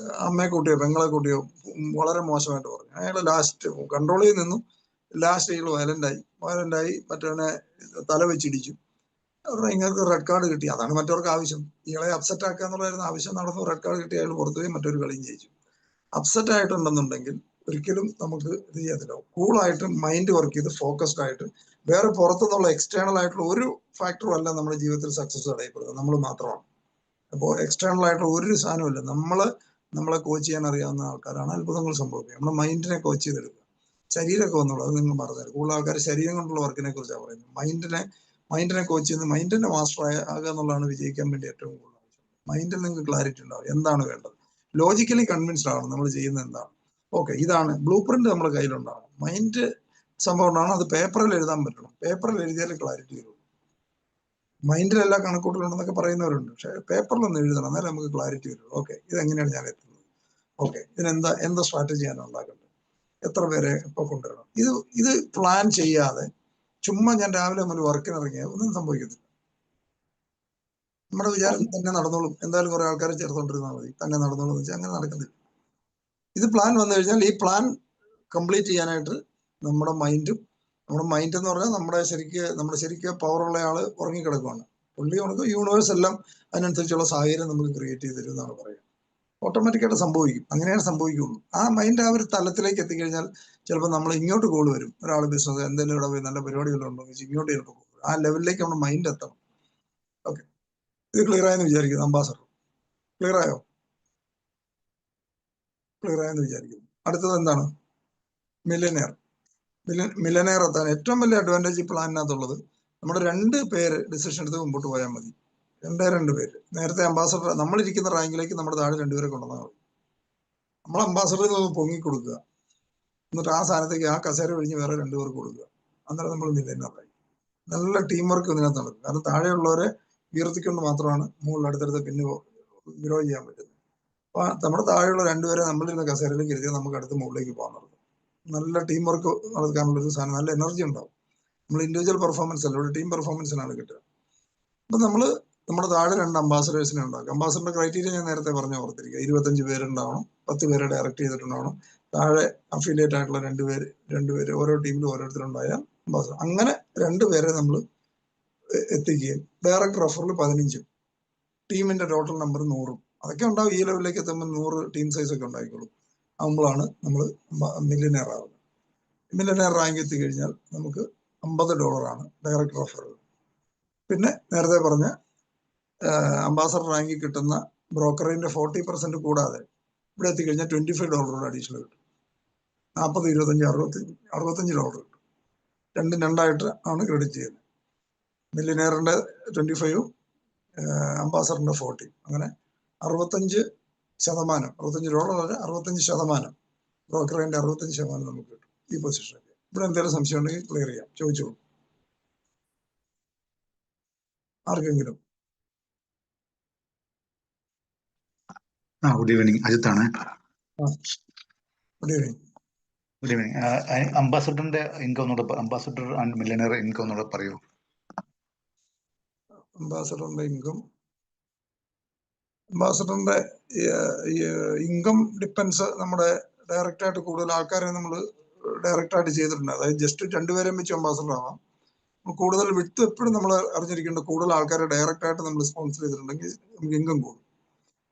അമ്മയെ കൂട്ടിയോ പെങ്ങളെ കൂട്ടിയോ വളരെ മോശമായിട്ട് പറഞ്ഞു. അയാൾ ലാസ്റ്റ് കൺട്രോൾ ചെയ്ത് നിന്നു. ലാസ്റ്റ് അയാൾ വയലന്റായി മറ്റവനെ തല വെച്ചിടിച്ചു. അവരുടെ ഇങ്ങൾക്ക് റെഡ് കാർഡ് കിട്ടി. അതാണ് മറ്റവർക്ക് ആവശ്യം. ഇയാളെ അപ്സെറ്റ് ആക്കുക എന്നുള്ളതായിരുന്നു ആവശ്യം. നടന്നു. റെഡ് കാർഡ് കിട്ടി. അയാൾ പുറത്തുപോയി മറ്റൊരു കളിയും ജയിച്ചു. അപ്സെറ്റ് ആയിട്ടുണ്ടെന്നുണ്ടെങ്കിൽ ഒരിക്കലും നമുക്ക് ഇത് ചെയ്യാത്തില്ല. കൂളായിട്ട് മൈൻഡ് വർക്ക് ചെയ്ത് ഫോക്കസ്ഡ് ആയിട്ട് വേറെ പുറത്തുനിന്നുള്ള എക്സ്റ്റേണൽ ആയിട്ടുള്ള ഒരു ഫാക്ടറും അല്ല നമ്മുടെ ജീവിതത്തിൽ സക്സസ് അടയപ്പെടുന്നത്. നമ്മൾ മാത്രമാണ്. അപ്പോൾ എക്സ്റ്റേണൽ ആയിട്ടുള്ള ഒരു സാധനമില്ല. നമ്മളെ കോച്ച് ചെയ്യാൻ അറിയാവുന്ന ആൾക്കാരാണ് അത്ഭുതങ്ങൾ സംഭവിക്കുക. നമ്മുടെ മൈൻഡിനെ കോച്ച് ചെയ്തെടുക്കുക. ശരീരമൊക്കെ വന്നുള്ളൂ, അത് നിങ്ങൾ പറഞ്ഞത്. കൂടുതൽ ആൾക്കാർ ശരീരം കൊണ്ടുള്ള വർക്കിനെ കുറിച്ചാണ് പറയുന്നത്. മൈൻഡിനെ കോച്ച് ചെയ്യുന്നത്, മൈൻഡിന്റെ മാസ്റ്റർ ആകുക എന്നുള്ളതാണ് വിജയിക്കാൻ വേണ്ടി ഏറ്റവും കൂടുതൽ ആവശ്യം. മൈൻഡിൽ നിങ്ങൾക്ക് ക്ലാരിറ്റി ഉണ്ടാവും. എന്താണ് വേണ്ടത്? ലോജിക്കലി കൺവിൻസ്ഡ് ആവണം നമ്മൾ ചെയ്യുന്നത് എന്താണ്. ഓക്കെ, ഇതാണ് ബ്ലൂ പ്രിന്റ് നമ്മുടെ കയ്യിലുണ്ടാവണം. മൈൻഡ് സംഭവം ഉണ്ടാവണം. അത് പേപ്പറിൽ എഴുതാൻ പറ്റണം. പേപ്പറിൽ എഴുതിയാലേ ക്ലാരിറ്റി വരുള്ളൂ. മൈൻഡിൽ എല്ലാ കണക്കൂട്ടലുണ്ടെന്നൊക്കെ പറയുന്നവരുണ്ട്. പക്ഷെ പേപ്പറിലൊന്നും എഴുതണം, എന്നാലും നമുക്ക് ക്ലാരിറ്റി വരുള്ളൂ. ഓക്കെ, ഇതെങ്ങനെയാണ് ഞാൻ എത്തുന്നത്? ഓക്കെ, എന്താ സ്ട്രാറ്റജി ഞാൻ ഉണ്ടാക്കേണ്ടത്? എത്ര പേരെ ഇപ്പൊ കൊണ്ടുവരണം? ഇത് പ്ലാൻ ചെയ്യാതെ ചുമ്മാ ഞാൻ രാവിലെ മുതൽ വർക്കിന് ഇറങ്ങിയാൽ ഒന്നും സംഭവിക്കത്തില്ല. നമ്മുടെ വിചാരം തന്നെ നടന്നോളും. എന്തായാലും കുറെ ആൾക്കാരെ ചേർത്തോണ്ടിരുന്നാൽ മതി, തന്നെ നടന്നോളും എന്ന് വെച്ചാൽ അങ്ങനെ നടക്കുന്നില്ല. ഇത് പ്ലാൻ വന്നു കഴിഞ്ഞാൽ ഈ പ്ലാൻ കംപ്ലീറ്റ് ചെയ്യാനായിട്ട് നമ്മുടെ മൈൻഡും നമ്മുടെ മൈൻഡ് എന്ന് പറഞ്ഞാൽ നമ്മുടെ ശരിക്ക് പവറുള്ള ആള് ഉറങ്ങിക്കിടക്കുവാണ്. പുള്ളി ഉണക്ക് യൂണിവേഴ്സ് എല്ലാം അതിനനുസരിച്ചുള്ള സാഹചര്യം നമുക്ക് ക്രിയേറ്റ് ചെയ്ത് തരും എന്നാണ് പറയുക. ഓട്ടോമാറ്റിക്കായിട്ട് സംഭവിക്കും. അങ്ങനെയാണ് സംഭവിക്കുള്ളൂ. ആ മൈൻഡ് ആ ഒരു തലത്തിലേക്ക് എത്തിക്കഴിഞ്ഞാൽ ചിലപ്പോൾ നമ്മൾ ഇങ്ങോട്ട് കോൾ വരും. ഒരാൾ ബിസിനസ് എന്തെങ്കിലും ഇവിടെ പോയി നല്ല പരിപാടികളും ഉണ്ടോ എന്ന് ഇങ്ങോട്ട് ചിലപ്പോൾ ആ ലെവലിലേക്ക് നമ്മുടെ മൈൻഡ് എത്തണം. ഓക്കെ, ഇത് ക്ലിയർ ആയെന്ന് വിചാരിക്കുന്നു. അംബാസഡർ ക്ലിയർ ആയോ? ക്ലിയർ ആയെന്ന് വിചാരിക്കുന്നു. അടുത്തത് എന്താണ്? മില്യനെയർ. മില്യനെയർ എത്താൻ ഏറ്റവും വലിയ അഡ്വാൻറ്റേജ് ഈ പ്ലാനിനകത്തുള്ളത് നമ്മുടെ 2 പേര് ഡിസിഷൻ എടുത്ത് മുമ്പോട്ട് പോയാൽ മതി. 2 പേര്. നേരത്തെ അംബാസഡർ നമ്മളിരിക്കുന്ന റാങ്കിലേക്ക് നമ്മുടെ താഴെ 2 പേരെ കൊണ്ടുവന്നാൽ മതി. നമ്മൾ അംബാസഡറിൽ നിന്ന് പൊങ്ങി കൊടുക്കുക, എന്നിട്ട് ആ സ്ഥാനത്തേക്ക് ആ കസേര ഒഴിഞ്ഞ് വേറെ 2 പേർക്ക് കൊടുക്കുക. അന്നേരം നമ്മൾ മില്യനെയറായി. നല്ല ടീം വർക്ക് ഇതിനകത്ത് നടക്കും. കാരണം താഴെയുള്ളവരെ ഉയർത്തിക്കൊണ്ട് മാത്രമാണ് മുകളിൽ അടുത്തടുത്ത് പിന്നെ ഗ്രോ ചെയ്യാൻ പറ്റുന്നത്. അപ്പൊ നമ്മുടെ താഴെയുള്ള 2 പേരെ നമ്മളിരുന്ന കസേരയിലേക്ക് ഇരുത്തിയാൽ നമുക്ക് അടുത്ത് മുകളിലേക്ക് പോകാൻ നടക്കും. നല്ല ടീം വർക്ക് നടക്കാനുള്ള ഒരു സാധനം, നല്ല എനർജി ഉണ്ടാവും. നമ്മൾ ഇൻഡിവിജ്വൽ പെർഫോമൻസ് അല്ല, ഒരു ടീം പെർഫോമൻസിനാണ് കിട്ടുക. അപ്പൊ നമ്മുടെ താഴെ 2 അംബാസഡേഴ്സിനെ ഉണ്ടാക്കും. അംബാസഡറിന്റെ ക്രൈറ്റീരിയ ഞാൻ നേരത്തെ പറഞ്ഞ ഓർത്തിരിക്കുക. 25 പേരുണ്ടാവണം, 10 പേരെ ഡയറക്റ്റ് ചെയ്തിട്ടുണ്ടാവണം, താഴെ അഫിലിയേറ്റ് ആയിട്ടുള്ള 2 പേര് ഓരോ ടീമിലും ഓരോരുത്തരുണ്ടായാൽ അംബാസഡർ. അങ്ങനെ 2 പേരെ നമ്മൾ എത്തിക്കുകയും ഡയറക്റ്റ് റഫറിൽ 15, ടീമിന്റെ ടോട്ടൽ നമ്പർ 100. അതൊക്കെ ഉണ്ടാവും. ഈ ലെവലിലേക്ക് എത്തുമ്പോൾ 100 ടീം സൈസ് ഒക്കെ ഉണ്ടായിക്കോളും. ആകുമ്പോഴാണ് നമ്മൾ മില്യനെയർ ആവുന്നത്. മില്യനെയർ റാങ്ക് എത്തിക്കഴിഞ്ഞാൽ നമുക്ക് $50 ഡയറക്റ്റ് റഫറൽ. പിന്നെ നേരത്തെ പറഞ്ഞ അംബാസഡർ റാങ്കിൽ കിട്ടുന്ന ബ്രോക്കറിന്റെ 40% കൂടാതെ ഇവിടെ എത്തിക്കഴിഞ്ഞാൽ $25 അഡീഷണൽ കിട്ടും. 40, 25, $65 കിട്ടും. 2 ആണ് ക്രെഡിറ്റ് ചെയ്യുന്നത്. മില്യനെയറിന്റെ 25, അംബാസഡറിന്റെ 40. അങ്ങനെ $65, $65 ബ്രോക്കറിന്റെ 65% നമുക്ക് കിട്ടും ഈ പൊസിഷൻ. ഇവിടെ എന്തെങ്കിലും സംശയം ഉണ്ടെങ്കിൽ ക്ലിയർ ചെയ്യാം, ചോദിച്ചോളൂ ആർക്കെങ്കിലും. ഗുഡ് ഈവനിങ്, അജിത്താണ്. Good evening. Good evening. അംബാസഡറിന്റെ ഇൻകം ഒന്നുകൂടെ, അംബാസഡർ ആൻഡ് മില്യനെയർ ഇൻകം ഒന്നുകൂടെ പറയൂ. അംബാസഡറിന്റെ ഇൻകം ഡിപ്പെൻസ്. നമ്മുടെ ഡയറക്റ്റ് ആയിട്ട് കൂടുതൽ ആൾക്കാരെ നമ്മൾ ഡയറക്റ്റ് ആയിട്ട് ചെയ്തിട്ടുണ്ട്. അതായത് ജസ്റ്റ് 2 പേരെയും വെച്ച് അംബാസഡർ ആവാം. കൂടുതൽ വിട്ട് എപ്പോഴും നമ്മൾ അറിഞ്ഞിരിക്കേണ്ട, കൂടുതൽ ആൾക്കാരെ ഡയറക്റ്റ് ആയിട്ട് നമ്മൾ സ്പോൺസർ ചെയ്തിട്ടുണ്ടെങ്കിൽ നമുക്ക് ഇൻകം കൂടും.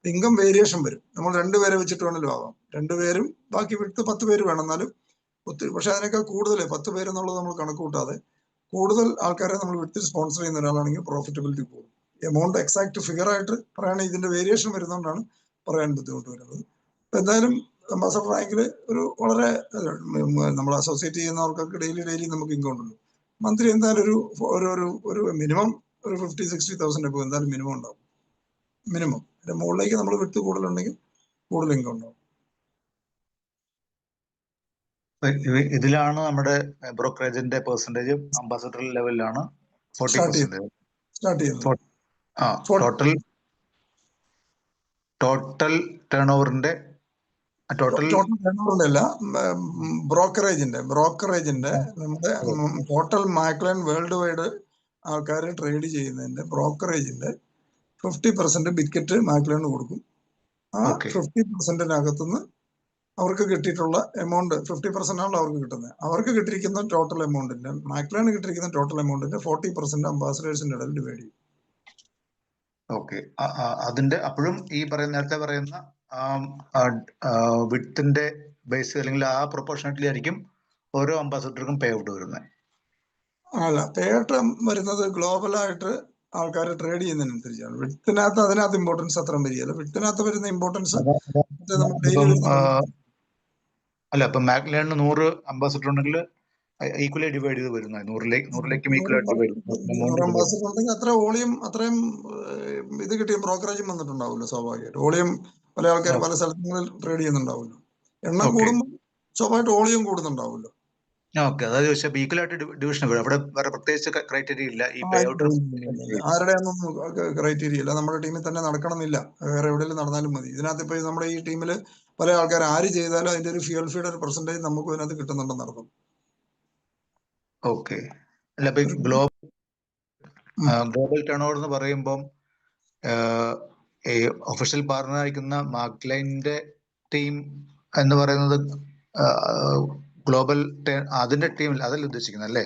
ഇൻകം വേരിയേഷൻ വരും. നമ്മൾ 2 പേരെ വെച്ചിട്ട് വേണമല്ലോ ആവാം. 2 പേരും ബാക്കി വിട്ട് 10 പേര് വേണം. എന്നാലും ഒത്തിരി, പക്ഷെ അതിനേക്കാൾ കൂടുതൽ 10 പേര് എന്നുള്ളത് നമ്മൾ കണക്ക് കൂട്ടാതെ കൂടുതൽ ആൾക്കാരെ നമ്മൾ വിട്ട് സ്പോൺസർ ചെയ്യുന്ന ഒരാളാണെങ്കിൽ പ്രോഫിറ്റബിലിറ്റി കൂടും. എമൗണ്ട് എക്സാക്ട് ഫിഗർ ആയിട്ട് പറയുകയാണെങ്കിൽ ഇതിന്റെ വേരിയേഷൻ വരുന്നതുകൊണ്ടാണ് പറയാൻ ബുദ്ധിമുട്ട് വരുന്നത്. അപ്പൊ എന്തായാലും അംബാസഡർ റാങ്കിൽ ഒരു വളരെ നമ്മൾ അസോസിയേറ്റ് ചെയ്യുന്നവർക്കൊക്കെ ഡെയിലി നമുക്ക് ഇൻകം ഉണ്ടല്ലോ. മന്ത്ലി എന്തായാലും ഒരു മിനിമം ഒരു 50,000-60,000 ഇപ്പോൾ എന്തായാലും മിനിമം ഉണ്ടാവും. മിനിമം. അതിന്റെ മുകളിലേക്ക് നമ്മൾ വിട്ട് കൂടുതലുണ്ടെങ്കിൽ കൂടുതൽ ഇൻകം ഉണ്ടാവും. ഇതിലാണ് നമ്മുടെ ബ്രോക്കറേജിന്റെ പെർസെന്റേജ് അംബാസഡർ ലെവലിലാണ് 40%. സ്റ്റാർട്ട് ചെയ്യുന്നത് ടോട്ടൽ ടേൺ ഓവറിന്റെ ടോട്ടൽ ടേൺ ഓവറിന്റെ അല്ല, ബ്രോക്കറേജിന്റെ നമ്മുടെ ടോട്ടൽ മാക്ലൈൻ വേൾഡ് വൈഡ് ആൾക്കാർ ട്രേഡ് ചെയ്യുന്നതിന്റെ ബ്രോക്കറേജിന്റെ 50% ബിക്കറ്റ് മാക്ലൈന് കൊടുക്കും. ആ 50%-നകത്തുനിന്ന് അവർക്ക് കിട്ടിയിട്ടുള്ള എമൗണ്ട് 50% ആണല്ലോ അവർക്ക് കിട്ടുന്നത്. അവർക്ക് കിട്ടിയിരിക്കുന്ന ടോട്ടൽ എമൗണ്ടിന്റെ, മാക്ലൈന് കിട്ടിയിരിക്കുന്ന ടോട്ടൽ എമൗണ്ടിന്റെ 40% അംബാസഡേഴ്സിന്റെ ഇടയിൽ ഡിവൈഡ് ചെയ്യും. ഓക്കെ, അതിന്റെ അപ്പോഴും ഈ നേരത്തെ പറയുന്ന വിത്തിന്റെ ബേസ് അല്ലെങ്കിൽ ആ പ്രൊപ്പോർഷനേറ്റ്ലി ആയിരിക്കും ഓരോ അംബാസഡർക്കും പേ ഔട്ട് വരുന്നത്. അല്ല, പേ ഔട്ട് വരുന്നത് ഗ്ലോബലായിട്ട് ആൾക്കാർ ട്രേഡ് ചെയ്യുന്നതിനനുസരിച്ചാണ്. അതിനകത്ത് ഇമ്പോർട്ടൻസ് അത്ര വരികയല്ല. വിത്തിനകത്ത് വരുന്ന ഇമ്പോർട്ടൻസ് അല്ല, ഇപ്പൊ മാക്ലൈനിന് 100 അംബാസഡർ ഉണ്ടെങ്കിൽ ഈക്വലി ഡിവൈഡ് ചെയ്ത് വരുന്നത് 100ലേക്കും ഈക്വലി ഡിവൈഡ്. അംബാസഡർ ഉണ്ടെങ്കിൽ അത്ര വോളിയം, അത്രയും ഇത് കിട്ടിയ ബ്രോക്കറേജും വന്നിട്ടുണ്ടാവില്ല. സ്വാഭാവികമായിട്ട് വോളിയം പല ആൾക്കാർ പല സ്ഥലങ്ങളിൽ ട്രേഡ് ചെയ്യുന്നുണ്ടാവില്ല. എണ്ണം കൂടുമ്പോൾ സ്വാഭാവികമായിട്ട് വോളിയം കൂടുന്നുണ്ടാവില്ല. ഓക്കെ, അതായത് ചോദിച്ചാൽ ഈക്വൽ ആയിട്ട് ഡിവിഷൻ അവിടെ വേറെ പ്രത്യേകിച്ച് ക്രൈറ്റീരിയ ഇല്ല. ഈ പേ ഔട്ട് ആരുടെയൊന്നും ക്രൈറ്റീരിയ ഇല്ല. നമ്മുടെ ടീമിൽ തന്നെ നടക്കണമെന്നില്ല, വേറെ എവിടെയെങ്കിലും നടന്നാലും മതി. ഇതിനകത്ത് ഇപ്പൊ നമ്മുടെ ഈ ടീമിൽ പല ആൾക്കാർ ആര് ചെയ്താലും അതിന്റെ ഒരു ഫ്യൂൽ ഫീഡ് ഒരു പെർസെന്റേജ് നമുക്ക് ഇതിനകത്ത് കിട്ടുന്നുണ്ടെന്ന് അർത്ഥം. ഓക്കെ, അല്ല ഇപ്പൊ ഗ്ലോബൽ ടേൺ ഓവർ എന്ന് പറയുമ്പം ഒഫീഷ്യൽ പാർട്ണർ ആയിരിക്കുന്ന മാക്ലൈനിന്റെ ടീം എന്ന് പറയുന്നത് ഗ്ലോബൽ അതിന്റെ ടീമിൽ അതല്ല ഉദ്ദേശിക്കുന്നത് അല്ലേ?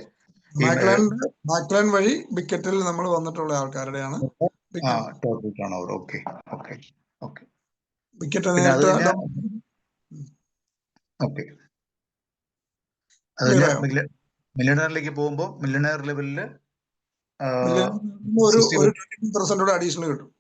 മാക്ലാൻ വഴി ബിക്കറ്റിൽ നമ്മൾ വന്നിട്ടുള്ള ആൾക്കാരുടെയാണ് ടോപ്പിക് ആണ് അവർ. Okay okay okay. ബിക്കറ്റ് പിന്നെ അത് നേരിട്ട് ഓക്കെ. അത് മില്യണറിലേക്ക് പോകുമ്പോൾ മില്യണർ ലെവലില് ഒരു 20% അഡീഷണൽ കിട്ടും.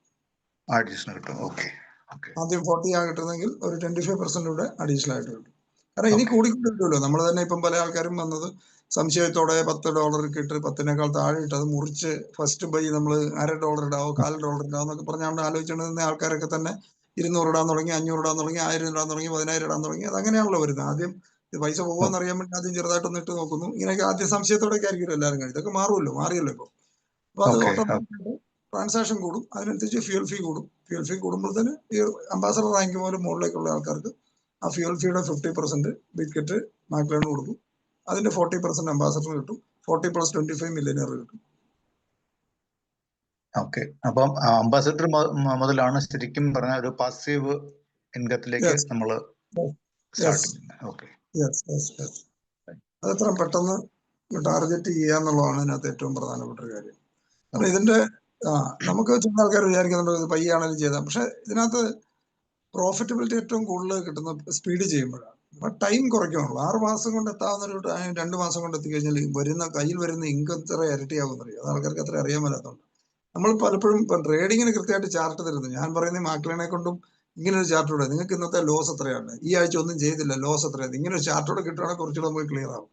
അഡീഷണൽ കിട്ടും. Okay okay. ആദ്യം 40 കിട്ടുന്നെങ്കിൽ ഒരു 25% കൂടെ അഡീഷണൽ ആയിട്ട് കിട്ടും. കാരണം ഇനി കൂടിക്കൊണ്ടിരിക്കുമല്ലോ. നമ്മൾ തന്നെ ഇപ്പം പല ആൾക്കാരും വന്നത് സംശയത്തോടെ $10 ഇട്ട് 10-നേക്കാൾ താഴെ ഇട്ട് അത് മുറിച്ച് ഫസ്റ്റ് ബൈ നമ്മൾ $1/2 ഇടാവോ $1/4 ഇടാവോ എന്നൊക്കെ പറഞ്ഞാണ്ട് ആലോചിച്ചിരുന്ന ആൾക്കാരൊക്കെ തന്നെ 200 ഇടാൻ തുടങ്ങി, 500 ഇടാൻ തുടങ്ങി, 1000 ഇടാൻ തുടങ്ങി, 10,000 ഇടാൻ തുടങ്ങി. അത് അങ്ങനെയാണല്ലോ വരുന്നത്. ആദ്യം ഇത് പൈസ പോകുമെന്ന് അറിയാൻ വേണ്ടി ആദ്യം ചെറുതായിട്ടൊന്ന് ഇട്ട് നോക്കുന്നു. ഇങ്ങനെയൊക്കെ ആദ്യം സംശയത്തോടെയൊക്കെ ആയിരിക്കും എല്ലാവരും കഴിയും. ഇതൊക്കെ മാറിയല്ലോ ഇപ്പോൾ. അപ്പൊ അത് ഓട്ടോമാറ്റിക്കായിട്ട് ട്രാൻസാക്ഷൻ കൂടും, അതിനനുസരിച്ച് ഫ്യൂൽ ഫീ കൂടും. ഫ്യൂൽ ഫീ കൂടുമ്പോഴത്തേന് ഈ അംബാസഡർ റാങ്ക് പോലും മുകളിലേക്കുള്ള ആൾക്കാർക്ക് ആ ഫ്യൂൽ ഫീയുടെ 50% ബിക്കറ്റ് മാക്ലാന് കൊടുക്കും. അതിന്റെ 40% അംബാസഡർ കിട്ടും. 40 + 25 മില്യണർ കിട്ടും. ഓക്കെ. അപ്പം അംബാസഡർ മുതലാണ് ശരിക്കും പറഞ്ഞ ഒരു പാസീവ് ഇൻകത്തിലേക്ക് നമ്മൾ അതെത്ര പെട്ടെന്ന് ടാർഗറ്റ് ചെയ്യാന്നുള്ളതാണ് ഇതിനകത്ത് ഏറ്റവും പ്രധാനപ്പെട്ട ഒരു കാര്യം. കാരണം ഇതിന്റെ നമുക്ക് ചില ആൾക്കാർ വിചാരിക്കുന്നുണ്ട് ഇത് പയ്യാണെങ്കിലും ചെയ്താൽ, പക്ഷെ ഇതിനകത്ത് പ്രോഫിറ്റബിലിറ്റി ഏറ്റവും കൂടുതൽ കിട്ടുന്ന സ്പീഡ് ചെയ്യുമ്പോഴാണ്. അപ്പൊ ടൈം കുറയ്ക്കാനുള്ളൂ. 6 മാസം കൊണ്ട് എത്താവുന്ന ഒരു 2 മാസം കൊണ്ട് എത്തിക്കഴിഞ്ഞാൽ കയ്യിൽ വരുന്ന ഇൻകം എത്ര ഇരട്ടിയാകുന്നറിയോ? അത് ആൾക്കാർക്ക് അത്ര അറിയാൻ മേലാത്തതുകൊണ്ട് നമ്മൾ പലപ്പോഴും ഇപ്പം ട്രേഡിങ്ങിന് കൃത്യമായിട്ട് ചാർട്ട് തരുന്നു. ഞാൻ പറയുന്നത് മാക്ലിനെ കൊണ്ടും ഇങ്ങനെ ഒരു ചാർട്ട് ഇവിടെ നിങ്ങൾക്ക് ഇന്നത്തെ ലോസ് എത്രയാണ്, ഈ ആഴ്ച ഒന്നും ചെയ്തില്ല ലോസ് എത്രയാണ്, ഇങ്ങനെ ഒരു ചാർട്ടോടെ കിട്ടുവാണെങ്കിൽ കുറച്ചുകൂടെ നമുക്ക് ക്ലിയർ ആവും.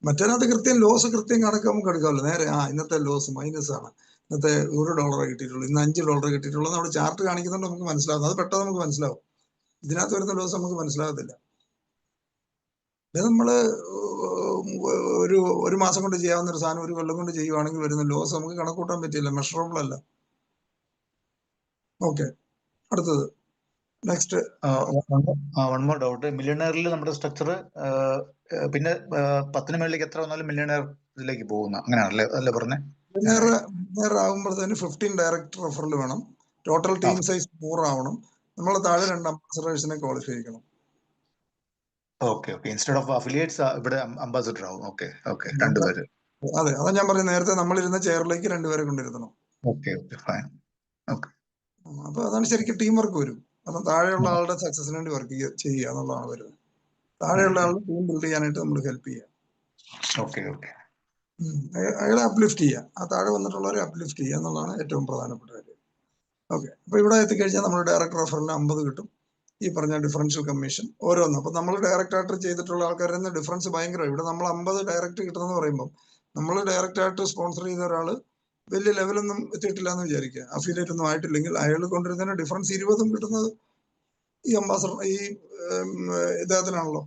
മറ്റേനകത്ത് ലോസ് കൃത്യം കണക്ക് നമുക്ക് എടുക്കാമല്ലോ. നേരെ ഇന്നത്തെ ലോസ് മൈനസ് ആണ്, ഇന്നത്തെ $1 കിട്ടിയിട്ടുള്ളൂ, ഇന്ന് $5 കിട്ടിയിട്ടുള്ളൂ നമ്മൾ ചാർട്ട് കാണിക്കുന്നുണ്ട് നമുക്ക് മനസ്സിലാവും. അത് പെട്ടെന്ന് നമുക്ക് മനസ്സിലാവും. ഇതിനകത്ത് വരുന്ന ലോസ് നമുക്ക് മനസ്സിലാകത്തില്ല. ഇത് നമ്മള് ഒരു മാസം കൊണ്ട് ചെയ്യാവുന്ന ഒരു സാധനം 1 കൊല്ലം കൊണ്ട് ചെയ്യുവാണെങ്കിൽ വരുന്ന ലോസ് നമുക്ക് കണക്കൂട്ടാൻ പറ്റില്ല, മെഷറബിൾ അല്ല. ഓക്കെ, അടുത്തത് നെക്സ്റ്റ്. One more doubt. മില്യണറിൽ നമ്മുടെ സ്ട്രക്ചർ പിന്നെ 10 മേളിലേക്ക് എത്ര വന്നാലും മില്യണർ ഇതിലേക്ക് പോകുന്ന അങ്ങനെയാണല്ലേ അല്ലേ പറഞ്ഞേ? മില്യണർ ആകുമ്പോഴത്തേന് 15 ഡയറക്റ്റ് റെഫറൽ വേണം. ടോട്ടൽ ടീം സൈസ് 4 ആവണം. നമ്മൾ താഴെ 2 അംബാസഡേഴ്സിനെ ക്വാളിഫൈ ചെയ്യണം. Okay okay. Instead of affiliates ഇവിടെ അംബാസഡർ ആവും. Okay okay. 2 പേര്. അതെ, അതാ ഞാൻ പറഞ്ഞത്. നേരത്തെ നമ്മളിരുന്ന ചെയറിലേക്ക് 2 പേരെ കൊണ്ടിരുത്തണം. Okay okay fine. ഓക്കെ. അപ്പൊ അതാണ് ശരിക്കും ടീം വർക്ക് വരും. കാരണം താഴെയുള്ള ആളുടെ സക്സസിന് വേണ്ടി വർക്ക് ചെയ്യുക എന്നുള്ളതാണ് വരുന്നത്. താഴെയുള്ള ആളുടെ ടീം ബിൽഡ് ചെയ്യാനായിട്ട് നമ്മൾ ഹെൽപ്പ് ചെയ്യുക. Okay okay. അയാളെ അപ്ലിഫ്റ്റ് ചെയ്യുക, ആ താഴെ വന്നിട്ടുള്ളവരെ അപ്ലിഫ്റ്റ് ചെയ്യുക എന്നുള്ളതാണ് ഏറ്റവും പ്രധാനപ്പെട്ട കാര്യം. ഓക്കെ, അപ്പൊ ഇവിടെ എത്തിക്കഴിഞ്ഞാൽ നമ്മൾ ഡയറക്റ്റ് റെഫറലിന് 50 കിട്ടും. ഈ പറഞ്ഞ ഡിഫറൻഷ്യൽ കമ്മീഷൻ ഓരോന്നും. അപ്പൊ നമ്മൾ ഡയറക്റ്റ് ആയിട്ട് ചെയ്തിട്ടുള്ള ആൾക്കാരിൽ നിന്ന് ഡിഫറൻസ് ഭയങ്കരമാണ്. ഇവിടെ നമ്മൾ 50 ഡയറക്റ്റ് കിട്ടുമെന്ന് പറയുമ്പോൾ നമ്മൾ ഡയറക്റ്റ് ആയിട്ട് സ്പോൺസർ ചെയ്ത ഒരാൾ വലിയ ലെവലൊന്നും എത്തിയിട്ടില്ല എന്ന് വിചാരിക്കുക, അഫിലിയേറ്റ് ഒന്നും ആയിട്ടില്ലെങ്കിൽ അയാൾ കൊണ്ടിരുന്നതിന് ഡിഫറൻസ് 20 കിട്ടുന്നത് ഈ അംബാസഡർ ഈ ഇദ്ദേഹത്തിനാണല്ലോ,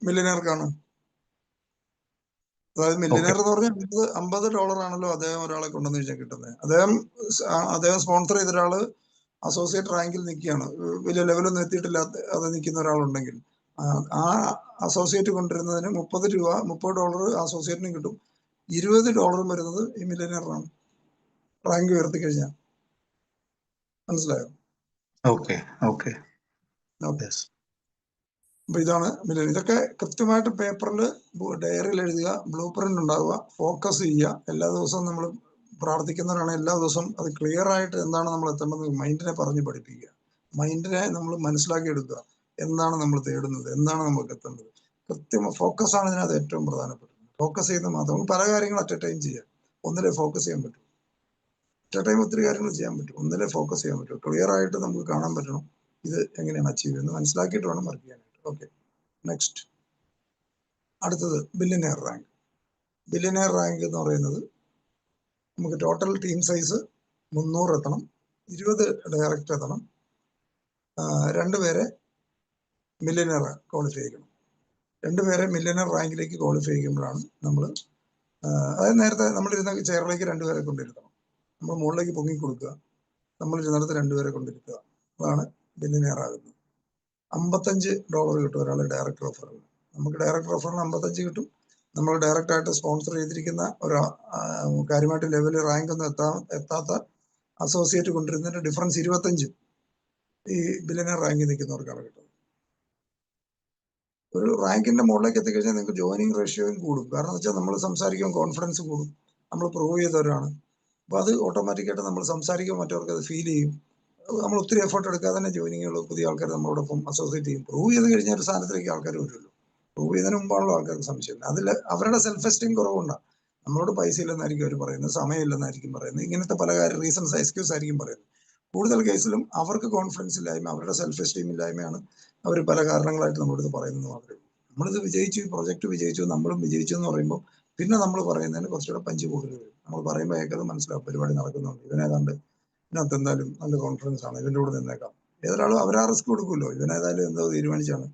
മില്യനേർക്കാണ്. അതായത് മില്യനർ എന്ന് പറഞ്ഞാൽ $50 ആണല്ലോ അദ്ദേഹം ഒരാളെ കൊണ്ടുവന്ന് കഴിഞ്ഞാൽ കിട്ടുന്നത്. അദ്ദേഹം സ്പോൺസർ ചെയ്ത ഒരാള് അസോസിയേറ്റ് റാങ്കിൽ നിൽക്കുകയാണ്, വലിയ ലെവലൊന്നും എത്തിയിട്ടില്ലാത്ത അത് നിൽക്കുന്ന ഒരാളുണ്ടെങ്കിൽ ആ അസോസിയേറ്റ് കൊണ്ടിരുന്നതിന് $30 അസോസിയേറ്റിന് കിട്ടും. $20 വരുന്നത് ഈ മില്യനറിനാണ് റാങ്ക് ഉയർത്തി കഴിഞ്ഞാൽ. മനസ്സിലായോ? Okay okay. അപ്പൊ ഇതാണ് മില്യനർ. ഇതൊക്കെ കൃത്യമായിട്ട് പേപ്പറിൽ ഡയറിയിൽ എഴുതുക, ബ്ലൂ പ്രിന്റ് ഉണ്ടാവുക, ഫോക്കസ് ചെയ്യുക. എല്ലാ ദിവസവും നമ്മൾ പ്രാർത്ഥിക്കുന്നവരാണ്. എല്ലാ ദിവസവും അത് ക്ലിയർ ആയിട്ട് എന്താണ് നമ്മൾ എത്തേണ്ടത് മൈൻഡിനെ പറഞ്ഞ് പഠിപ്പിക്കുക. മൈൻഡിനെ നമ്മൾ മനസ്സിലാക്കി എടുക്കുക. എന്താണ് നമ്മൾ തേടുന്നത്, എന്താണ് നമുക്ക് എത്തേണ്ടത്. ഫോക്കസ് ആണ് ഇതിനകത്ത് ഏറ്റവും പ്രധാനപ്പെട്ടത്. ഫോക്കസ് ചെയ്യുന്നത് മാത്രം. നമുക്ക് പല കാര്യങ്ങളും അറ്റ് എ ടൈം ചെയ്യാം. ഒന്നിലെ ഫോക്കസ് ചെയ്യാൻ പറ്റും. അറ്റ് എ ടൈം ഒത്തിരി കാര്യങ്ങൾ ചെയ്യാൻ പറ്റും. ഒന്നിലെ ഫോക്കസ് ചെയ്യാൻ പറ്റും. ക്ലിയർ ആയിട്ട് നമുക്ക് കാണാൻ പറ്റണം ഇത് എങ്ങനെയാണ് അച്ചീവ് ചെയ്യുന്നത്, മനസ്സിലാക്കിയിട്ട് വേണം വർക്ക് ചെയ്യാനായിട്ട്. Okay, next. അടുത്തത് ബില്യനെയർ റാങ്ക്. ബില്യനെയർ റാങ്ക് എന്ന് പറയുന്നത് നമുക്ക് ടോട്ടൽ ടീം സൈസ് 300 എത്തണം, 20 ഡയറക്റ്റ് എത്തണം, 2 പേരെ മില്യനെയർ ക്വാളിഫൈ ചെയ്യണം. 2 പേരെ മില്യനെയർ റാങ്കിലേക്ക് ക്വാളിഫൈ ചെയ്യുമ്പോഴാണ് നമ്മൾ അതായത് നേരത്തെ നമ്മളിരുന്ന ചെയറിലേക്ക് 2 പേരെ കൊണ്ടിരുത്തണം. നമ്മൾ മുകളിലേക്ക് പൊങ്ങി കൊടുക്കുക, നമ്മളിരുന്നിടത്ത് 2 പേരെ കൊണ്ടിരുത്തുക. അതാണ് മില്യനെയർ ആകുന്നത്. $55 കിട്ടും ഒരാൾ ഡയറക്റ്റ് റെഫറൽ. നമുക്ക് ഡയറക്റ്റ് റെഫറലിന് 55 കിട്ടും. നമ്മൾ ഡയറക്റ്റ് ആയിട്ട് സ്പോൺസർ ചെയ്തിരിക്കുന്ന ഒരു കാര്യമായിട്ട് ലെവൽ റാങ്ക് ഒന്നും എത്താത്ത അസോസിയേറ്റ് കൊണ്ടിരുന്നതിന്റെ ഡിഫറൻസ് 25 ഈ ബില്യനെയർ റാങ്കിൽ നിൽക്കുന്നവർക്കാണ് കിട്ടുന്നത്. ഒരു റാങ്കിന്റെ മുകളിലേക്ക് എത്തിക്കഴിഞ്ഞാൽ നിങ്ങൾക്ക് ജോയിനിങ് റേഷ്യോയും കൂടും. കാരണം എന്ന് വെച്ചാൽ നമ്മൾ സംസാരിക്കുമ്പോൾ കോൺഫിഡൻസ് കൂടും. നമ്മൾ പ്രൂവ് ചെയ്തവരാണ്. അപ്പൊ അത് ഓട്ടോമാറ്റിക്കായിട്ട് നമ്മൾ സംസാരിക്കുമ്പോൾ മറ്റവർക്ക് അത് ഫീൽ ചെയ്യും. നമ്മൾ ഒത്തിരി എഫേർട്ട് എടുക്കാതെ തന്നെ ജോയിനിങ്ങുകൾ പുതിയ ആൾക്കാർ നമ്മളോടൊപ്പം അസോസിയേറ്റ് ചെയ്യും. പ്രൂവ് ചെയ്ത് കഴിഞ്ഞാൽ ഒരു സ്ഥാനത്തേക്ക് ആൾക്കാർ വരുമല്ലോ. പ്രൂവ് ചെയ്യുന്നതിന് മുമ്പാണല്ലോ ആൾക്കാർക്ക് സംശയം. അതിൽ അവരുടെ സെൽഫ് എസ്റ്റീം കുറവുണ്ടാകും. നമ്മളോട് പൈസ ഇല്ലെന്നായിരിക്കും അവർ പറയുന്നത്, സമയമില്ലെന്നായിരിക്കും പറയുന്നത്, ഇങ്ങനത്തെ പല റീസൺസ്, എക്സ്ക്യൂസ് ആയിരിക്കും പറയുന്നത്. കൂടുതൽ കേസിലും അവർക്ക് കോൺഫിഡൻസ് ഇല്ലായ്മ, അവരുടെ സെൽഫ് എസ്റ്റീം ഇല്ലായ്മയാണ് അവർ പല കാരണങ്ങളായിട്ട് നമ്മളോട് പറയുന്നത് മാത്രമേ ഉള്ളൂ. നമ്മളിത് വിജയിച്ചു, പ്രൊജക്ട് വിജയിച്ചു, നമ്മളും വിജയിച്ചു എന്ന് പറയുമ്പോൾ പിന്നെ നമ്മൾ പറയുന്നതിന് കുറച്ചുകൂടെ പഞ്ച് കൂടുതൽ വരും. നമ്മൾ പറയുമ്പോൾ ഏക്കത് മനസ്സിലാവും പരിപാടി നടക്കുന്നുണ്ട്, ഇവനേതാണ്ട് ഇതിനകത്ത് എന്തായാലും നല്ല കോൺഫിഡൻസ് ആണ്, ഇവൻ്റെ കൂടെ നിന്നേക്കാം. ഏതൊരാളും അവരാ റിസ്ക് കൊടുക്കുമല്ലോ, ഇവനേതായാലും എന്തോ തീരുമാനിച്ചാണ്.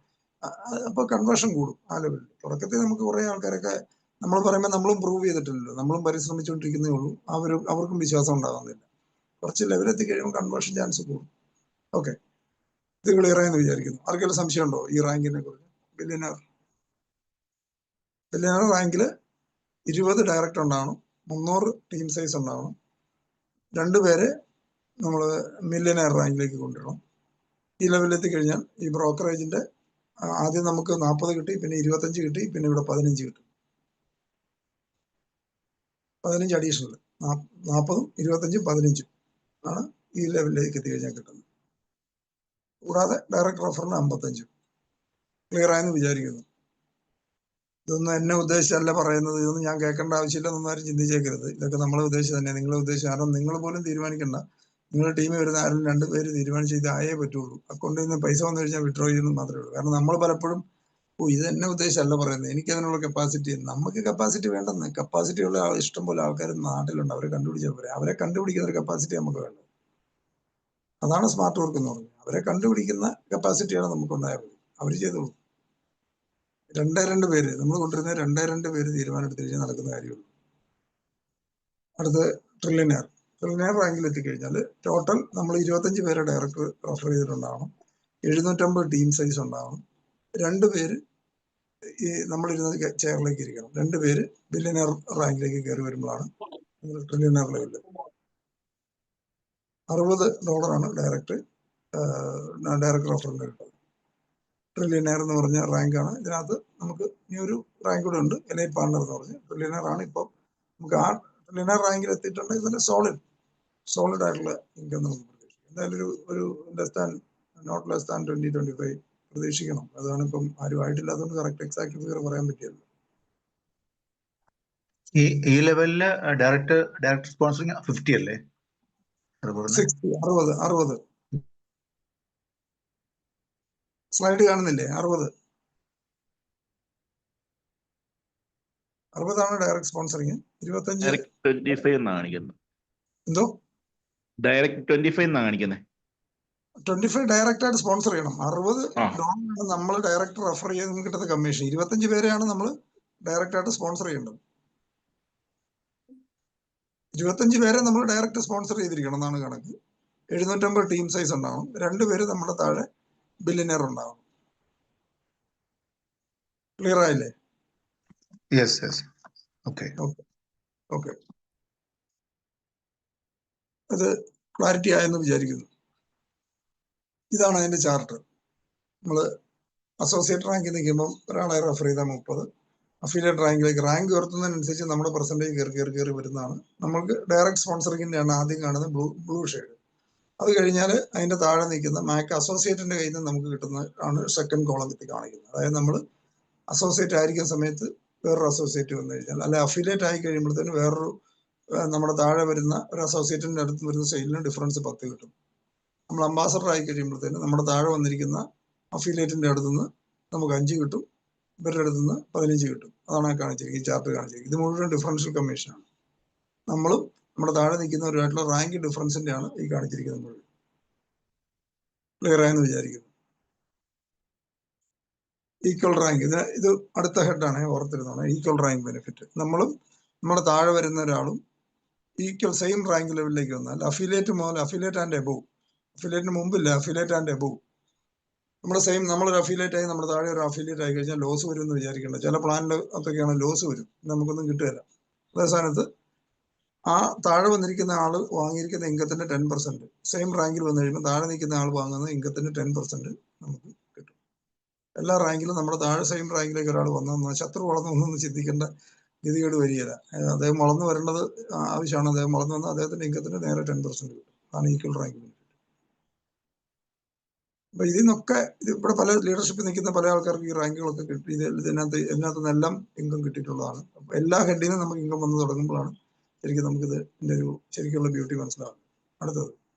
അപ്പോൾ കൺവേർഷൻ കൂടും ആ ലെവലിൽ. തുടക്കത്തിൽ നമുക്ക് കുറേ ആൾക്കാരൊക്കെ നമ്മൾ പറയുമ്പോൾ നമ്മളും പ്രൂവ് ചെയ്തിട്ടില്ലല്ലോ, നമ്മളും പരിശ്രമിച്ചുകൊണ്ടിരിക്കുന്നേ ഉള്ളൂ. അവർക്കും വിശ്വാസം ഉണ്ടാകുന്നില്ല. കുറച്ച് ലെവലെത്തി കഴിയുമ്പോൾ കൺവേർഷൻ ചാൻസ് കൂടും. ഓക്കെ, ഇത് ക്ലിയർ ആയെന്ന് വിചാരിക്കുന്നു. ആർക്കെങ്കിലും സംശയം ഉണ്ടോ ഈ റാങ്കിനെ കുറിച്ച്? ബില്യനർ റാങ്കിൽ 20 ഡയറക്റ്റ് ഉണ്ടാവണം, 300 ടീം സൈസ് ഉണ്ടാവണം, 2 പേരെ നമ്മൾ മില്യനയർ റാങ്കിലേക്ക് കൊണ്ടുവരണം. ഈ ലെവലിലെത്തി കഴിഞ്ഞാൽ ഈ ബ്രോക്കറേജിന്റെ ആദ്യം നമുക്ക് 40 കിട്ടി, പിന്നെ 25 കിട്ടി, പിന്നെ ഇവിടെ 15 കിട്ടും. 15 അഡീഷണൽ, 40, 25, 15 ആണ് ഈ ലെവലിലേക്ക് എത്തിക്കഴിഞ്ഞാൽ കിട്ടുന്നത്. കൂടാതെ ഡയറക്റ്റ് റഫറിന് 55. ക്ലിയർ ആയെന്ന് വിചാരിക്കുന്നു. ഇതൊന്നും എന്നെ ഉദ്ദേശിച്ചല്ല പറയുന്നത്, ഇതൊന്നും ഞാൻ കേൾക്കേണ്ട ആവശ്യമില്ലെന്നൊന്നും ആരും ചിന്തിച്ചേക്കരുത്. ഇതൊക്കെ നമ്മളെ ഉദ്ദേശിച്ച് തന്നെ, നിങ്ങളെ ഉദ്ദേശിച്ച്. കാരണം നിങ്ങൾ പോലും തീരുമാനിക്കണ്ട, നിങ്ങളുടെ ടീമിൽ വരുന്ന ആരും 2 പേര് തീരുമാനിച്ച് ഇതായേ പറ്റുള്ളൂ. അക്കൗണ്ടിൽ നിന്ന് പൈസ വന്നു കഴിഞ്ഞാൽ വിഡ്രോ ചെയ്യുന്നത് മാത്രമേ ഉള്ളൂ. കാരണം നമ്മൾ പലപ്പോഴും ഇത് എന്നെ ഉദ്ദേശിച്ചല്ല പറയുന്നത്, എനിക്ക് അതിനുള്ള കപ്പാസിറ്റി. നമുക്ക് കപ്പാസിറ്റി വേണ്ടെന്ന്. കപ്പാസിറ്റി ഉള്ള ഇഷ്ടം പോലെ ആൾക്കാർ നാട്ടിലുണ്ട്, അവരെ കണ്ടുപിടിച്ചാൽ പോരെ. അവരെ കണ്ടുപിടിക്കുന്ന ഒരു കപ്പാസിറ്റി നമുക്ക് വേണ്ടത്. അതാണ് സ്മാർട്ട് വർക്ക് എന്ന് പറഞ്ഞത്. അവരെ കണ്ടുപിടിക്കുന്ന കപ്പാസിറ്റിയാണ് നമുക്ക് ഉണ്ടായാൽ മതി, അവർ ചെയ്തോളൂ. 2 പേര് നമ്മൾ കൊണ്ടുവരുന്ന 2 പേര് തീരുമാനം എടുത്തു കഴിഞ്ഞാൽ നടക്കുന്ന കാര്യമുള്ളൂ. അടുത്ത് ട്രില്യനയർ റാങ്കിൽ എത്തിക്കഴിഞ്ഞാൽ ടോട്ടൽ നമ്മൾ 25 പേരെ ഡയറക്ടർ റഫർ ചെയ്തിട്ടുണ്ടാവണം, 750 ടീം സൈസ് ഉണ്ടാവണം, 2 പേര് ഈ നമ്മളിരുന്ന ചെയറിലേക്ക് ഇരിക്കണം, 2 പേര് ബില്യനയർ റാങ്കിലേക്ക് കയറി വരുമ്പോഴാണ് ട്രില്യനയർ ലെവലിൽ. $60 ഡയറക്റ്റ് റഫറിന് കിട്ടുന്നത്. ട്രില്യനയർ എന്ന് പറഞ്ഞ റാങ്കാണ്. ഇതിനകത്ത് നമുക്ക് ഇനി ഒരു റാങ്ക് കൂടെ ഉണ്ട്, എലൈറ്റ് പാർട്ണർ എന്ന് പറഞ്ഞ്. ട്രില്യനയർ ആണ് ഇപ്പോൾ നമുക്ക്. ആ ട്രില്യനയർ റാങ്കിൽ എത്തിയിട്ടുണ്ടെങ്കിൽ തന്നെ സോളിഡ് ആയിട്ടുള്ള ഇൻകം നമുക്ക് പ്രതീക്ഷിക്കാം. എന്തായാലും ഒരു നോട്ട് ലെസ് ദാൻ 20-25 പ്രതീക്ഷിക്കണം. അതാണ് ഇപ്പം ആരും ആയിട്ടില്ലാത്തതുകൊണ്ട് കറക്റ്റ് എക്സാക്ട് ഫിഗർ പറയാൻ പറ്റിയല്ലോ. ഈ ലെവലില് ഡയറക്റ്റ് സ്പോൺസറിങ് 50 അല്ലേ? 60 സ്ലൈഡ് കാണുന്നില്ലേ? 60 ഡയറക്റ്റ് സ്പോൺസറിങ്. 25 25 എന്നാണ് കാണിക്കുന്നത്. എന്തോ ഡയറക്റ്റ് 25 എന്നാണ് കാണിക്കുന്നത്. 25 ഡയറക്റ്റ് ആയിട്ട് സ്പോൺസർ ചെയ്യണം. $60 നമ്മൾ ഡയറക്റ്റ് റെഫർ ചെയ്ത് കിട്ടുന്ന കമ്മീഷൻ. 25 പേരെയാണ് നമ്മൾ ഡയറക്റ്റ് ആയിട്ട് സ്പോൺസർ ചെയ്യേണ്ടത്. 25 പേരെ നമ്മൾ ഡയറക്റ്റ് സ്പോൺസർ ചെയ്തിരിക്കണം എന്നാണ് കണക്ക്. 750 ടീം സൈസ് ഉണ്ടാവണം, 2 പേര് നമ്മുടെ താഴെ ബില്യനയർ ഉണ്ടാവണം. ക്ലിയർ ആയില്ലേ? യെസ്. ഓക്കെ. അത് ക്ലാരിറ്റി ആയെന്ന് വിചാരിക്കുന്നു. ഇതാണ് അതിന്റെ ചാർട്ട്. നമ്മൾ അസോസിയേറ്റ് റാങ്കിൽ നിൽക്കുമ്പോൾ ഒരാളെ റെഫർ ചെയ്താൽ 30, അഫിലിയേറ്റ് റാങ്കിലേക്ക് റാങ്ക് ഉയർത്തുന്നതിനനുസരിച്ച് നമ്മുടെ പെർസെൻറ്റേജ് കയറി വരുന്നതാണ്. നമുക്ക് ഡയറക്റ്റ് സ്പോൺസറിങ്ങിൻ്റെയാണ് ആദ്യം കാണുന്നത് ബ്ലൂ ഷെയ്ഡ്. അത് കഴിഞ്ഞാൽ അതിന്റെ താഴെ നിൽക്കുന്ന മാക് അസോസിയേറ്റിന്റെ കയ്യിൽ നിന്ന് നമുക്ക് കിട്ടുന്ന ആണ് സെക്കൻഡ് കോളത്തിൽ കാണിക്കുന്നത്. അതായത് നമ്മൾ അസോസിയേറ്റ് ആയിരിക്കുന്ന സമയത്ത് വേറൊരു അസോസിയേറ്റ് വന്നു കഴിഞ്ഞാൽ, അല്ലെ അഫിലിയേറ്റ് ആയി കഴിയുമ്പോഴത്തേന് വേറൊരു നമ്മുടെ താഴെ വരുന്ന ഒരു അസോസിയേറ്റിന്റെ അടുത്ത് വരുന്ന സെയിലിന് ഡിഫറൻസ് 10 കിട്ടും. നമ്മൾ അംബാസഡർ ആയി കഴിയുമ്പോഴത്തേന് നമ്മുടെ താഴെ വന്നിരിക്കുന്ന അഫിലിയേറ്റിന്റെ അടുത്തുനിന്ന് നമുക്ക് 5 കിട്ടും, ഇവരുടെ അടുത്തുനിന്ന് 15 കിട്ടും. അതാണ് കാണിച്ചിരിക്കുന്നത്, ഈ ചാർട്ട് കാണിച്ചിരിക്കുന്നത്. ഇത് മുഴുവൻ ഡിഫറൻഷ്യൽ കമ്മീഷനാണ്. നമ്മളും നമ്മുടെ താഴെ നിൽക്കുന്നവരുമായിട്ടുള്ള റാങ്ക് ഡിഫറൻസിന്റെ ആണ് ഈ കാണിച്ചിരിക്കുന്നത് മുഴുവൻ. ക്ലിയർ ആയെന്ന് വിചാരിക്കുന്നു. ഈക്വൽ റാങ്ക്, ഇത് അടുത്ത ഹെഡാണ്, ഓർത്തിരുന്നാണ്. Equal rank benefit. നമ്മളും നമ്മുടെ താഴെ വരുന്ന ഒരാളും ഈക്വൽ സെയിം റാങ്ക് ലെവലിലേക്ക് വന്നാൽ അഫിലിയേറ്റ് മുതൽ അഫിലിയേറ്റ് ആൻഡ് എബോവ്, അഫിലിയേറ്റിന് മുമ്പില്ല, അഫിലിയേറ്റ് ആൻഡ് എബോവ് നമ്മളൊരു അഫിലിയേറ്റ് ആയി നമ്മുടെ താഴെ ഒരു അഫിലിയേറ്റ് ആയി കഴിഞ്ഞാൽ ലോസ് വരും എന്ന് വിചാരിക്കേണ്ട. ചില പ്ലാനിൽ ഒക്കെയാണ് ലോസ് വരും, നമുക്കൊന്നും കിട്ടുകയില്ല. അതേ സ്ഥാനത്ത് ആ താഴെ വന്നിരിക്കുന്ന ആൾ വാങ്ങിയിരിക്കുന്ന ഇൻകത്തിന്റെ 10%, സെയിം റാങ്കിൽ വന്നു കഴിയുമ്പോൾ താഴെ നിൽക്കുന്ന ആൾ വാങ്ങുന്ന ഇൻകത്തിന്റെ 10% നമുക്ക് കിട്ടും. എല്ലാ റാങ്കിലും നമ്മുടെ താഴെ സെയിം റാങ്കിലേക്ക് ഒരാൾ വന്നു ശത്രു വളർന്നു ചിന്തിക്കേണ്ട ഗതികേട് വരികയില്ല. അദ്ദേഹം വളർന്നു വരേണ്ടത് ആവശ്യമാണ്. അദ്ദേഹം വളർന്നു വന്നാൽ അദ്ദേഹത്തിന്റെ ഇൻകത്തിന് നേരെ 10% കിട്ടും. അതാണ് ഈക്വൽ റാങ്ക് ബെനിഫിറ്റ്. അപ്പൊ ഇതിന്നൊക്കെ ഇവിടെ പല ലീഡർഷിപ്പിൽ നിൽക്കുന്ന പല ആൾക്കാർക്ക് ഈ റാങ്കുകളൊക്കെ കിട്ടി. ഇതിനകത്ത് നിന്നെല്ലാം ഇൻകം കിട്ടിയിട്ടുള്ളതാണ്. അപ്പൊ എല്ലാ ഹെഡിനും നമുക്ക് ഇൻകം വന്ന് തുടങ്ങുമ്പോഴാണ് ശരിക്കും നമുക്കിത് ഇതിന്റെ ഒരു ശരിക്കുള്ള ബ്യൂട്ടി മനസ്സിലാവും. അടുത്തത്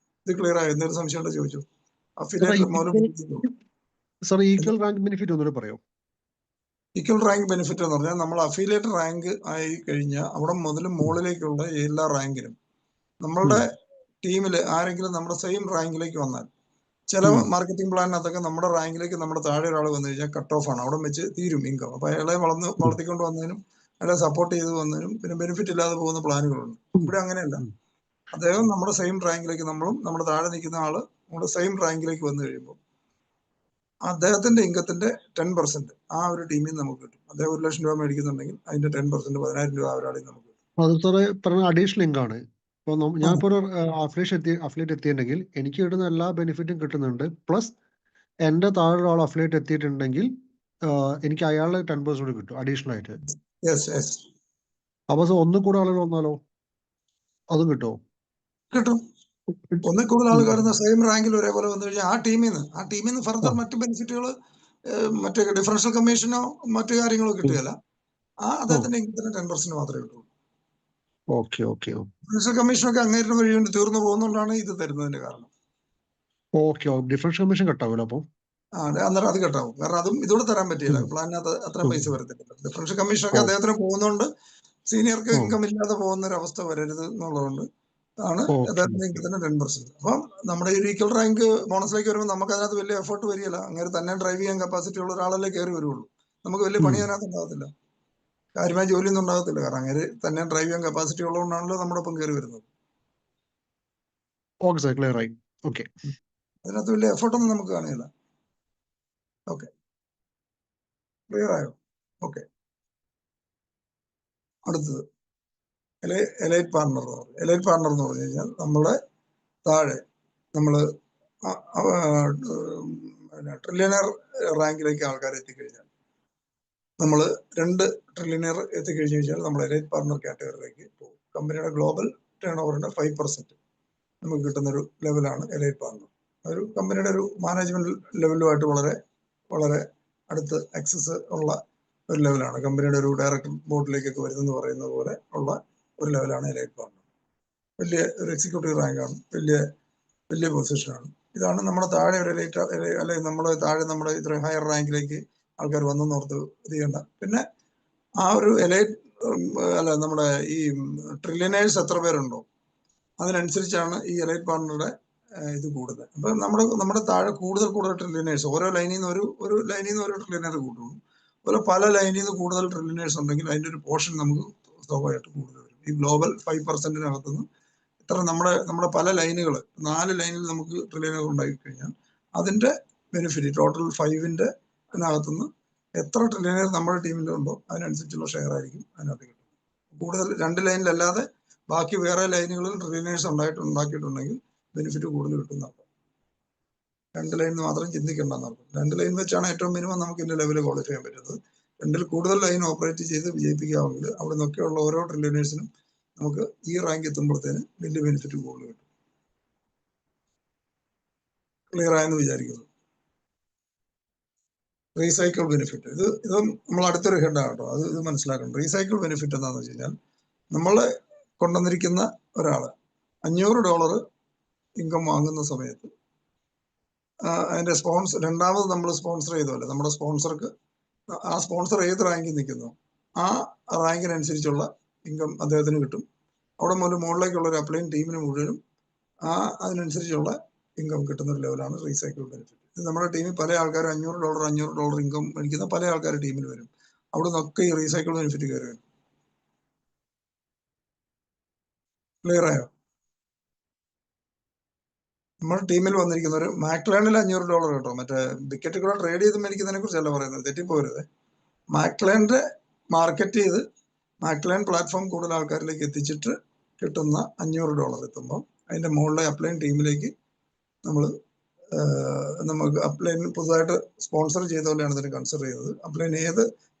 ഇത് ക്ലിയർ ആയോ? എന്തെങ്കിലും സംശയം ഉണ്ടോ ചോദിച്ചു. സർ ഈക്വൽ റാങ്ക് ബെനിഫിറ്റ് ഒന്നുകൂടെ പറയോ? ഈക്വൽ റാങ്ക് ബെനിഫിറ്റ് എന്ന് പറഞ്ഞാൽ നമ്മൾ അഫിലിയേറ്റ് റാങ്ക് ആയി കഴിഞ്ഞാൽ അവിടെ മുതൽ മുകളിലേക്കുള്ള എല്ലാ റാങ്കിലും നമ്മളുടെ ടീമിൽ ആരെങ്കിലും നമ്മുടെ സെയിം റാങ്കിലേക്ക് വന്നാൽ ചില മാർക്കറ്റിംഗ് പ്ലാനിനകത്തൊക്കെ നമ്മുടെ റാങ്കിലേക്ക് നമ്മുടെ താഴെ ഒരാൾ വന്നു കഴിഞ്ഞാൽ കട്ട് ഓഫ് ആണ്, അവിടെ വെച്ച് തീരും ഇൻകം. അപ്പൊ അയാളെ വളർത്തിക്കൊണ്ട് വന്നതിനും അയാളെ സപ്പോർട്ട് ചെയ്ത് വന്നതിനും പിന്നെ ബെനിഫിറ്റ് ഇല്ലാതെ പോകുന്ന പ്ലാനുകളുണ്ട്. ഇവിടെ അങ്ങനെയല്ല. അദ്ദേഹം നമ്മുടെ സെയിം റാങ്കിലേക്ക്, നമ്മളും നമ്മുടെ താഴെ നിൽക്കുന്ന ആള് നമ്മുടെ സെയിം റാങ്കിലേക്ക് വന്നു കഴിയുമ്പോൾ അദ്ദേഹത്തിന്റെ ഇൻകത്തിന്റെ 10% ആ ഒരു ടീമിൽ നിന്ന് നമുക്ക് കിട്ടും. അദ്ദേഹം 1 ലക്ഷം രൂപ മേടിക്കുന്നുണ്ടെങ്കിൽ അതിന്റെ 10% 10,000 രൂപ ഒരാളിൽ നമുക്ക് കിട്ടും. അത് സാറേ പറഞ്ഞ അഡീഷണൽ ഇൻകം ആണ്. ഇപ്പൊ ഞാനിപ്പോ ഒരു അഫിലിയേറ്റ് എത്തിയിട്ടുണ്ടെങ്കിൽ എനിക്ക് കിട്ടുന്ന എല്ലാ ബെനിഫിറ്റും കിട്ടുന്നുണ്ട്. പ്ലസ് എന്റെ താഴെ ഒരാൾ അഫിലിയേറ്റ് എത്തിയിട്ടുണ്ടെങ്കിൽ എനിക്ക് അയാളുടെ 10% കൂടി കിട്ടും അഡീഷണൽ ആയിട്ട്. അപ്പൊ ഒന്നും കൂടെ ആളുകൾ വന്നാലോ അതും കിട്ടുമോ? കിട്ടും. ഒന്നിൽ കൂടുതൽ ആൾക്കാർ സെയിം റാങ്കിൽ ഒരേപോലെ വന്നു കഴിഞ്ഞാൽ ആ ടീമിൽ നിന്ന് ഫർദർ മറ്റു ബെനിഫിറ്റുകൾ മറ്റേ ഡിഫറൻഷ്യൽ കമ്മീഷനോ മറ്റു കാര്യങ്ങളോ കിട്ടുകയല്ല. അദ്ദേഹത്തിന്റെ ഇൻകത്തിന് 10% മാത്രമേ കിട്ടുള്ളൂ. ഡിഫറൻഷ്യൽ കമ്മീഷനൊക്കെ അങ്ങേരുടെ വഴി കൊണ്ട് തീർന്നു പോകുന്നതുകൊണ്ടാണ് ഇത് തരുന്നതിന്റെ കാരണം. ഡിഫറൻഷ്യൽ കമ്മീഷൻ കട്ടാവൂല അപ്പൊ? അന്നേരം അത് കട്ടാവും. കാരണം അതും ഇതോടെ തരാൻ പറ്റിയില്ല. പ്ലാനിനകത്ത് അത്ര പൈസ വരത്തില്ല. ഡിഫറൻഷ്യൽ കമ്മീഷനൊക്കെ അദ്ദേഹത്തിന് പോകുന്നതുകൊണ്ട് സീനിയർക്ക് ഇൻകം ഇല്ലാതെ പോകുന്ന ഒരു അവസ്ഥ വരരുത് എന്നുള്ളതുകൊണ്ട് ആണ് അദ്ദേഹത്തിന്റെ ഇൻകത്തിന് 10%. അപ്പം നമ്മുടെ ഈ ഈക്വൽ റാങ്ക് ബോണസിലേക്ക് വരുമ്പോൾ നമുക്ക് അതിനകത്ത് വലിയ എഫേർട്ട് വരികയില്ല. അങ്ങനെ തന്നെ ഡ്രൈവ് ചെയ്യാൻ കപ്പാസിറ്റി ഉള്ള ഒരാളല്ലേ കയറി വരുള്ളൂ. നമുക്ക് വലിയ പണി അതിനകത്ത് ഉണ്ടാകത്തില്ല, കാര്യമായ ജോലിയൊന്നും ഉണ്ടാകത്തില്ല. കാരണം അങ്ങനെ തന്നെ ഡ്രൈവ് ചെയ്യാൻ കപ്പാസിറ്റി ഉള്ളതുകൊണ്ടാണല്ലോ നമ്മുടെ ഒപ്പം കയറി വരുന്നത്. അതിനകത്ത് വലിയ എഫേർട്ടൊന്നും നമുക്ക് കാണില്ല. ഓക്കെ, ക്ലിയർ ആയോ? ഓക്കെ, അടുത്തത് എലൈറ്റ് പാർട്ണർ. എലൈറ്റ് പാർട്ണർ എന്ന് പറഞ്ഞു കഴിഞ്ഞാൽ നമ്മുടെ താഴെ നമ്മൾ ട്രില്യണർ റാങ്കിലേക്ക് ആൾക്കാർ എത്തിക്കഴിഞ്ഞാൽ, നമ്മൾ 2 ട്രില്യണർ എത്തിക്കഴിഞ്ഞു കഴിഞ്ഞാൽ നമ്മൾ എലൈറ്റ് പാർട്ണർ കാറ്റഗറിയിലേക്ക് പോകും. കമ്പനിയുടെ ഗ്ലോബൽ ടേൺ ഓവറിന്റെ 5% നമുക്ക് കിട്ടുന്നൊരു ലെവലാണ് എലൈറ്റ് പാർട്ണർ. ഒരു കമ്പനിയുടെ ഒരു മാനേജ്മെന്റ് ലെവലുമായിട്ട് വളരെ വളരെ അടുത്ത് ആക്സസ് ഉള്ള ഒരു ലെവലാണ്. കമ്പനിയുടെ ഒരു ഡയറക്ടർ ബോർഡിലേക്കൊക്കെ വരുന്നെന്ന് പറയുന്നത് പോലെ ഉള്ള ഒരു ലെവലാണ് എലൈറ്റ് പാർട്ണർ. വലിയ ഒരു എക്സിക്യൂട്ടീവ് റാങ്കാണ്, വലിയ പൊസിഷനാണ്. ഇതാണ് നമ്മുടെ താഴെ ഒരു എലൈറ്റ്, അല്ലെങ്കിൽ നമ്മുടെ ഇത്രയും ഹയർ റാങ്കിലേക്ക് ആൾക്കാർ വന്നെന്നോർത്ത് ഇത് ചെയ്യണ്ട. പിന്നെ ആ ഒരു എലൈറ്റ് നമ്മുടെ ഈ ട്രില്യനേഴ്സ് എത്ര പേരുണ്ടോ അതിനനുസരിച്ചാണ് ഈ എലൈറ്റ് പാർട്ണറുടെ ഇത് കൂടുതൽ. അപ്പൊ നമ്മുടെ താഴെ കൂടുതൽ ട്രില്യനേഴ്സ്, ഓരോ ലൈനിൽ നിന്ന് ഒരു ട്രില്യനർ കൂട്ടുള്ളൂ. അതുപോലെ പല ലൈനിൽ നിന്ന് കൂടുതൽ ട്രില്യനേഴ്സ് ഉണ്ടെങ്കിൽ അതിന്റെ ഒരു പോർഷൻ നമുക്ക് സ്വാഭാവികമായിട്ട് കൂടുതൽ വരും. ഈ ഗ്ലോബൽ 5%-നകത്തുനിന്ന് ഇത്ര നമ്മുടെ പല ലൈനുകൾ 4 ലൈനിൽ നമുക്ക് ട്രില്യനർ ഉണ്ടായി കഴിഞ്ഞാൽ അതിന്റെ ബെനിഫിറ്റ് ടോട്ടൽ 5ന്റെ അതിനകത്തുനിന്ന് എത്ര ട്രില്യനർ നമ്മുടെ ടീമിലുണ്ടോ അതിനനുസരിച്ചുള്ള ഷെയർ ആയിരിക്കും അതിനകത്ത് കിട്ടും. കൂടുതൽ 2 ലൈനിലല്ലാതെ ബാക്കി വേറെ ലൈനുകളിൽ ട്രില്യനേഴ്സ് ഉണ്ടാക്കിയിട്ടുണ്ടെങ്കിൽ ബെനിഫിറ്റ് കൂടുതൽ കിട്ടുന്നതാണ്. 2 ലൈനിൽ മാത്രം ചിന്തിക്കേണ്ടെന്നർത്ഥം. 2 ലൈൻ വെച്ചാണ് ഏറ്റവും മിനിമം നമുക്ക് ഇതിന്റെ ലെവൽ ക്വാളിഫൈ ചെയ്യാൻ പറ്റുന്നത്. 2ൽ കൂടുതൽ ലൈൻ ഓപ്പറേറ്റ് ചെയ്ത് വിജയിപ്പിക്കാമെങ്കിൽ അവിടെ നിന്നൊക്കെയുള്ള ഓരോ ട്രില്യനേഴ്സിനും നമുക്ക് ഈ റാങ്ക് എത്തുമ്പോഴത്തേന് വലിയ ബെനിഫിറ്റ് കൂടുതൽ കിട്ടും. ക്ലിയർ ആയെന്ന് വിചാരിക്കുന്നു. റീസൈക്കിൾ ബെനിഫിറ്റ്, ഇത് നമ്മൾ അടുത്തൊരു ഹെഡാണ് കേട്ടോ. ഇത് മനസ്സിലാക്കണം. റീസൈക്കിൾ ബെനിഫിറ്റ് എന്താണെന്ന് വെച്ച് കഴിഞ്ഞാൽ, നമ്മളെ കൊണ്ടുവന്നിരിക്കുന്ന ഒരാള് $500 ഇൻകം വാങ്ങുന്ന സമയത്ത് അതിന്റെ രണ്ടാമത് നമ്മൾ സ്പോൺസർ ചെയ്തല്ലേ, നമ്മുടെ സ്പോൺസർക്ക് ആ സ്പോൺസർ ഏത് റാങ്കിൽ നിൽക്കുന്നു ആ റാങ്കിനനുസരിച്ചുള്ള ഇൻകം അദ്ദേഹത്തിന് കിട്ടും. അവിടെ മുകളിലേക്കുള്ള ഒരു അപ്ലൈൻ ടീമിന് മുഴുവനും അതിനനുസരിച്ചുള്ള ഇൻകം കിട്ടുന്ന ഒരു ലെവലാണ് റീസൈക്കിൾ ബെനിഫിറ്റ്. ഇത് നമ്മുടെ ടീമിൽ പല ആൾക്കാരും $500 ഇൻകം മേടിക്കുന്ന പല ആൾക്കാർ ടീമിൽ വരും. അവിടെ നിന്നൊക്കെ ഈ റീസൈക്കിൾ ബെനിഫിറ്റ് കയറി വരും. ക്ലിയർ ആയോ? നമ്മുടെ ടീമിൽ വന്നിരിക്കുന്നവർ മാക്ലേണിൽ $500 കേട്ടോ, മറ്റേ വിക്കറ്റ് കൂടെ ട്രേഡ് ചെയ്ത് മേടിക്കുന്നതിനെ കുറിച്ചല്ല പറയുന്നത്, തെറ്റിപ്പോരുത്. മാക്ലേണിന്റെ മാർക്കറ്റ് ചെയ്ത് മാക്ലേൺ പ്ലാറ്റ്ഫോം കൂടുതൽ ആൾക്കാരിലേക്ക് എത്തിച്ചിട്ട് കിട്ടുന്ന $500 എത്തുമ്പോൾ അതിന്റെ മുകളിലെ അപ്ലൈൻ ടീമിലേക്ക് നമ്മൾ നമുക്ക് അപ്ലൈൻ പുതുതായിട്ട് സ്പോൺസർ ചെയ്ത പോലെയാണ് ഇതിന് കൺസിഡർ ചെയ്തത്. അപ്ലൈൻ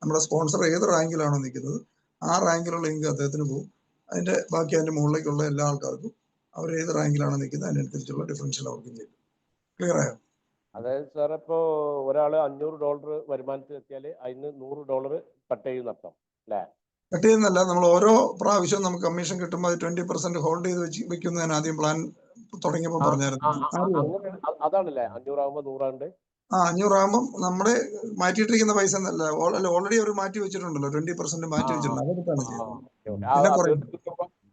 നമ്മുടെ സ്പോൺസർ ഏത് റാങ്കിലാണോ നിൽക്കുന്നത് ആ റാങ്കിലുള്ള ഇൻകം അദ്ദേഹത്തിന് പോകും. അതിന്റെ ബാക്കി അതിന്റെ മുകളിലേക്കുള്ള എല്ലാ ആൾക്കാർക്കും അവർ ഏത് റാങ്കിലാണ് നിൽക്കുന്നത് അതിനനുസരിച്ചുള്ള ഡിഫറൻഷ്യൽ അവർക്കും ചെയ്യും. ക്ലിയർ ആയോ? അതായത് സാർ ഇപ്പോ ഒരാള് $500 വരുമാനത്തിൽ എത്തിയാൽ അതിന് $100 കട്ട് ചെയ്യുന്ന അർത്ഥം അല്ലേ? കട്ട് ചെയ്യുന്നല്ല, നമ്മൾ ഓരോ പ്രാവശ്യവും നമുക്ക് കമ്മീഷൻ കിട്ടുമ്പോൾ അത് 20% ഹോൾഡ് ചെയ്ത് വെക്കുന്നതിന് ആദ്യം പ്ലാൻ തുടങ്ങിയപ്പോൾ പറഞ്ഞായിരുന്നു. അതാണല്ലേ 500 ആകുമ്പോൾ 100 ഉണ്ട്. 500 ആകുമ്പോൾ നമ്മുടെ മാറ്റിയിട്ടിരിക്കുന്ന പൈസ എന്നല്ല, ഓൾറെഡി അവർ മാറ്റി വെച്ചിട്ടുണ്ടല്ലോ, 20% മാറ്റി വെച്ചിട്ടുണ്ട്. അതെടുത്താണ് ചെയ്യുന്നത്.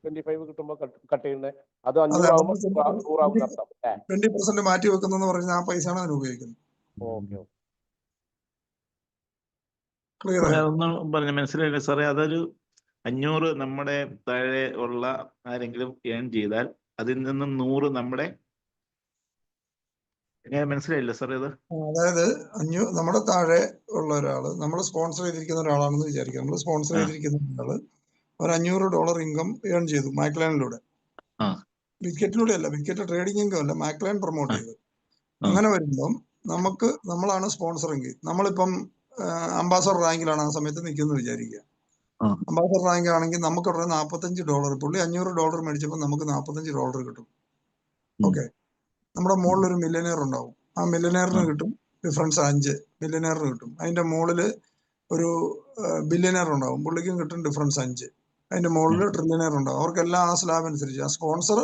25 കിട്ടുമ്പോൾ കട്ട് ചെയ്യുന്നത് അത് 500 ആകുമ്പോൾ 100 ആകുന്ന അർത്ഥം അല്ലേ? 20% മാറ്റി വെക്കുന്നെന്ന് പറഞ്ഞാൽ ആ പൈസയാണ് അതിന് ഉപയോഗിക്കുന്നത്. ഓക്കെ. ക്ലിയർ ആയോ? അതൊന്നും പറഞ്ഞ മനസ്സിലായില്ല സാറേ. അതൊരു 500 നമ്മുടെ താഴെ ഉള്ള ആരെങ്കിലും ഏൺ ചെയ്താൽ അതിൽ നിന്നും 100 നമ്മുടെ മനസ്സിലായില്ല സാറേ അത്. അതായത് നമ്മുടെ താഴെ ഉള്ള ഒരാള് നമ്മൾ സ്പോൺസർ ചെയ്തിരിക്കുന്ന ഒരാളാണെന്ന് വിചാരിക്കുക. നമ്മൾ സ്പോൺസർ ചെയ്തിരിക്കുന്ന ആള് ഒരു $500 ഇൻകം ഏൺ ചെയ്തു മാക്ലൈനിലൂടെ. വിക്കറ്റിലൂടെ അല്ല, വിക്കറ്റ് ട്രേഡിംഗ് ഇൻകം അല്ല, മാക്ലൈൻ പ്രൊമോട്ട് ചെയ്തു. അങ്ങനെ വരുമ്പം നമ്മളാണ് സ്പോൺസറെങ്കിൽ, നമ്മളിപ്പം അംബാസഡർ റാങ്കിലാണ് ആ സമയത്ത് നിൽക്കുന്നത് വിചാരിക്കുക. അംബാസഡർ റാങ്ക് ആണെങ്കിൽ നമുക്ക് ഉടനെ $45, പുള്ളി $500 മേടിച്ചപ്പോൾ നമുക്ക് $45 കിട്ടും. ഓക്കെ, നമ്മുടെ മുകളിൽ ഒരു മില്യനെയർ ഉണ്ടാവും. ആ മില്യനെയറിന് കിട്ടും ഡിഫറൻസ് 5 മില്യനെയറിന് കിട്ടും. അതിന്റെ മുകളിൽ ഒരു ബില്യനെയർ ഉണ്ടാവും, പുള്ളിക്കും കിട്ടും ഡിഫറൻസ് 5. അതിന്റെ മുകളിൽ ട്രില്യനെയർ ഉണ്ടാവും. അവർക്കെല്ലാം ആ സ്ലാബ് അനുസരിച്ച് ആ സ്പോൺസർ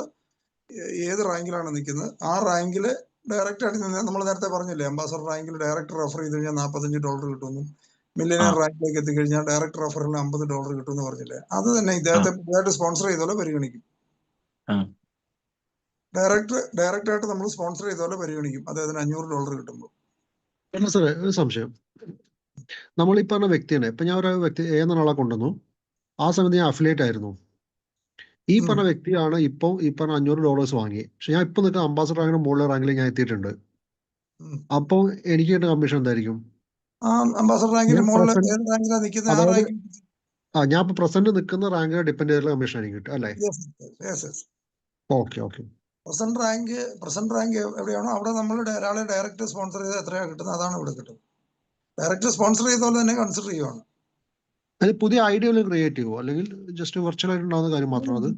ഏത് റാങ്കിലാണ് നിൽക്കുന്നത് ആ റാങ്കിൽ ഡയറക്റ്റ് ആയിട്ട് നിന്ന്, നമ്മൾ നേരത്തെ പറഞ്ഞില്ലേ അംബാസഡർ റാങ്കിൽ ഡയറക്റ്റ് റെഫർ ചെയ്ത് കഴിഞ്ഞാൽ $45 കിട്ടുമെന്നും, മില്യനെയർ റാങ്കിലേക്ക് എത്തിക്കഴിഞ്ഞാൽ ഡയറക്റ്റ് റെഫറിന് $50 കിട്ടുമെന്ന് പറഞ്ഞില്ലേ, അത് തന്നെ ഇദ്ദേഹത്തെ പുതിയതായിട്ട് സ്പോൺസർ ചെയ്ത പോലെ പരിഗണിക്കും. ഡയറക്റ്റ് ആയിട്ട് നമ്മൾ സ്പോൺസർ ചെയ്ത പോലെ പരിഗണിക്കും അദ്ദേഹത്തിന് $500 കിട്ടുമ്പോൾ. അല്ല സാറേ, ഒരു സംശയം. നമ്മൾ ഈ പറഞ്ഞ വ്യക്തിയാണ്, ഇപ്പൊ ഞാൻ ഒരു വ്യക്തി ഏതൊരാളെ കൊണ്ടുവന്നു, ആ സമയത്ത് ഞാൻ അഫിലിയേറ്റ് ആയിരുന്നു. ഈ പറഞ്ഞ വ്യക്തിയാണ് ഇപ്പം ഈ പറഞ്ഞ $500 വാങ്ങി. പക്ഷെ ഞാൻ ഇപ്പൊ നിൽക്കുന്ന അംബാസഡർ റാങ്കിന് മുകളിലെ റാങ്കിൽ ഞാൻ എത്തിയിട്ടുണ്ട്. അപ്പോൾ എനിക്ക് കിട്ടുന്ന കമ്മീഷൻ എന്തായിരിക്കും? അംബാസഡർ റാങ്കിന് മുകളിൽ ഏത് റാങ്കിലാണ് നിൽക്കുന്നത് ആ റാങ്കിൽ ഞാൻ ഇപ്പൊ പ്രസന്റ് നിൽക്കുന്ന റാങ്കിനെ ഡിപ്പെൻഡ് ചെയ്തുള്ള കമ്മീഷൻ എനിക്ക് കിട്ടും അല്ലേ? ഓക്കെ. പ്രസന്റ് റാങ്ക് എവിടെയാണോ അവിടെ നമ്മൾ ഒരാളെ ഡയറക്റ്റ് സ്പോൺസർ ചെയ്ത് എത്രയാണ് കിട്ടുന്നത് അതാണ് ഇവിടെ കിട്ടുന്നത്. ഡയറക്റ്റ് സ്പോൺസർ ചെയ്ത പോലെ തന്നെ കൺസിഡർ ചെയ്യുവാണ്. അത് പുതിയ ഐഡിയ ക്രിയേറ്റ് ചെയ്യുമോ, അല്ലെങ്കിൽ ജസ്റ്റ് വെർച്വൽ ആയിട്ട് ഉണ്ടാകുന്ന കാര്യം മാത്രമാണ് അത്?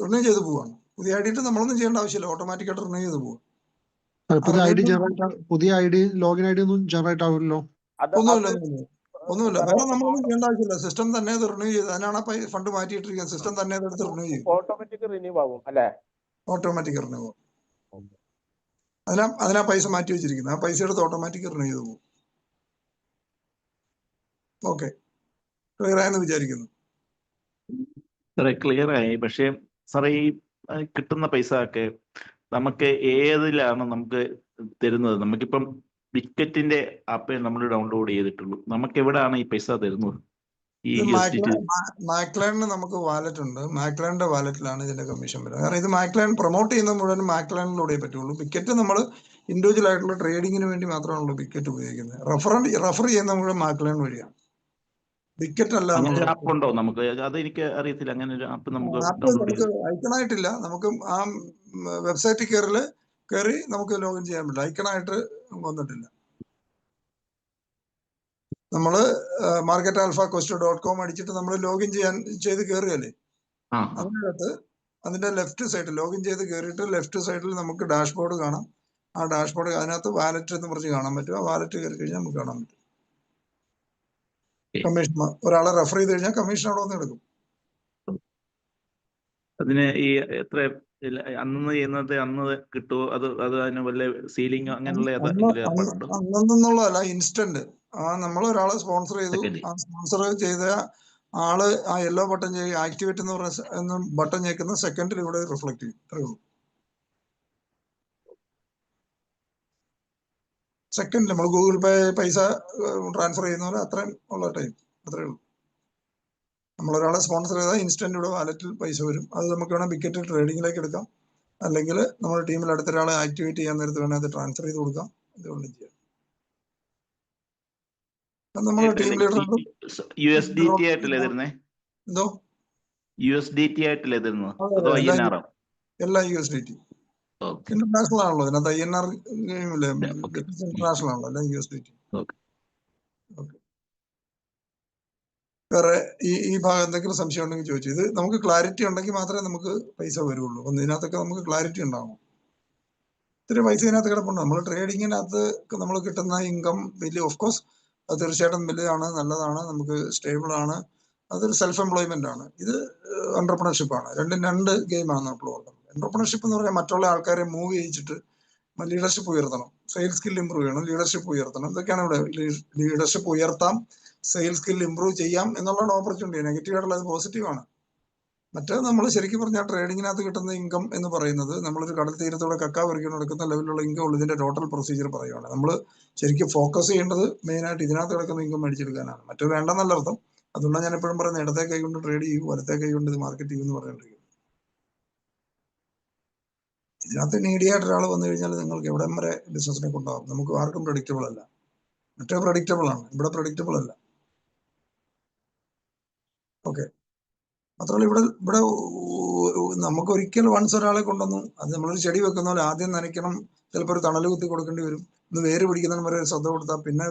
റിന്യൂ ചെയ്ത് പോവാണ്. പുതിയ ഐ ഡി നമ്മളൊന്നും ചെയ്യേണ്ട ആവശ്യമില്ല, ഓട്ടോമാറ്റിക്കായിട്ട് റിന്യൂ ചെയ്ത് പോവാം. പുതിയ I D login I D ഒന്നും ജനറേറ്റ് ആവില്ലല്ലോ? ഒന്നുമില്ല, വേറെ നമ്മളൊന്നും ചെയ്യേണ്ട ആവശ്യമില്ല. സിസ്റ്റം തന്നെ അത് റിന്യൂ ചെയ്ത്, അതിനാണ് ഫണ്ട് മാറ്റിയിട്ടിരിക്കുന്നത്. സിസ്റ്റം തന്നെ അതെടുത്ത് റിന്യൂ ചെയ്യും. ഓട്ടോമാറ്റിക് റിന്യൂ ആവും അല്ലേ? ഓട്ടോമാറ്റിക് റിന്യൂ ആവും. അതിനാ പൈസ മാറ്റി വെച്ചിരിക്കുന്നത്. ആ പൈസ എടുത്ത് ഓട്ടോമാറ്റിക് റിന്യൂ ചെയ്ത് പോകും. ഓക്കെ, ക്ലിയർ ആയെന്ന് വിചാരിക്കുന്നു. സാറേ ക്ലിയർ ആയി. പക്ഷേ സാറേ ഈ കിട്ടുന്ന പൈസ ഒക്കെ നമുക്ക് ഏതിലാണ് നമുക്ക് തരുന്നത്? നമുക്കിപ്പം വിക്കറ്റിന്റെ ആപ്പ് നമ്മൾ ഡൗൺലോഡ് ചെയ്തിട്ടുള്ളൂ, നമുക്ക് എവിടെയാണ് ഈ പൈസ തരുന്നത്? ഈ മാക്ലൈനിന് നമുക്ക് വാലറ്റ് ഉണ്ട്. മാക്ലൈനിന്റെ വാലറ്റിലാണ് ഇതിന്റെ കമ്മീഷൻ വരുന്നത്. കാരണം ഇത് മാക്ലൈൻ പ്രൊമോട്ട് ചെയ്യുന്ന മുഴുവൻ മാക്ലൈനിലൂടെ പറ്റുള്ളൂ. വിക്കറ്റ് നമ്മൾ ഇൻഡിവിജ്വൽ ആയിട്ടുള്ള ട്രേഡിങ്ങിന് വേണ്ടി മാത്രമാണല്ലോ വിക്കറ്റ് ഉപയോഗിക്കുന്നത്. റെഫർ ചെയ്യുന്ന മുഴുവൻ മാക്ലൈൻ വഴിയാണ്. വിക്കറ്റ് അല്ല. ആപ്പ് ഉണ്ടോ നമുക്ക്? അത് എനിക്ക് അറിയത്തില്ല. അങ്ങനെ ഒരു ആപ്പ് നമുക്ക് ഐക്കണായിട്ടില്ല. നമുക്ക് ആ വെബ്സൈറ്റിൽ കയറി നമുക്ക് ലോഗിൻ ചെയ്യാൻ പറ്റില്ല. ഐക്കണായിട്ട് വന്നിട്ടില്ല. നമ്മള് marketalphaquest.com അടിച്ചിട്ട് നമ്മൾ ലോഗിൻ ചെയ്ത് കയറുകയല്ലേ, അതിനകത്ത് അതിന്റെ ലെഫ്റ്റ് സൈഡിൽ ലോഗിൻ ചെയ്ത് കയറിയിട്ട് ലെഫ്റ്റ് സൈഡിൽ നമുക്ക് ഡാഷ്ബോർഡ് കാണാം. ആ ഡാഷ്ബോർഡ് അതിനകത്ത് വാലറ്റ് എന്ന് പറഞ്ഞ് കാണാൻ പറ്റും. ആ വാലറ്റ് കയറി കഴിഞ്ഞാൽ നമുക്ക് കാണാൻ പറ്റും. കമ്മീഷൻ ഒരാളെ റെഫർ ചെയ്ത് കഴിഞ്ഞാൽ കമ്മീഷൻ അവിടെ വന്ന് എടുക്കും. അതിന് ഈ എത്ര അന്ന് ചെയ്യുന്നത് അന്ന് കിട്ടുമോ? അത് അതിന് വല്ല സീലിംഗ് അങ്ങനെയുള്ള അന്നെന്നുള്ളതല്ല, ഇൻസ്റ്റന്റ്. നമ്മൾ ഒരാളെ സ്പോൺസർ ചെയ്തു, ആ സ്പോൺസർ ചെയ്ത ആള് ആ യെല്ലോ ബട്ടൺ ആക്ടിവേറ്റ് എന്ന് പറഞ്ഞ ബട്ടൺ ഞെക്കുന്ന സെക്കൻഡിൽ ഇവിടെ റിഫ്ലക്ട് ചെയ്യും. അത്രേ ഉള്ളൂ. സെക്കൻഡ് നമ്മൾ ഗൂഗിൾ പേ പൈസ ട്രാൻസ്ഫർ ചെയ്യുന്ന പോലെ അത്രയും ഉള്ള ടൈം അത്രേ ഉള്ളൂ. നമ്മളൊരാളെ സ്പോൺസർ ചെയ്താൽ ഇൻസ്റ്റന്റ് ഇവിടെ വാലറ്റിൽ പൈസ വരും. അത് നമുക്ക് വേണം വിക്കറ്റ് ട്രേഡിങ്ങിലേക്ക് എടുക്കാം, അല്ലെങ്കിൽ നമ്മുടെ ടീമിൽ അടുത്തൊരാളെ ആക്ടിവേറ്റ് ചെയ്യാൻ നേരത്ത് വേണേൽ അത് ട്രാൻസ്ഫർ ചെയ്ത് കൊടുക്കാം. ഇതുകൊണ്ട് ചെയ്യാം. നമ്മുടെ ടീം ലീഡർ USDT ആയിട്ടല്ലേ തരുന്നേ? എന്തോ USDT ആയിട്ടല്ലേ തരുന്നത്? അതോ INR? എല്ലാം USDT. ഓക്കെ ഇന്റർനാഷണൽ ആണല്ലോ ഇതിനകത്ത് INR ഓക്കെ ഇന്റർനാഷണൽ ആണല്ലോ അല്ല USDT. ഓക്കെ. ഓക്കെ. വേറെ ഈ ഭാഗം എന്തെങ്കിലും സംശയം ഉണ്ടെങ്കിൽ ചോദിച്ചു. ഇത് നമുക്ക് ക്ലാരിറ്റി ഉണ്ടെങ്കിൽ മാത്രമേ നമുക്ക് പൈസ വരുള്ളൂ. അപ്പം ഇതിനകത്തൊക്കെ നമുക്ക് ക്ലാരിറ്റി ഉണ്ടാവണം. ഇത്തിരി പൈസ ഇതിനകത്ത് കിടപ്പുണ്ട്. നമ്മൾ ട്രേഡിങ്ങിനകത്ത് നമ്മൾ കിട്ടുന്ന ഇൻകം വലിയ, ഓഫ് കോഴ്സ് അത് തീർച്ചയായിട്ടും വലുതാണ്, നല്ലതാണ്, നമുക്ക് സ്റ്റേബിൾ ആണ്. അതൊരു സെൽഫ് എംപ്ലോയ്മെന്റ് ആണ്. ഇത് എന്റർപ്രണർഷിപ്പ് ആണ്. രണ്ടും രണ്ട് ഗെയിമാണ് നമ്മൾ ഓർക്കുന്നത്. എന്റർപ്രണർഷിപ്പ് എന്ന് പറഞ്ഞാൽ മറ്റുള്ള ആൾക്കാരെ മൂവ് ചെയ്യിച്ചിട്ട് ലീഡർഷിപ്പ് ഉയർത്തണം, സെയിൽസ് സ്കിൽ ഇമ്പ്രൂവ് ചെയ്യണം, ലീഡർഷിപ്പ് ഉയർത്തണം. ഇതൊക്കെയാണ് ഇവിടെ. ലീഡർഷിപ്പ് ഉയർത്താം, സെയിൽസ് സ്കിൽ ഇമ്പ്രൂവ് ചെയ്യാം എന്നുള്ളതാണ് ഓപ്പർച്യൂണിറ്റി. നെഗറ്റീവ് ആയിട്ടുള്ള അത് പോസിറ്റീവ് ആണ്. മറ്റേ നമ്മൾ ശരിക്കും പറഞ്ഞാൽ ട്രേഡിങ്ങിനകത്ത് കിട്ടുന്ന ഇൻകം എന്ന് പറയുന്നത് നമ്മളൊരു കടൽ തീരത്തോടെ കക്ക പറിക്കാൻ നടക്കുന്ന ലെവലിലുള്ള ഇൻകം ഉള്ള ഇതിന്റെ ടോട്ടൽ പ്രൊസീജിയർ പറയുകയാണ്. നമ്മൾ ശരിക്കും ഫോക്കസ് ചെയ്യേണ്ടത് മെയിനായിട്ട് ഇതിനകത്ത് കിടക്കുന്ന ഇൻകം മേടിച്ചെടുക്കാനാണ്. മറ്റു വേണ്ടെന്നല്ല അർത്ഥം. അതുകൊണ്ടാണ് ഞാൻ എപ്പോഴും പറയുന്നത് ഇടത്തെ കൈ കൊണ്ട് ട്രേഡ് ചെയ്യൂ, വലത്തെ കൈ കൊണ്ട് ഇത് മാർക്കറ്റ് ചെയ്യൂ എന്ന് പറഞ്ഞിരിക്കും. ഇതിനകത്ത് നീഡിയായിട്ട് ഒരാൾ വന്നു കഴിഞ്ഞാൽ നിങ്ങൾക്ക് എവിടം വരെ ബിസിനസിനെ കൊണ്ടാകും. നമുക്ക് ആർക്കും പ്രഡിക്റ്റബിൾ അല്ല. മറ്റേ പ്രഡിക്റ്റബിൾ ആണ്, ഇവിടെ പ്രഡിക്റ്റബിൾ അല്ല. ഓക്കെ. മാത്രമല്ല ഇവിടെ നമുക്ക് ഒരിക്കൽ വൺസ് ഒരാളെ കൊണ്ടുവന്നു, അത് നമ്മളൊരു ചെടി വെക്കുന്ന പോലെ ആദ്യം നനയ്ക്കണം, ചിലപ്പോൾ ഒരു തണൽ കുത്തി കൊടുക്കേണ്ടി വരും. ഇന്ന് വേര് പിടിക്കുന്നതിന് വരെ ശ്രദ്ധ കൊടുത്താൽ പിന്നെ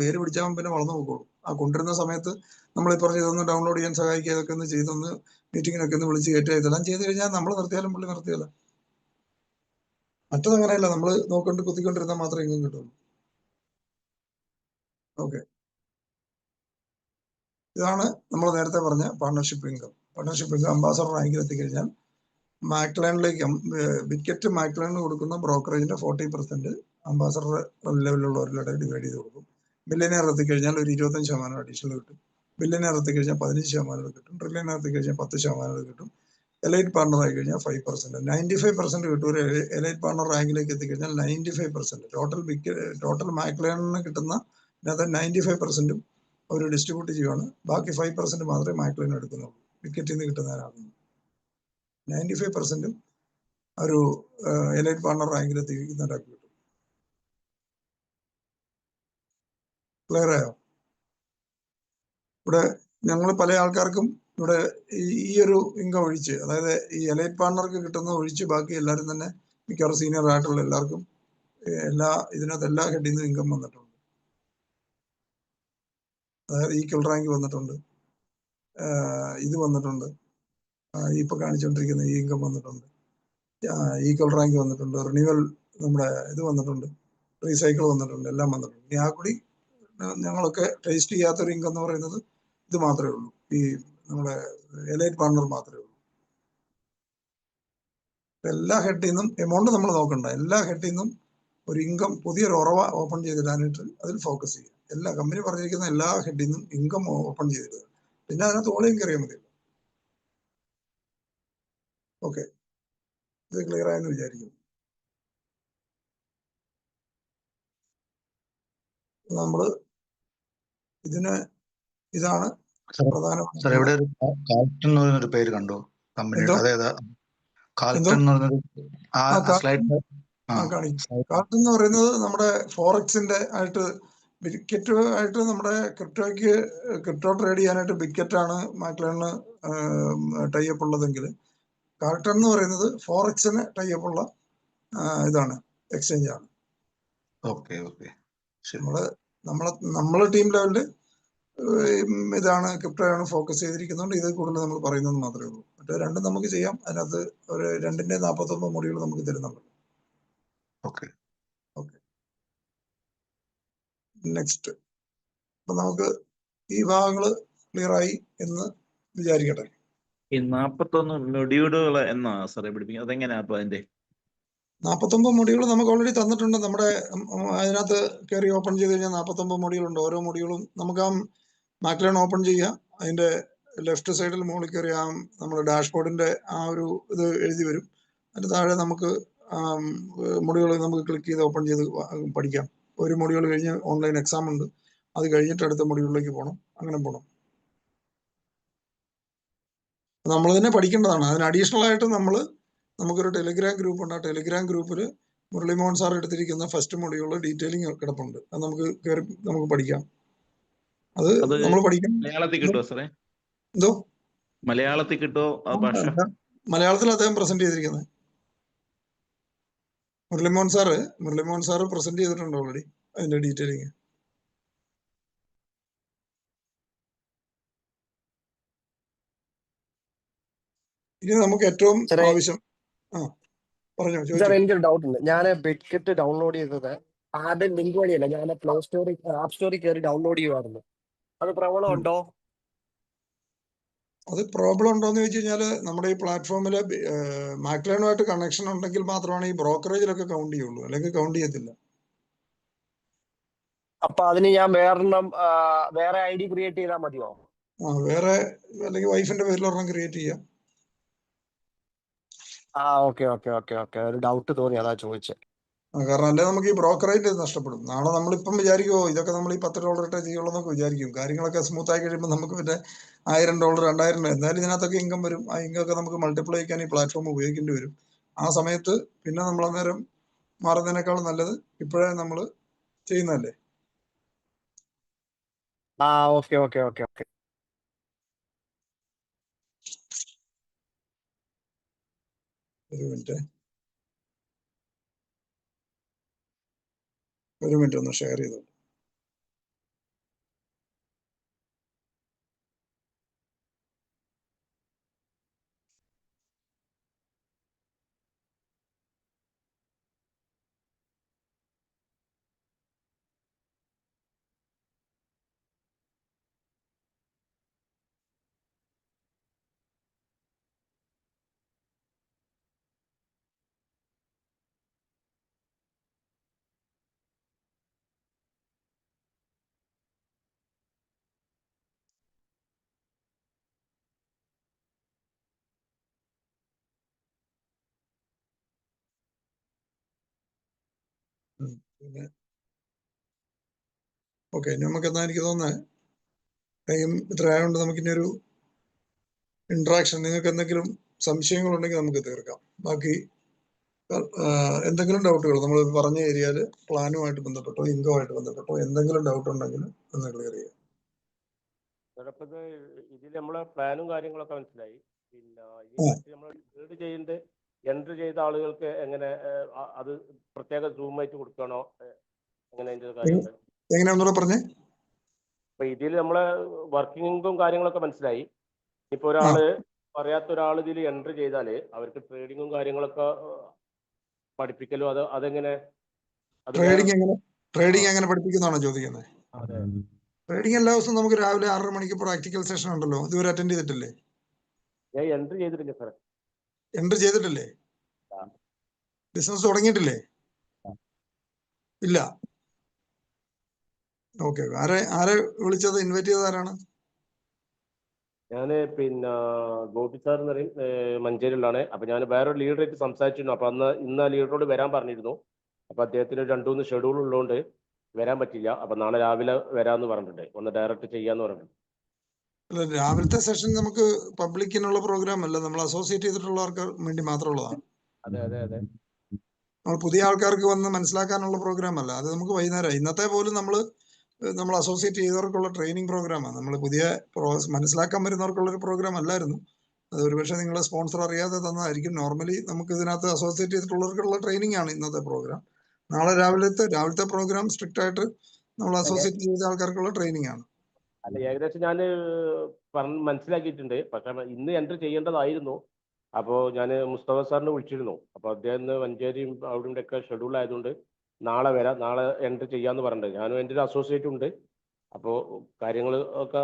വേര് പിടിച്ചാൽ പിന്നെ വളർന്നു പോയിക്കോളും. ആ കൊണ്ടുവരുന്ന സമയത്ത് നമ്മൾ ഇപ്പോൾ ഇതൊന്ന് ഡൗൺലോഡ് ചെയ്യാൻ സഹായിക്കുക, ഇതൊക്കെ ഒന്ന് ചെയ്തൊന്ന് മീറ്റിങ്ങിനൊക്കെ ഒന്ന് വിളിച്ച് കയറ്റുക, ഇതെല്ലാം ചെയ്ത് കഴിഞ്ഞാൽ നമ്മൾ നിർത്തിയാലും പുള്ളി നിർത്തിയല്ല. മറ്റത് അങ്ങനെയല്ല, നമ്മൾ നോക്കൊണ്ട് കുത്തിക്കൊണ്ടിരുന്നാൽ മാത്രമേ ഇങ്ങും കിട്ടുള്ളൂ. ഓക്കെ. ഇതാണ് നമ്മൾ നേരത്തെ പറഞ്ഞ partnership income. Partnership income ambassador റാങ്കിൽ എത്തിക്കഴിഞ്ഞാൽ മാക്ലൈനിലേക്ക് ബിക്കറ്റ് മാക്ലൈനിന് കൊടുക്കുന്ന ബ്രോക്കറേജിന്റെ 40% അംബാസഡർ ലെവലിലുള്ളവരിലൂടെ ഡിവൈഡ് ചെയ്ത് കൊടുക്കും. ബില്യനെയർ എത്തിക്കഴിഞ്ഞാൽ ഒരു 25% അഡീഷണൽ കിട്ടും. ബില്യനെയർ എത്തിക്കഴിഞ്ഞാൽ 15% കിട്ടും. ട്രില്യനെയർ എത്തിക്കഴിഞ്ഞാൽ 10% കിട്ടും. എലൈറ്റ് പാർട്ണർ ആയി കഴിഞ്ഞാൽ 5%, 95% കിട്ടും. ഒരു എലൈറ്റ് പാർട്ണർ റാങ്കിലേക്ക് എത്തിക്കഴിഞ്ഞാൽ 95% ടോട്ടൽ മാക്ലൈനിന് കിട്ടുന്ന 95% അവർ ഡിസ്ട്രിബ്യൂട്ട് ചെയ്യുകയാണ്. ബാക്കി 5% മാത്രമേ മാക്ലൈൻ എടുക്കുന്നുള്ളൂ. വിക്കറ്റിൽ നിന്ന് കിട്ടുന്നതിനാണ് 95% ഒരു എലൈറ്റ് പാർട്ണർ റാങ്കിൽ എത്തിക്കുന്നവരാക്കി കിട്ടും. ക്ലിയർ ആയോ? ഇവിടെ ഞങ്ങൾ പല ആൾക്കാർക്കും ഇവിടെ ഈ ഒരു ഇൻകം ഒഴിച്ച്, അതായത് ഈ എലൈറ്റ് പാർട്ണർക്ക് കിട്ടുന്ന ഒഴിച്ച് ബാക്കി എല്ലാവരും തന്നെ മിക്കവാറും സീനിയർ ആയിട്ടുള്ള എല്ലാവർക്കും ഇതിനകത്ത് എല്ലാ ഹെഡിൽ നിന്നും ഇൻകം വന്നിട്ടുണ്ട്. അതായത് ഈക്വൽ റാങ്ക് വന്നിട്ടുണ്ട്, ഇത് വന്നിട്ടുണ്ട്, ഇപ്പൊ കാണിച്ചുകൊണ്ടിരിക്കുന്ന ഈ ഇൻകം വന്നിട്ടുണ്ട്, ഈക്വൽ റാങ്ക് വന്നിട്ടുണ്ട്, റിന്യൂവൽ നമ്മുടെ ഇത് വന്നിട്ടുണ്ട്, റീസൈക്കിൾ വന്നിട്ടുണ്ട്, എല്ലാം വന്നിട്ടുണ്ട്. ഇനി ആ കൂടി ഞങ്ങളൊക്കെ ടേസ്റ്റ് ചെയ്യാത്തൊരു ഇൻകം എന്ന് പറയുന്നത് ഇത് മാത്രമേ ഉള്ളൂ, ഈ നമ്മുടെ എലൈറ്റ് പാർട്ണർ മാത്രമേ ഉള്ളൂ. എല്ലാ ഹെഡിൽ നിന്നും എമൗണ്ട് നമ്മൾ നോക്കണ്ട, എല്ലാ ഹെഡിൽ നിന്നും ഒരു ഇൻകം പുതിയൊരു ഉറവ ഓപ്പൺ ചെയ്തിടാനായിട്ട് അതിൽ ഫോക്കസ് ചെയ്യുക. എല്ലാ കമ്പനി പറഞ്ഞിരിക്കുന്ന എല്ലാ ഹെഡിൽ നിന്നും ഇൻകം ഓപ്പൺ ചെയ്തിടുക. പിന്നെ അതിനകത്ത് ഓളയും കയറിയാൽ മതി. ഓക്കെ, ഇത് ക്ലിയർ ആയെന്ന് വിചാരിക്കുന്നു. നമ്മള് ഇതാണ് പ്രധാനമായിട്ടും. സാർ ഇവിടെ ഒരു കാൾട്ടൺ എന്ന് പറയുന്നൊരു പേര് കണ്ടു കമ്പനി, അതായത് കാൾട്ടൺ എന്ന് പറഞ്ഞൊരു കാൾട്ടൺ എന്ന് പറയുന്നത് നമ്മുടെ ഫോറക്സിന്റെ ആയിട്ട് ബിക്കറ്റ് ആയിട്ട് നമ്മുടെ ക്രിപ്റ്റോ ട്രേഡ് ചെയ്യാനായിട്ട് ബിക്കറ്റാണ് മാക്ലൈനിന് ടൈപ്പ് ഉള്ളതെങ്കിൽ കാൾട്ടൺ എന്ന് പറയുന്നത് ഫോറക്സിന് ടൈപ്പ് ഉള്ള ഇതാണ്, എക്സ്ചേഞ്ച് ആണ്. നമ്മളെ ടീം ലെവലില് ഇതാണ് ക്രിപ്റ്റോയാണ് ഫോക്കസ് ചെയ്തിരിക്കുന്നുണ്ട്. ഇത് കൂടുതൽ നമ്മൾ പറയുന്നത് മാത്രമേ ഉള്ളൂ. മറ്റേ രണ്ടും നമുക്ക് ചെയ്യാം. അതിനകത്ത് ഒരു 2ന്റെ 49 മോഡ്യൂൾ നമുക്ക് തരുന്നുണ്ട്. Okay, next. അപ്പൊ നമുക്ക് ഈ ഭാഗങ്ങള് ക്ലിയർ ആയി എന്ന് വിചാരിക്കട്ടെ. ഈ 41 മൊഡ്യൂളുകൾ എന്നാ സാറേ പഠിപ്പിക്കുക? അതെങ്ങനെയാ അപ്പൊ അതിന്റെ 49 മൊഡ്യൂൾ നമുക്ക് ഓൾറെഡി തന്നിട്ടുണ്ട്. നമ്മുടെ അതിനകത്ത് കയറി ഓപ്പൺ ചെയ്ത് കഴിഞ്ഞാൽ 49 മൊഡ്യൂൾ ഉണ്ട്. ഓരോ മൊഡ്യൂളും നമുക്ക് ആ മാക്ലൈൻ ഓപ്പൺ ചെയ്യുക. അതിന്റെ ലെഫ്റ്റ് സൈഡിൽ മുകളിൽ കയറി നമ്മുടെ ഡാഷ്ബോർഡിന്റെ ആ ഒരു ഇത് എഴുതി വരും. അതിന് താഴെ നമുക്ക് മൊഡ്യൂൾ നമുക്ക് ക്ലിക്ക് ചെയ്ത് ഓപ്പൺ ചെയ്ത് പഠിക്കാം. ഒരു മൊഡ്യൂൾ കഴിഞ്ഞ് ഓൺലൈൻ എക്സാം ഉണ്ട്, അത് കഴിഞ്ഞിട്ട് അടുത്ത മൊഡ്യൂളിലേക്ക് പോകണം. അങ്ങനെ പോകണം. നമ്മൾ തന്നെ പഠിക്കേണ്ടതാണ്. അതിന് അഡീഷണൽ ആയിട്ട് നമുക്കൊരു ടെലിഗ്രാം ഗ്രൂപ്പ് ഉണ്ട്. ആ ടെലിഗ്രാം ഗ്രൂപ്പിൽ മുരളി മോഹൻ സാർ എടുത്തിരിക്കുന്ന ഫസ്റ്റ് മൊഡ്യൂൾ ഡീറ്റെയിലിംഗ് കിടപ്പുണ്ട്. അത് നമുക്ക് പഠിക്കാം. അത് നമ്മൾ പഠിക്കണം. മലയാളത്തിൽ കിട്ടുമോ സാറേ? എന്തോ മലയാളത്തിൽ കിട്ടുമോ? ഭാഷ മലയാളത്തിൽ അദ്ദേഹം പ്രസന്റ് ചെയ്തിരിക്കുന്നത്. മുരളിമോഹൻ സാറ് പ്രസന്റ് ചെയ്തിട്ടുണ്ട് ഓൾറെഡി അതിന്റെ ഡീറ്റെയിലിങ്. ഇനി നമുക്ക് ഏറ്റവും ആവശ്യം പറഞ്ഞോ, ചോദിച്ചു. എനിക്കൊരു ഡൗട്ട് ഉണ്ട്. ഞാൻ ബിറ്റ്കിറ്റ് ഡൗൺലോഡ് ചെയ്തത് ആദ്യം ലിങ്ക് വഴിയല്ല, ഞാൻ പ്ലേ സ്റ്റോറിൽ ആപ്പ് സ്റ്റോറിൽ കയറി ഡൗൺലോഡ് ചെയ്യുമായിരുന്നു. അത് പ്രോബ്ലം ഉണ്ടോ? അത് പ്രോബ്ലം ഉണ്ടോന്ന് ചോദിച്ചു കഴിഞ്ഞാൽ നമ്മുടെ ഈ പ്ലാറ്റ്ഫോമില് മാക്ലേണുമായിട്ട് കണക്ഷൻ ഉണ്ടെങ്കിൽ മാത്രമാണ് ഈ ബ്രോക്കറേജിലൊക്കെ കൗണ്ട് ചെയ്യുള്ളൂ, അല്ലെങ്കിൽ കൗണ്ട് ചെയ്യത്തില്ല. അപ്പൊ അതിന് ഞാൻ വേറെ ID ക്രിയേറ്റ് ചെയ്താൽ മതിയോ? വേറെ അല്ലെങ്കിൽ വൈഫിന്റെ പേരിൽ ഒരെണ്ണം ക്രിയേറ്റ് ചെയ്യാം. ഓക്കെ. ഒരു ഡൗട്ട് തോന്നി, അതാ ചോദിച്ചത്. കാരണം അല്ലെ നമുക്ക് ഈ ബ്രോക്കറേജ് നഷ്ടപ്പെടും. നാളെ നമ്മളിപ്പം വിചാരിക്കുമോ ഇതൊക്കെ നമ്മൾ ഈ $10 ഇട്ടേ ചെയ്യുള്ളൂ എന്നൊക്കെ വിചാരിക്കും. കാര്യങ്ങളൊക്കെ സ്മൂത്ത് ആയി കഴിയുമ്പോൾ നമുക്ക് പിന്നെ $1000, $2000 എന്തായാലും ഇതിനകത്തൊക്കെ ഇൻകം വരും. ആ ഇൻകം ഒക്കെ നമുക്ക് മൾട്ടിപ്ലൈ ചെയ്യാൻ ഈ പ്ലാറ്റ്ഫോം ഉപയോഗിക്കേണ്ടി വരും. ആ സമയത്ത് പിന്നെ നമ്മൾ അന്നേരം മാറുന്നതിനേക്കാളും നല്ലത് ഇപ്പോഴേ നമ്മൾ ചെയ്യുന്നതല്ലേ. ഓക്കെ. ഒരു മിനിറ്റ് ഒന്ന് ഷെയർ ചെയ്തു. പിന്നെ ഓക്കെ, നമുക്ക് എന്നാ എനിക്ക് തോന്നുന്നത് ടൈം ഇത്ര ആയതുകൊണ്ട് നമുക്കിനി ഒരു ഇന്ററാക്ഷൻ, നിങ്ങൾക്ക് എന്തെങ്കിലും സംശയങ്ങളുണ്ടെങ്കിൽ നമുക്ക് തീർക്കാം. ബാക്കി എന്തെങ്കിലും ഡൗട്ടുകൾ നമ്മൾ പറഞ്ഞ ഏരിയയിൽ പ്ലാനുമായിട്ട് ബന്ധപ്പെട്ടോ ഇൻകവുമായിട്ട് ബന്ധപ്പെട്ടോ എന്തെങ്കിലും ഡൗട്ട് ഉണ്ടെങ്കിൽ ഒന്ന് ക്ലിയർ ചെയ്യാം. ഇതിൽ നമ്മളെ പ്ലാനും കാര്യങ്ങളൊക്കെ മനസ്സിലായി. പിന്നെ നമ്മൾ എൻട്രി ചെയ്ത ആളുകൾക്ക് എങ്ങനെ അത് പ്രത്യേക സൂമായിട്ട് കൊടുക്കണോ, എങ്ങനെ എങ്ങനെയാണെന്നുള്ള പറഞ്ഞേ? അപ്പൊ ഇതിൽ നമ്മളെ വർക്കിംഗും കാര്യങ്ങളൊക്കെ മനസ്സിലായി. ഇപ്പൊ ഒരാള് അറിയാത്ത ഒരാൾ ഇതിൽ എൻട്രി ചെയ്താല് അവർക്ക് ട്രേഡിങ്ങും കാര്യങ്ങളൊക്കെ പഠിപ്പിക്കലോ അതെങ്ങനെ? ട്രേഡിംഗ് എങ്ങനെ പഠിപ്പിക്കുന്നതാണോ ചോദിക്കുന്നത്? ട്രേഡിംഗ് എല്ലാ ദിവസവും നമുക്ക് രാവിലെ 6:30 മണിക്ക് പ്രാക്ടിക്കൽ സെഷൻ ഉണ്ടല്ലോ. ഇതുവരെ അറ്റൻഡ് ചെയ്തിട്ടില്ലേ? ഞാൻ എൻട്രി ചെയ്തിട്ടില്ല സാർ. എൻട്രി ചെയ്തിട്ടില്ലേ? ബിസിനസ് തുടങ്ങിയിട്ടില്ലേ? ഇല്ല. ഓക്കെ. ആരെ വിളിച്ചത്, ഇൻവൈറ്റ് ചെയ്തത് ആരാണ്? ഞാന് പിന്നെ ഗോപി സാർ എന്ന് പറയും, മഞ്ചേരിയിലാണ്. അപ്പൊ ഞാൻ വേറൊരു ലീഡറായിട്ട് സംസാരിച്ചിരുന്നു. അപ്പൊ ഇന്ന് ആ ലീഡറോട് വരാൻ പറഞ്ഞിരുന്നു. അപ്പൊ അദ്ദേഹത്തിന് 2-3 ഷെഡ്യൂൾ ഉള്ളതുകൊണ്ട് വരാൻ പറ്റില്ല. അപ്പൊ നാളെ രാവിലെ വരാന്ന് പറഞ്ഞിട്ടുണ്ട്, ഒന്ന് ഡയറക്റ്റ് ചെയ്യാന്ന് പറഞ്ഞിട്ടുണ്ട്. രാവിലത്തെ സെഷൻ നമുക്ക് പബ്ലിക്കിനുള്ള പ്രോഗ്രാം അല്ല, നമ്മൾ അസോസിയേറ്റ് ചെയ്തിട്ടുള്ളവർക്ക് വേണ്ടി മാത്രമുള്ളതാണ്. അതെ. നമ്മൾ പുതിയ ആൾക്കാർക്ക് വന്ന് മനസ്സിലാക്കാനുള്ള പ്രോഗ്രാം അല്ല. അത് നമുക്ക് വൈകുന്നേരം, ഇന്നത്തെ പോലും നമ്മൾ അസോസിയേറ്റ് ചെയ്തവർക്കുള്ള ട്രെയിനിങ് പ്രോഗ്രാമാണ്. നമ്മൾ പുതിയ മനസ്സിലാക്കാൻ വരുന്നവർക്കുള്ള ഒരു പ്രോഗ്രാം അല്ലായിരുന്നു. അത് ഒരുപക്ഷെ നിങ്ങളെ സ്പോൺസർ അറിയാതെ തന്നതായിരിക്കും. നോർമലി നമുക്ക് ഇതിനകത്ത് അസോസിയേറ്റ് ചെയ്തിട്ടുള്ളവർക്കുള്ള ട്രെയിനിങ് ആണ് ഇന്നത്തെ പ്രോഗ്രാം. നാളെ രാവിലത്തെ പ്രോഗ്രാം സ്ട്രിക്റ്റ് ആയിട്ട് നമ്മൾ അസോസിയേറ്റ് ചെയ്ത ആൾക്കാർക്കുള്ള ട്രെയിനിങ് ആണ്. അല്ല, ഏകദേശം ഞാൻ മനസ്സിലാക്കിയിട്ടുണ്ട്. പക്ഷെ ഇന്ന് എൻട്രി ചെയ്യേണ്ടതായിരുന്നു. അപ്പോൾ ഞാൻ മുസ്തഫ സാറിനെ വിളിച്ചിരുന്നു. അപ്പോൾ അദ്ദേഹം മഞ്ചേരിയും അവിടെ ഒക്കെ ഷെഡ്യൂൾ ആയതുകൊണ്ട് നാളെ വരാം, നാളെ എൻട്രി ചെയ്യാന്ന് പറഞ്ഞിട്ടുണ്ട്. ഞാനും എൻ്റെ ഒരു അസോസിയേറ്റ് ഉണ്ട്. അപ്പോൾ കാര്യങ്ങൾ ഒക്കെ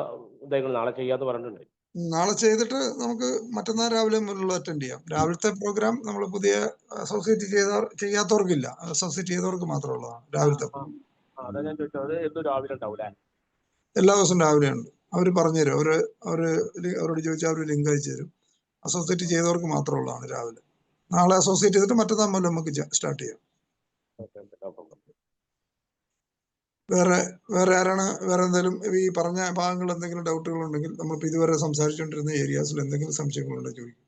നാളെ ചെയ്യാന്ന് പറഞ്ഞിട്ടുണ്ട്. നാളെ ചെയ്തിട്ട് നമുക്ക് മറ്റന്നാൾ രാവിലെ മുതലുള്ള അറ്റൻഡ് ചെയ്യാം. രാവിലത്തെ പ്രോഗ്രാം നമ്മൾ പുതിയ അസോസിയേറ്റ് ചെയ്യാത്തവർക്കില്ല, അസോസിയേറ്റ് ചെയ്തവർക്ക് മാത്രമുള്ളതാണ് രാവിലത്തെ. അതാ ഞാൻ ചോദിച്ചത്, എന്നും രാവിലെ ഉണ്ടാവൂലേ? എല്ലാ ദിവസവും രാവിലെ ഉണ്ട്. അവർ പറഞ്ഞുതരും. അവരോട് ചോദിച്ചാൽ അവർ ലിങ്ക് അയച്ചു തരും. അസോസിയേറ്റ് ചെയ്തവർക്ക് മാത്രമുള്ളതാണ് രാവിലെ. നാളെ അസോസിയേറ്റ് ചെയ്തിട്ട് മറ്റന്നാൾ മുതൽ നമുക്ക് സ്റ്റാർട്ട് ചെയ്യാം. വേറെ ആരാണ്? വേറെ എന്തെങ്കിലും ഈ പറഞ്ഞ ഭാഗങ്ങൾ എന്തെങ്കിലും ഡൗട്ടുകൾ ഉണ്ടെങ്കിൽ, നമ്മളിപ്പോൾ ഇതുവരെ സംസാരിച്ചുകൊണ്ടിരുന്ന ഏരിയാസിൽ എന്തെങ്കിലും സംശയങ്ങളുണ്ടെങ്കിൽ ചോദിക്കും.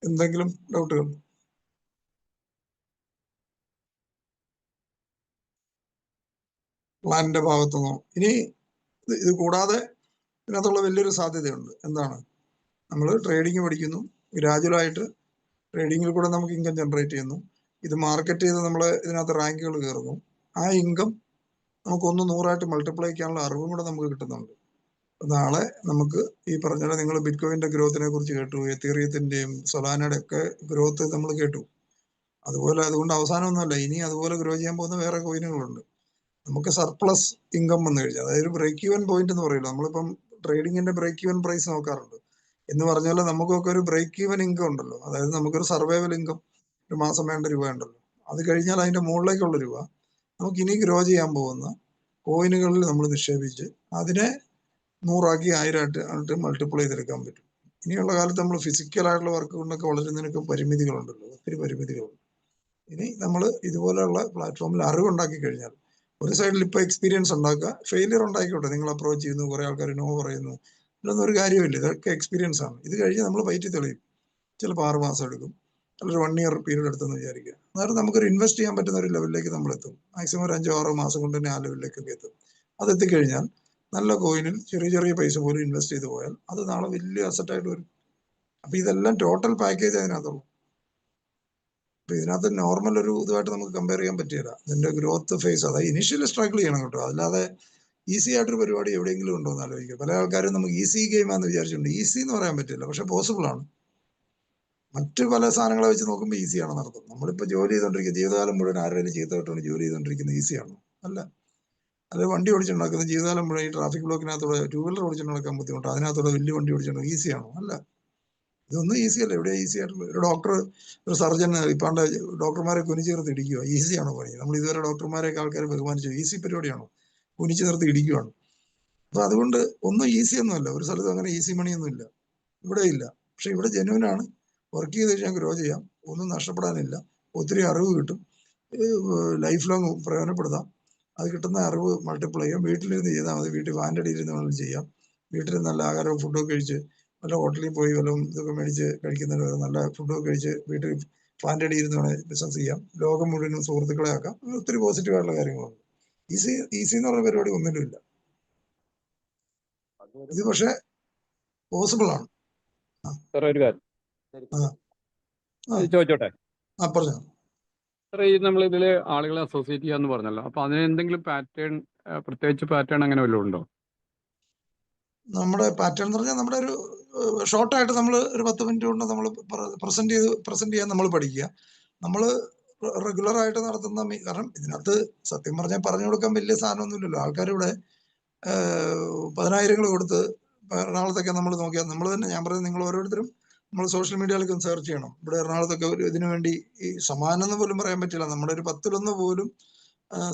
എന്തെങ്കിലും ഡൗട്ടുകൾ? പ്ലാനിന്റെ ഭാഗത്തുനിന്നോ? ഇനി ഇത് കൂടാതെ ഇതിനകത്തുള്ള വലിയൊരു സാധ്യതയുണ്ട്. എന്താണ്? നമ്മൾ ട്രേഡിങ് പഠിക്കുന്നു, ഗ്രാജുവലായിട്ട് ട്രേഡിങ്ങിൽ കൂടെ നമുക്ക് ഇൻകം ജനറേറ്റ് ചെയ്യുന്നു, ഇത് മാർക്കറ്റ് ചെയ്ത് നമ്മൾ ഇതിനകത്ത് റാങ്കുകൾ കയറുന്നു. ആ ഇൻകം നമുക്ക് 100 മൾട്ടിപ്ലൈ ചെയ്യാനുള്ള അറിവും കൂടെ നമുക്ക് കിട്ടുന്നുണ്ട്. നാളെ നമുക്ക് ഈ പറഞ്ഞ നിങ്ങൾ ബിറ്റ്കോയിന്റെ ഗ്രോത്തിനെ കുറിച്ച് കേട്ടു, എത്തീറിയത്തിന്റെയും സൊലാനയുടെ ഒക്കെ ഗ്രോത്ത് നമ്മൾ കേട്ടു. അതുകൊണ്ട് അവസാനമൊന്നുമല്ല, ഇനി അതുപോലെ ഗ്രോ ചെയ്യാൻ പോകുന്ന വേറെ കോയിനുകളുണ്ട്. നമുക്ക് സർപ്ലസ് ഇൻകം വന്നു കഴിഞ്ഞാൽ, അതായത് ബ്രേക്ക് ഈവൻ പോയിന്റ് എന്ന് പറയുമല്ലോ, നമ്മളിപ്പം ട്രേഡിങ്ങിന്റെ ബ്രേക്ക് ഈവൻ പ്രൈസ് നോക്കാറുണ്ട്. എന്ന് പറഞ്ഞാൽ നമുക്കൊക്കെ ഒരു ബ്രേക്ക് ഈവൻ ഇൻകം ഉണ്ടല്ലോ, അതായത് നമുക്കൊരു സർവൈവൽ ഇൻകം ഒരു മാസം വേണ്ട രൂപ ഉണ്ടല്ലോ. അത് കഴിഞ്ഞാൽ അതിന്റെ മുകളിലേക്കുള്ള രൂപ നമുക്ക് ഇനി ഗ്രോ ചെയ്യാൻ പോകുന്ന കോയിനുകളിൽ നമ്മൾ നിക്ഷേപിച്ച് അതിനെ 100 1000 മൾട്ടിപ്ലൈ ചെയ്തെടുക്കാൻ പറ്റും. ഇനിയുള്ള കാലത്ത് നമ്മൾ ഫിസിക്കലായിട്ടുള്ള വർക്ക് കൊണ്ടൊക്കെ വളരുന്നതിനൊക്കെ പരിമിതികളുണ്ടല്ലോ, ഒത്തിരി പരിമിതികളുണ്ട്. ഇനി നമ്മൾ ഇതുപോലെയുള്ള പ്ലാറ്റ്ഫോമിൽ അറിവുണ്ടാക്കി കഴിഞ്ഞാൽ, ഒരു സൈഡിൽ ഇപ്പോൾ എക്സ്പീരിയൻസ് ഉണ്ടാക്കുക, ഫെയിലിയർ ഉണ്ടായിക്കോട്ടെ, നിങ്ങൾ അപ്രോച്ച് ചെയ്യുന്നു, കുറെ ആൾക്കാർ നോ പറയുന്നു, ഇതൊന്നും ഒരു കാര്യമില്ല, ഇതൊക്കെ എക്സ്പീരിയൻസ് ആണ്. ഇത് കഴിഞ്ഞ് നമ്മൾ പയറ്റി തെളിയും. ചിലപ്പോൾ 6 മാസം എടുക്കും, അല്ലെങ്കിൽ 1 ഇയർ പീരീഡ് എടുത്തെന്ന് വിചാരിക്കുക. അന്നേരം നമുക്കൊരു ഇൻവെസ്റ്റ് ചെയ്യാൻ പറ്റുന്ന ഒരു ലെവലിലേക്ക് നമ്മൾ എത്തും. മാക്സിമം ഒരു 5-6 മാസം കൊണ്ട് തന്നെ ആ ലെവലിലേക്കൊക്കെ എത്തും. അതെത്തിക്കഴിഞ്ഞാൽ നല്ല കോയിനിൽ ചെറിയ ചെറിയ പൈസ പോലും ഇൻവെസ്റ്റ് ചെയ്ത് പോയാൽ അത് നാളെ വലിയ അസറ്റായിട്ട് വരും. അപ്പൊ ഇതെല്ലാം ടോട്ടൽ പാക്കേജ് അതിനകത്തുള്ളൂ. അപ്പൊ ഇതിനകത്ത് നോർമൽ ഒരു ഇതുമായിട്ട് നമുക്ക് കമ്പയർ ചെയ്യാൻ പറ്റില്ല. ഇതിന്റെ ഗ്രോത്ത് ഫേസ്, അതായത് ഇനിഷ്യലി സ്ട്രഗിൾ ചെയ്യണം കേട്ടോ, അല്ലാതെ ഈസി ആയിട്ടൊരു പരിപാടി എവിടെയെങ്കിലും ഉണ്ടോ എന്ന് ആലോചിക്കുക. പല ആൾക്കാരും നമുക്ക് ഈസി ഗെയിമാന്ന് വിചാരിച്ചിട്ടുണ്ട്. ഈസി എന്ന് പറയാൻ പറ്റില്ല, പക്ഷെ പോസിബിൾ ആണ്. മറ്റു പല സാധനങ്ങളെ വെച്ച് നോക്കുമ്പോൾ ഈസിയാണ് നടത്തും. നമ്മളിപ്പോൾ ജോലി ചെയ്തുകൊണ്ടിരിക്കുക, ജീവിതകാലം മുഴുവൻ ആരെങ്കിലും ചീത്ത കിട്ടുകൊണ്ട് ജോലി ചെയ്തുകൊണ്ടിരിക്കുന്നത് ഈസിയാണോ? അല്ല. അത് വണ്ടി ഓടിച്ചുണ്ടാക്കുന്നത് ജീവിതകാലം മുഴുവൻ ഈ ട്രാഫിക് ബ്ലോക്കിനകത്തൂടെ 2 വീലർ ഓടിച്ചുകൊണ്ട് നടക്കാൻ ബുദ്ധിമുട്ട്, അതിനകത്തൂടെ വലിയ വണ്ടി ഓടിച്ചുകൊണ്ട് ഈസിയാണോ? അല്ല. ഇതൊന്നും ഈസി അല്ല. എവിടെയാ ഈസി ആയിട്ടുള്ള ഒരു ഡോക്ടർ, ഒരു സർജൻ ഇപ്പാണ്ട് ഡോക്ടർമാരെ കുനിച്ച് നിർത്തി ഇടിക്കുക, ഈസിയാണോ പണി? നമ്മൾ ഇതുവരെ ഡോക്ടർമാരെയൊക്കെ ആൾക്കാർ ബഹുമാനിച്ചു, ഈസി പരിപാടിയാണോ? കുനിച്ച് നിർത്തി ഇടിക്കുകയാണ്. അപ്പൊ അതുകൊണ്ട് ഒന്നും ഈസി ഒന്നുമല്ല. ഒരു സ്ഥലത്ത് അങ്ങനെ ഈസി മണിയൊന്നും ഇല്ല, ഇവിടെ ഇല്ല. പക്ഷെ ഇവിടെ ജെന്യൂനാണ്. വർക്ക് ചെയ്ത് കഴിഞ്ഞാൽ ഗ്രോ ചെയ്യാം, ഒന്നും നഷ്ടപ്പെടാനില്ല, ഒത്തിരി അറിവ് കിട്ടും, ലൈഫ് ലോങ് പ്രയോജനപ്പെടുത്താം. അത് കിട്ടുന്ന അറിവ് മൾട്ടിപ്ലൈ ചെയ്യാം. വീട്ടിലിരുന്ന് ചെയ്താൽ മതി, വീട്ടിൽ ഫാൻ്റെ അടിയിരുന്ന് വേണമെങ്കിൽ ചെയ്യാം. വീട്ടിൽ നല്ല ആഹാരവും ഫുഡൊക്കെ കഴിച്ച് വല്ല ഹോട്ടലിൽ പോയി വല്ലതും ഇതൊക്കെ മേടിച്ച് കഴിക്കുന്നതിന് വരെ നല്ല ഫുഡൊക്കെ കഴിച്ച് വീട്ടിൽ ഫാൻ്റെ അടിയിരുന്ന് വേണമെങ്കിൽ ബിസിനസ് ചെയ്യാം. ലോകം മുഴുവനും സുഹൃത്തുക്കളെ ആക്കാം. ഒത്തിരി പോസിറ്റീവായിട്ടുള്ള കാര്യങ്ങളുണ്ട്. ഈസി എന്ന് പറഞ്ഞ പരിപാടി ഒന്നിനുമില്ല. ഇത് പക്ഷെ പോസിബിൾ ആണ്. ഒരു കാര്യം ആ ചോദിച്ചോട്ടെ പറഞ്ഞു. സാറേ, ഈ നമ്മൾ ഇതിൽ ആളുകളെ അസോസിയേറ്റ് ചെയ്യാന്ന് പറഞ്ഞല്ലോ, അപ്പൊ അതിന് എന്തെങ്കിലും പാറ്റേൺ, പ്രത്യേകിച്ച് പാറ്റേൺ അങ്ങനെ വല്ലതും ഉണ്ടോ? നമ്മുടെ പാറ്റേൺ എന്ന് പറഞ്ഞാൽ നമ്മുടെ ഒരു ഷോർട്ടായിട്ട് നമ്മൾ ഒരു 10 മിനിറ്റ് കൊണ്ട് നമ്മൾ പ്രസന്റ് ചെയ്യാൻ നമ്മൾ പഠിക്കുക. നമ്മൾ റെഗുലർ ആയിട്ട് നടത്തുന്ന കാരണം ഇതിനകത്ത് സത്യം പറഞ്ഞാൽ പറഞ്ഞു കൊടുക്കാൻ വലിയ സാധനമൊന്നുമില്ലല്ലോ. ആൾക്കാർ ഇവിടെ 10,000 കൊടുത്ത് എറണാകുളത്തൊക്കെ നമ്മൾ നോക്കിയാൽ നമ്മൾ തന്നെ, ഞാൻ പറയുന്നത് നിങ്ങൾ ഓരോരുത്തരും നമ്മൾ സോഷ്യൽ മീഡിയയിലൊക്കെ സെർച്ച് ചെയ്യണം. ഇവിടെ എറണാകുളത്തൊക്കെ ഒരു ഇതിനു വേണ്ടി ഈ സമാനം എന്ന് പോലും പറയാൻ പറ്റില്ല, നമ്മുടെ ഒരു 10-1 പോലും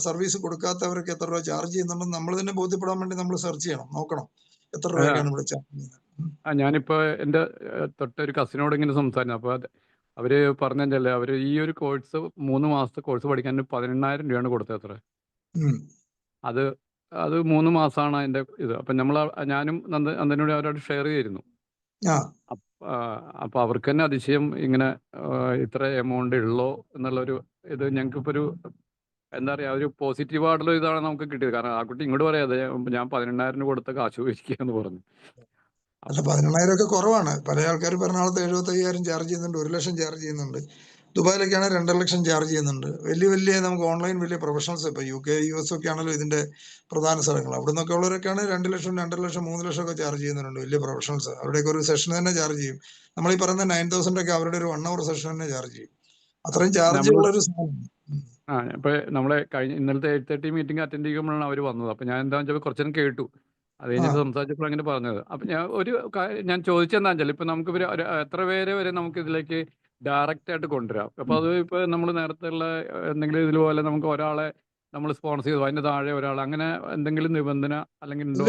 സർവീസ് കൊടുക്കാത്തവർക്ക് എത്ര രൂപ ചാർജ് ചെയ്യുന്നുണ്ടെന്ന് നമ്മൾ തന്നെ ബോധ്യപ്പെടാൻ വേണ്ടി നമ്മൾ സെർച്ച് ചെയ്യണം, നോക്കണം എത്ര രൂപയ്ക്കാണ് ഇവിടെ ചാർജ് ചെയ്യുന്നത്. ഞാനിപ്പോ എൻ്റെ തൊട്ടൊരു കസിനോട് ഇങ്ങനെ സംസാരിച്ചു. അപ്പൊ അവര് പറഞ്ഞല്ലേ, അവര് ഈ ഒരു കോഴ്സ് 3 മാസത്തെ കോഴ്സ് പഠിക്കാൻ 18,000 രൂപയാണ് കൊടുത്തത് അത്ര. അത് 3 മാസമാണ് അതിന്റെ ഇത്. അപ്പൊ ഞാനും നന്ദനോട് അവരോട് ഷെയർ ചെയ്തിരുന്നു. അപ്പൊ അവർക്ക് തന്നെ അതിശയം, ഇങ്ങനെ ഇത്ര എമൗണ്ട് ഉള്ളോ എന്നുള്ളൊരു ഇത്. ഞങ്ങൾക്കിപ്പോ ഒരു എന്താ പറയാ, ഒരു പോസിറ്റീവ് ആയിട്ടുള്ള ഇതാണ് നമുക്ക് കിട്ടിയത്. കാരണം ആ കുട്ടി ഇങ്ങോട്ട് പറയാതെ ഞാൻ 18,000 കൊടുത്ത കാശ് ഉപയോഗിക്കുക എന്ന് പറഞ്ഞു. അല്ല, 18,000 ഒക്കെ കുറവാണ്. പല ആൾക്കാർ എറണാകുളത്ത് 75,000 ചാർജ് ചെയ്യുന്നുണ്ട്, 1 ലക്ഷം ചാർജ് ചെയ്യുന്നുണ്ട്. ദുബായിലൊക്കെയാണ് 2 ലക്ഷം ചാർജ് ചെയ്യുന്നുണ്ട്. വലിയ നമുക്ക് ഓൺലൈൻ വലിയ പ്രൊഫഷണൽസ്, ഇപ്പൊ UK US ഒക്കെ ആണല്ലോ ഇതിന്റെ പ്രധാന സ്ഥലങ്ങൾ. അവിടെ നിന്നൊക്കെ ഉള്ളവരൊക്കെയാണ് 2 ലക്ഷം 2.5 ലക്ഷം 3 ലക്ഷം ഒക്കെ ചാർജ് ചെയ്യുന്നുണ്ട്, വലിയ പ്രൊഫഷണൽസ്. അവിടെയൊക്കെ ഒരു സെഷൻ തന്നെ ചാർജ് ചെയ്യും. നമ്മൾ ഈ പറയുന്ന 9,000 ഒക്കെ അവരുടെ ഒരു 1 hour സെഷൻ തന്നെ ചാർജ് ചെയ്യും. അത്രയും ചാർജ് ഉള്ളൊരു ഇപ്പൊ നമ്മളെ ഇന്നലത്തെ 8:30 മീറ്റിംഗ് അറ്റൻഡ് ചെയ്യുമ്പോഴാണ് അവർ വന്നത്. അപ്പൊ ഞാൻ എന്താ വെച്ചാൽ കുറച്ചു നേരം കേട്ടു. അത് കഴിഞ്ഞിട്ട് സംസാരിച്ചപ്പോൾ അങ്ങനെ പറഞ്ഞത്. അപ്പൊ ഞാൻ ചോദിച്ചെന്താ വെച്ചാൽ, ഇപ്പൊ നമുക്ക് എത്ര പേരെ വരെ നമുക്ക് ഇതിലേക്ക് ഡയറക്റ്റ് ആയിട്ട് കൊണ്ടുവരാം? അപ്പൊ അത് ഇപ്പൊ നമ്മൾ നേരത്തെ ഉള്ള എന്തെങ്കിലും ഇതുപോലെ നമുക്ക് ഒരാളെ നമ്മൾ സ്പോൺസർ ചെയ്തു, അതിന്റെ താഴെ ഒരാൾ, അങ്ങനെ എന്തെങ്കിലും നിബന്ധന അല്ലെങ്കിൽ ഉണ്ടോ?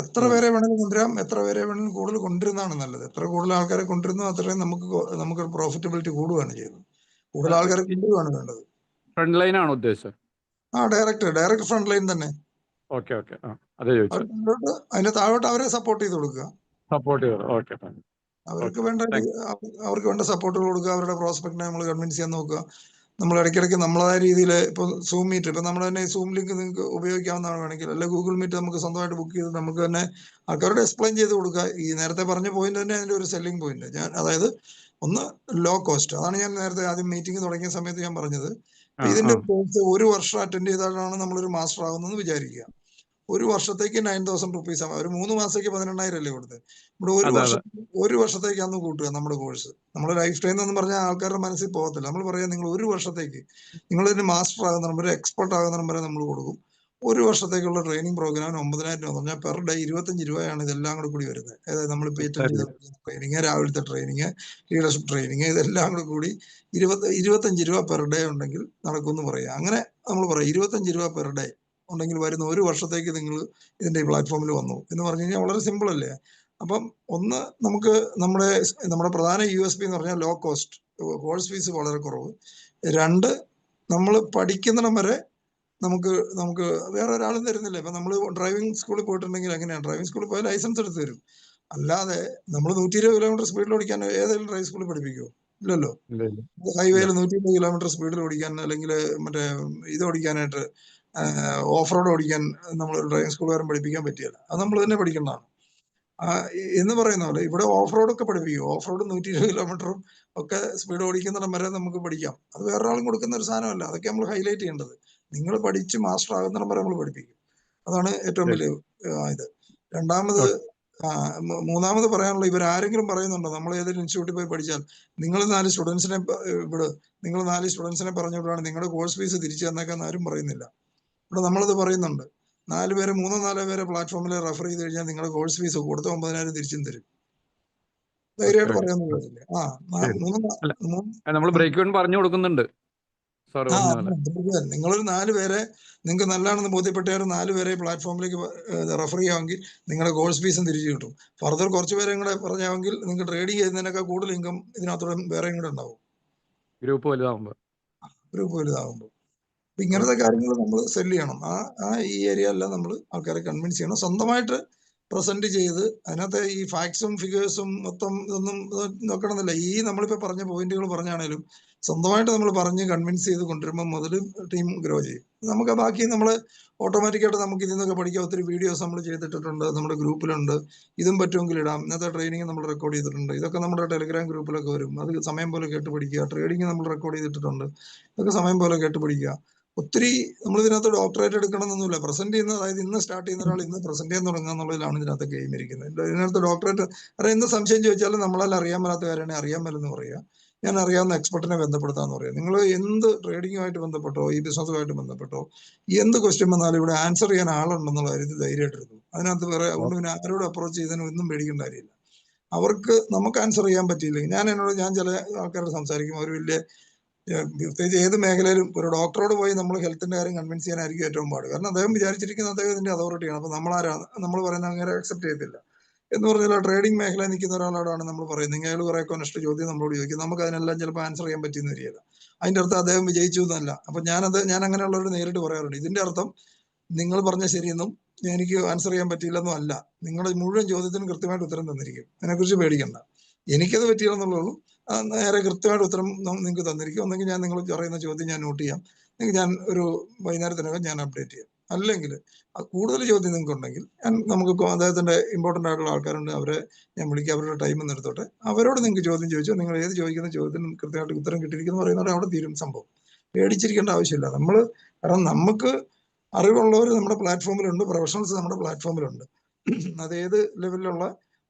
എത്ര പേരെ വേണമെങ്കിലും കൊണ്ടുവരാം, എത്ര പേരെ വേണമെങ്കിലും കൂടുതൽ കൊണ്ടുവരുന്നതാണ് നല്ലത്. എത്ര കൂടുതൽ ആൾക്കാരെ കൊണ്ടുവരുന്നു അത്രയും നമുക്ക് പ്രോഫിറ്റബിലിറ്റി കൂടുകയാണ് ചെയ്യുന്നത്. കൂടുതൽ ആൾക്കാരെ കൊണ്ടുവരുവാണ് വേണ്ടത്. ഫ്രണ്ട് ലൈൻ ആണോ ഉദ്ദേശിച്ചത്? ഡയറക്റ്റ് ഫ്രണ്ട് ലൈൻ തന്നെ. ഓക്കെ അതെ ചോദിച്ചത്. അതിന്റെ താഴോട്ട് അവരെ സപ്പോർട്ട് ചെയ്ത് കൊടുക്കുക, അവർക്ക് വേണ്ട സപ്പോർട്ടുകൾ കൊടുക്കുക, അവരുടെ പ്രോസ്പെക്റ്റിനെ നമ്മൾ കൺവിൻസ് ചെയ്യാൻ നോക്കുക. നമ്മൾ ഇടയ്ക്കിടയ്ക്ക് നമ്മളതായ രീതിയിൽ ഇപ്പോൾ സൂം മീറ്റ്, ഇപ്പം നമ്മൾ തന്നെ സൂം ലിങ്ക് നിങ്ങൾക്ക് ഉപയോഗിക്കാവുന്നതാണ് വേണമെങ്കിൽ, അല്ലെങ്കിൽ ഗൂഗിൾ മീറ്റ് നമുക്ക് സ്വന്തമായിട്ട് ബുക്ക് ചെയ്ത് നമുക്ക് തന്നെ ആൾക്കാരോട് എക്സ്പ്ലെയിൻ ചെയ്ത് കൊടുക്കുക. ഈ നേരത്തെ പറഞ്ഞ പോയിന്റ് തന്നെ അതിൻ്റെ ഒരു സെല്ലിംഗ് പോയിന്റ്. അതായത് ഒന്ന് ലോ കോസ്റ്റ്, അതാണ് ഞാൻ നേരത്തെ ആദ്യം മീറ്റിംഗ് തുടങ്ങിയ സമയത്ത് ഞാൻ പറഞ്ഞത്. ഇതിന്റെ കോഴ്സ് 1 വർഷം അറ്റൻഡ് ചെയ്താലാണ് നമ്മളൊരു മാസ്റ്റർ ആകുന്നതെന്ന് വിചാരിക്കുക. 1 വർഷത്തേക്ക് 9,000 റുപ്പീസ് ആണ്. ഒരു 3 മാസത്തേക്ക് 12,000 അല്ലേ കൊടുത്തത്. ഇവിടെ ഒരു വർഷത്തേക്ക് അന്ന് കൂട്ടുക നമ്മുടെ കോഴ്സ്. നമ്മൾ ലൈഫ് ടൈം എന്ന് പറഞ്ഞാൽ ആൾക്കാരുടെ മനസ്സിൽ പോകത്തില്ല. നമ്മൾ പറയാം നിങ്ങൾ 1 വർഷത്തേക്ക് നിങ്ങളൊരു മാസ്റ്റർ ആകുന്ന വരെ, എക്സ്പെർട്ട് ആകുന്ന വരെ നമ്മൾ കൊടുക്കും. 1 വർഷത്തേക്കുള്ള ട്രെയിനിങ് പ്രോഗ്രാമിന് 9,000 രൂപ എന്ന് പറഞ്ഞാൽ പെർ ഡേ 25 രൂപയാണ് ഇതെല്ലാം കൂടി വരുന്നത്. അതായത് നമ്മളിപ്പോൾ അറ്റൻഡ് ചെയ്ത ട്രെയിനിങ്, രാവിലത്തെ ട്രെയിനിങ്, ലീഡർഷിപ്പ് ട്രെയിനിങ്, ഇതെല്ലാം കൂടി 25 രൂപ പെർ ഡേ ഉണ്ടെങ്കിൽ നടക്കുമെന്ന് പറയാം. അങ്ങനെ നമ്മൾ പറയാം 25 രൂപ പെർ ഡേ ഉണ്ടെങ്കിൽ വരുന്ന 1 വർഷത്തേക്ക് നിങ്ങൾ ഇതിന്റെ ഈ പ്ലാറ്റ്ഫോമിൽ വന്നു എന്ന് പറഞ്ഞു കഴിഞ്ഞാൽ വളരെ സിമ്പിൾ അല്ലേ. അപ്പം ഒന്ന് നമുക്ക് നമ്മുടെ പ്രധാന USP എന്ന് പറഞ്ഞാൽ ലോ കോസ്റ്റ്, കോഴ്സ് ഫീസ് വളരെ കുറവ്. 2, നമ്മൾ പഠിക്കുന്നിടം വരെ നമുക്ക് വേറെ ഒരാളും തരുന്നില്ല. ഇപ്പൊ നമ്മൾ ഡ്രൈവിംഗ് സ്കൂളിൽ പോയിട്ടുണ്ടെങ്കിൽ എങ്ങനെയാണ്, ഡ്രൈവിംഗ് സ്കൂളിൽ പോയാൽ ലൈസൻസ് എടുത്ത് തരും. അല്ലാതെ നമ്മൾ 120 കിലോമീറ്റർ സ്പീഡിൽ ഓടിക്കാൻ ഏതെങ്കിലും ഡ്രൈവിംഗ് സ്കൂളിൽ പഠിപ്പിക്കുമോ? ഇല്ലല്ലോ. ഹൈവേയിൽ 120 കിലോമീറ്റർ സ്പീഡിൽ ഓടിക്കാൻ, അല്ലെങ്കിൽ മറ്റേ ഇത് ഓടിക്കാനായിട്ട്, ഓഫ് റോഡ് ഓടിക്കാൻ നമ്മൾ ഡ്രൈവിംഗ് സ്കൂളുകാരൻ പഠിപ്പിക്കാൻ പറ്റിയല്ല. അത് നമ്മൾ തന്നെ പഠിക്കേണ്ടതാണ്. എന്ന് പറയുന്ന പോലെ ഇവിടെ ഓഫ് റോഡ് ഒക്കെ പഠിപ്പിക്കും. ഓഫ് റോഡ് 120 കിലോമീറ്ററും ഒക്കെ സ്പീഡ് ഓടിക്കുന്നിടം വരെ നമുക്ക് പഠിക്കാം. അത് വേറൊരാളും കൊടുക്കുന്ന ഒരു സാധനമല്ല. അതൊക്കെ നമ്മൾ ഹൈലൈറ്റ് ചെയ്യേണ്ടത്. നിങ്ങൾ പഠിച്ച് മാസ്റ്റർ ആകുന്നിടം വരെ നമ്മൾ പഠിപ്പിക്കും. അതാണ് ഏറ്റവും വലിയ ഇത്. മൂന്നാമത് പറയാനുള്ള, ഇവരാരെങ്കിലും പറയുന്നുണ്ടോ നമ്മൾ ഏതെങ്കിലും ഇൻസ്റ്റിറ്റ്യൂട്ടിൽ പോയി പഠിച്ചാൽ നിങ്ങൾ 4 സ്റ്റുഡൻസിനെ പറഞ്ഞു വിടുകയാണ് നിങ്ങളുടെ കോഴ്സ് ഫീസ് തിരിച്ചു തന്നേക്കാൻ ആരും പറയുന്നില്ല. ഇവിടെ നമ്മളത് പറയുന്നുണ്ട്. 3 4 പേരെ പ്ലാറ്റ്ഫോമിൽ റെഫർ ചെയ്ത് കഴിഞ്ഞാൽ നിങ്ങളുടെ കോഴ്സ് ഫീസ് കൊടുത്ത 9,000 തിരിച്ചും തരും. ധൈര്യമായിട്ട് പറയാൻ പറ്റില്ലേ? നമ്മൾ ബ്രേക്ക് ഇവൻ പറഞ്ഞു കൊടുക്കുന്നുണ്ട്. നിങ്ങളൊരു 4 പേരെ നിങ്ങൾക്ക് നല്ലതാണെന്ന് ബോധ്യപ്പെട്ടവർ 4 പേരെ പ്ലാറ്റ്ഫോമിലേക്ക് റെഫർ ചെയ്യാമെങ്കിൽ നിങ്ങളുടെ കോഴ്സ് ഫീസും തിരിച്ചു കിട്ടും. ഫർദർ കുറച്ച് പേരെ കൂടെ പറഞ്ഞാമെങ്കിൽ നിങ്ങൾക്ക് ട്രേഡിംഗ് ചെയ്യുന്നതിനൊക്കെ കൂടുതൽ ഇൻകം ഇതിനകത്തോടെ വേറെയും കൂടെ ഉണ്ടാവും, ഗ്രൂപ്പ് വലുതാകുമ്പോൾ. ഇങ്ങനത്തെ കാര്യങ്ങൾ നമ്മൾ സെല് ചെയ്യണം. ഈ ഏരിയ എല്ലാം നമ്മൾ ആൾക്കാരെ കൺവിൻസ് ചെയ്യണം. സ്വന്തമായിട്ട് പ്രസന്റ് ചെയ്ത് അതിനകത്ത് ഈ ഫാക്ട്സും ഫിഗേഴ്സും മൊത്തം ഇതൊന്നും നോക്കണമെന്നില്ല. ഈ നമ്മളിപ്പോൾ പറഞ്ഞ പോയിന്റുകൾ പറഞ്ഞാണേലും സ്വന്തമായിട്ട് നമ്മൾ പറഞ്ഞ് കൺവിൻസ് ചെയ്ത് കൊണ്ടുവരുമ്പോൾ മുതൽ ടീം ഗ്രോ ചെയ്യും. നമുക്ക് ബാക്കി നമ്മൾ ഓട്ടോമാറ്റിക്കായിട്ട് നമുക്ക് ഇതിൽ നിന്നൊക്കെ പഠിക്കാൻ ഒത്തിരി വീഡിയോസ് നമ്മൾ ചെയ്തിട്ടുണ്ട്, നമ്മുടെ ഗ്രൂപ്പിലുണ്ട്. ഇതും പറ്റുമെങ്കിൽ ഇടാം. ഇന്നത്തെ ട്രെയിനിങ് നമ്മൾ റെക്കോർഡ് ചെയ്തിട്ടുണ്ട്. ഇതൊക്കെ നമ്മുടെ ടെലിഗ്രാം ഗ്രൂപ്പിലൊക്കെ വരും. അത് സമയം പോലെ കേട്ട് പഠിക്കുക. ട്രേഡിങ് നമ്മൾ റെക്കോർഡ് ചെയ്തിട്ടുണ്ട്. ഇതൊക്കെ സമയം പോലെ കേട്ട് പഠിക്കുക. ഒത്തിരി നമ്മൾ ഇതിനകത്ത് ഡോക്ടറേറ്റ് എടുക്കണമെന്നൊന്നുമില്ല. പ്രസന്റ് ചെയ്യുന്ന, അതായത് ഇന്ന് സ്റ്റാർട്ട് ചെയ്യുന്ന ഒരാൾ ഇന്ന് പ്രസന്റ് ചെയ്യാൻ തുടങ്ങുക എന്നുള്ളതിലാണ് ഇതിനകത്ത് ഗെയിം ഇരിക്കുന്നത്. ഇതിനകത്ത് ഡോക്ടറേറ്റ് എന്ത് സംശയം ചോദിച്ചാലും നമ്മളെല്ലാം അറിയാൻ മേലാത്ത കാര്യമാണെങ്കിൽ അറിയാൻ മേലെന്ന് പറയുക. ഞാൻ അറിയാവുന്ന എക്സ്പെർട്ടിനെ ബന്ധപ്പെടുത്താന്ന് പറയാം. നിങ്ങൾ എന്ത് ട്രേഡിങ്ങുമായിട്ട് ബന്ധപ്പെട്ടോ ഈ ബിസിനസ്സുമായിട്ട് ബന്ധപ്പെട്ടോ എന്ത് ക്വസ്റ്റ്യൻ വന്നാലും ഇവിടെ ആൻസർ ചെയ്യാൻ ആളുണ്ടെന്നുള്ള കാര്യത്തിൽ ധൈര്യമായിട്ടിരുന്നു. അതിനകത്ത് വേറെ അതുകൊണ്ട് പിന്നെ ആരോട് അപ്രോച്ച് ചെയ്തതിനും ഒന്നും പേടിക്കേണ്ട കാര്യമില്ല. അവർക്ക് നമുക്ക് ആൻസർ ചെയ്യാൻ പറ്റിയില്ലെങ്കിൽ ഞാൻ ചില ആൾക്കാരോട് സംസാരിക്കും. അവർ വലിയ പ്രത്യേകിച്ച് ഏത് മേഖലയിലും ഒരു ഡോക്ടറോട് പോയി നമ്മൾ ഹെൽത്തിന്റെ കാര്യം കൺവിൻസ് ചെയ്യാനായിരിക്കും ഏറ്റവും പാട്. കാരണം അദ്ദേഹം വിചാരിച്ചിരിക്കുന്ന അദ്ദേഹത്തിന്റെ അതോറിറ്റിയാണ്. അപ്പൊ നമ്മൾ പറയുന്ന അങ്ങനെ അക്സെപ്റ്റ് ചെയ്യത്തില്ല. എന്ന് പറഞ്ഞാൽ ട്രേഡിംഗ് മേഖലയിൽ നിൽക്കുന്ന ഒരാളോടാണ് നമ്മൾ പറയുന്നത്. നിങ്ങൾ കുറെ കൊനസ്റ്റ് ചോദ്യം നമ്മളോട് ചോദിക്കും. നമുക്ക് അതിനെല്ലാം ചിലപ്പോൾ ആൻസർ ചെയ്യാൻ പറ്റിയെന്ന് വരികയില്ല. അതിന്റെ അർത്ഥം അദ്ദേഹം വിജയിച്ചു എന്നല്ല. അപ്പൊ ഞാൻ അങ്ങനെയുള്ളവർ നേരിട്ട് പറയാറുണ്ട്. ഇതിന്റെ അർത്ഥം നിങ്ങൾ പറഞ്ഞ ശരിയെന്നും എനിക്ക് ആൻസർ ചെയ്യാൻ പറ്റിയില്ലെന്നും അല്ല. നിങ്ങളുടെ മുഴുവൻ ചോദ്യത്തിനും കൃത്യമായിട്ട് ഉത്തരം തന്നിരിക്കും. അതിനെക്കുറിച്ച് പേടിക്കണ്ട. എനിക്കത് പറ്റിയില്ലെന്നുള്ളൂ. നേരെ കൃത്യമായിട്ട് ഉത്തരം നിങ്ങൾക്ക് തന്നിരിക്കും. ഒന്നെങ്കിൽ ഞാൻ നിങ്ങൾ പറയുന്ന ചോദ്യം ഞാൻ നോട്ട് ചെയ്യാം, അല്ലെങ്കിൽ ഞാൻ ഒരു വൈകുന്നേരത്തിനകം ഞാൻ അപ്ഡേറ്റ് ചെയ്യാം. അല്ലെങ്കിൽ കൂടുതൽ ചോദ്യം നിങ്ങൾക്ക് ഉണ്ടെങ്കിൽ നമുക്ക് അദ്ദേഹത്തിന്റെ ഇമ്പോർട്ടൻ്റ് ആയിട്ടുള്ള ആൾക്കാരുണ്ട്, അവരെ ഞാൻ വിളിക്കുക, അവരുടെ ടൈം നിർത്തോട്ടെ, അവരോട് നിങ്ങൾക്ക് ചോദ്യം ചോദിച്ചോ. നിങ്ങൾ ഏത് ചോദിക്കുന്ന ചോദ്യത്തിനും കൃത്യമായിട്ട് ഉത്തരം കിട്ടിയിരിക്കുന്നു പറയുന്നതോടെ അവിടെ തീരും സംഭവം. പേടിച്ചിരിക്കേണ്ട ആവശ്യമില്ല. കാരണം നമുക്ക് അറിവുള്ളവർ നമ്മുടെ പ്ലാറ്റ്ഫോമിലുണ്ട്, പ്രൊഫഷണൽസ് നമ്മുടെ പ്ലാറ്റ്ഫോമിലുണ്ട്. അതേത് ലെവലിലുള്ള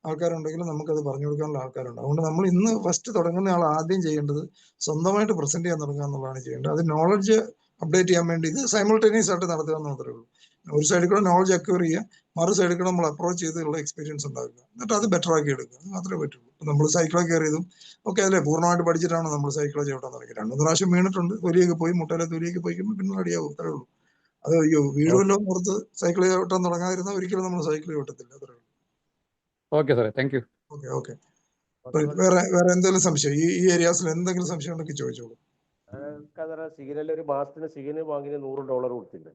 ആൾക്കാരുണ്ടെങ്കിലും നമുക്കത് പറഞ്ഞു കൊടുക്കാനുള്ള ആൾക്കാരുണ്ട്. അതുകൊണ്ട് നമ്മൾ ഇന്ന് ഫസ്റ്റ് തുടങ്ങുന്ന ആൾ ആദ്യം ചെയ്യേണ്ടത് സ്വന്തമായിട്ട് പ്രസന്റ് ചെയ്യാൻ തുടങ്ങുക എന്നുള്ളതാണ് ചെയ്യേണ്ടത്. അത് നോളജ് അപ്ഡേറ്റ് ചെയ്യാൻ വേണ്ടി ഇത് സൈമിൾട്ടേനിയസ് ആയിട്ട് നടത്തുക എന്ന് മാത്രമേ ഉള്ളൂ. ഒരു സൈഡിൽ കൂടെ നോളജ് അക്വയർ ചെയ്യുക, മറു സൈഡിൽ കൂടെ നമ്മൾ അപ്രോച്ച് ചെയ്തുള്ള എക്സ്പീരിയൻസ് ഉണ്ടാക്കുക, എന്നിട്ട് അത് ബെറ്റർ ആക്കി എടുക്കുക. അത് മാത്രമേ പറ്റുള്ളൂ. നമ്മൾ സൈക്കിളോ കയറിയതും ഒക്കെ അല്ലേ പൂർണ്ണമായിട്ട് പഠിച്ചിട്ടാണ് നമ്മൾ സൈക്കിളോ ചവിട്ടാൻ തുടങ്ങി. 2 പ്രാവശ്യം വീണിട്ടുണ്ട്, തൊലിയൊക്കെ പോയി, മുട്ടയിലെ തൊലിയൊക്കെ പോയിക്കുമ്പോൾ പിന്നെ റെഡിയാവും. അത്രേ ഉള്ളൂ. അത് വീഴുമല്ലോ ഓർത്ത് സൈക്കിൾ ചവിട്ടാൻ തുടങ്ങാതിരുന്നാൽ ഒരിക്കലും നമ്മൾ സൈക്കിൾ ചവിട്ടത്തില്ല. അത്രേ ഉള്ളൂ. ഓക്കെ സാറേ, താങ്ക് യു. ഓക്കെ. വേറെ എന്തെങ്കിലും സംശയം ഈ ഏരിയാസിൽ എന്തെങ്കിലും സംശയം ഉണ്ടെങ്കിൽ ചോദിച്ചോളൂ. സിഗിനൽ ഒരു മാസത്തിന് സിഗിന് വാങ്ങി $100 കൊടുത്തില്ല.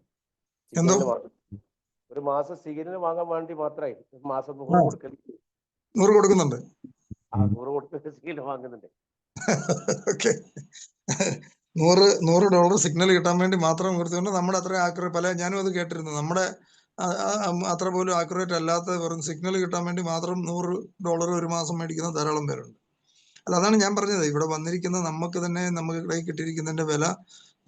എന്തോ ഒരു മാസം സിഗിന് വാങ്ങാൻ വേണ്ടി മാത്രമായി മാസം 100 കൊടുക്കുന്നുണ്ട്. 100 കൊടുക്കുന്നുണ്ട്. 100 കൊടുത്തിട്ട് സിഗിന് വാങ്ങുന്നുണ്ട്. ഓക്കെ. $100 സിഗ്നൽ കിട്ടാൻ വേണ്ടി മാത്രം കൊടുത്തുകൊണ്ട് നമ്മുടെ അത്ര ആക്യുറേറ്റ് ഞാനും അത് കേട്ടിരുന്നു. നമ്മുടെ അത്ര പോലും ആക്യുറേറ്റ് അല്ലാത്ത വെറും സിഗ്നൽ കിട്ടാൻ വേണ്ടി മാത്രം $100 ഒരു മാസം മേടിക്കുന്ന ധാരാളം പേരുണ്ട്. അല്ല, അതാണ് ഞാൻ പറഞ്ഞത്. ഇവിടെ വന്നിരിക്കുന്ന നമുക്ക് കയ്യിൽ കിട്ടിയിരിക്കുന്നതിന്റെ വില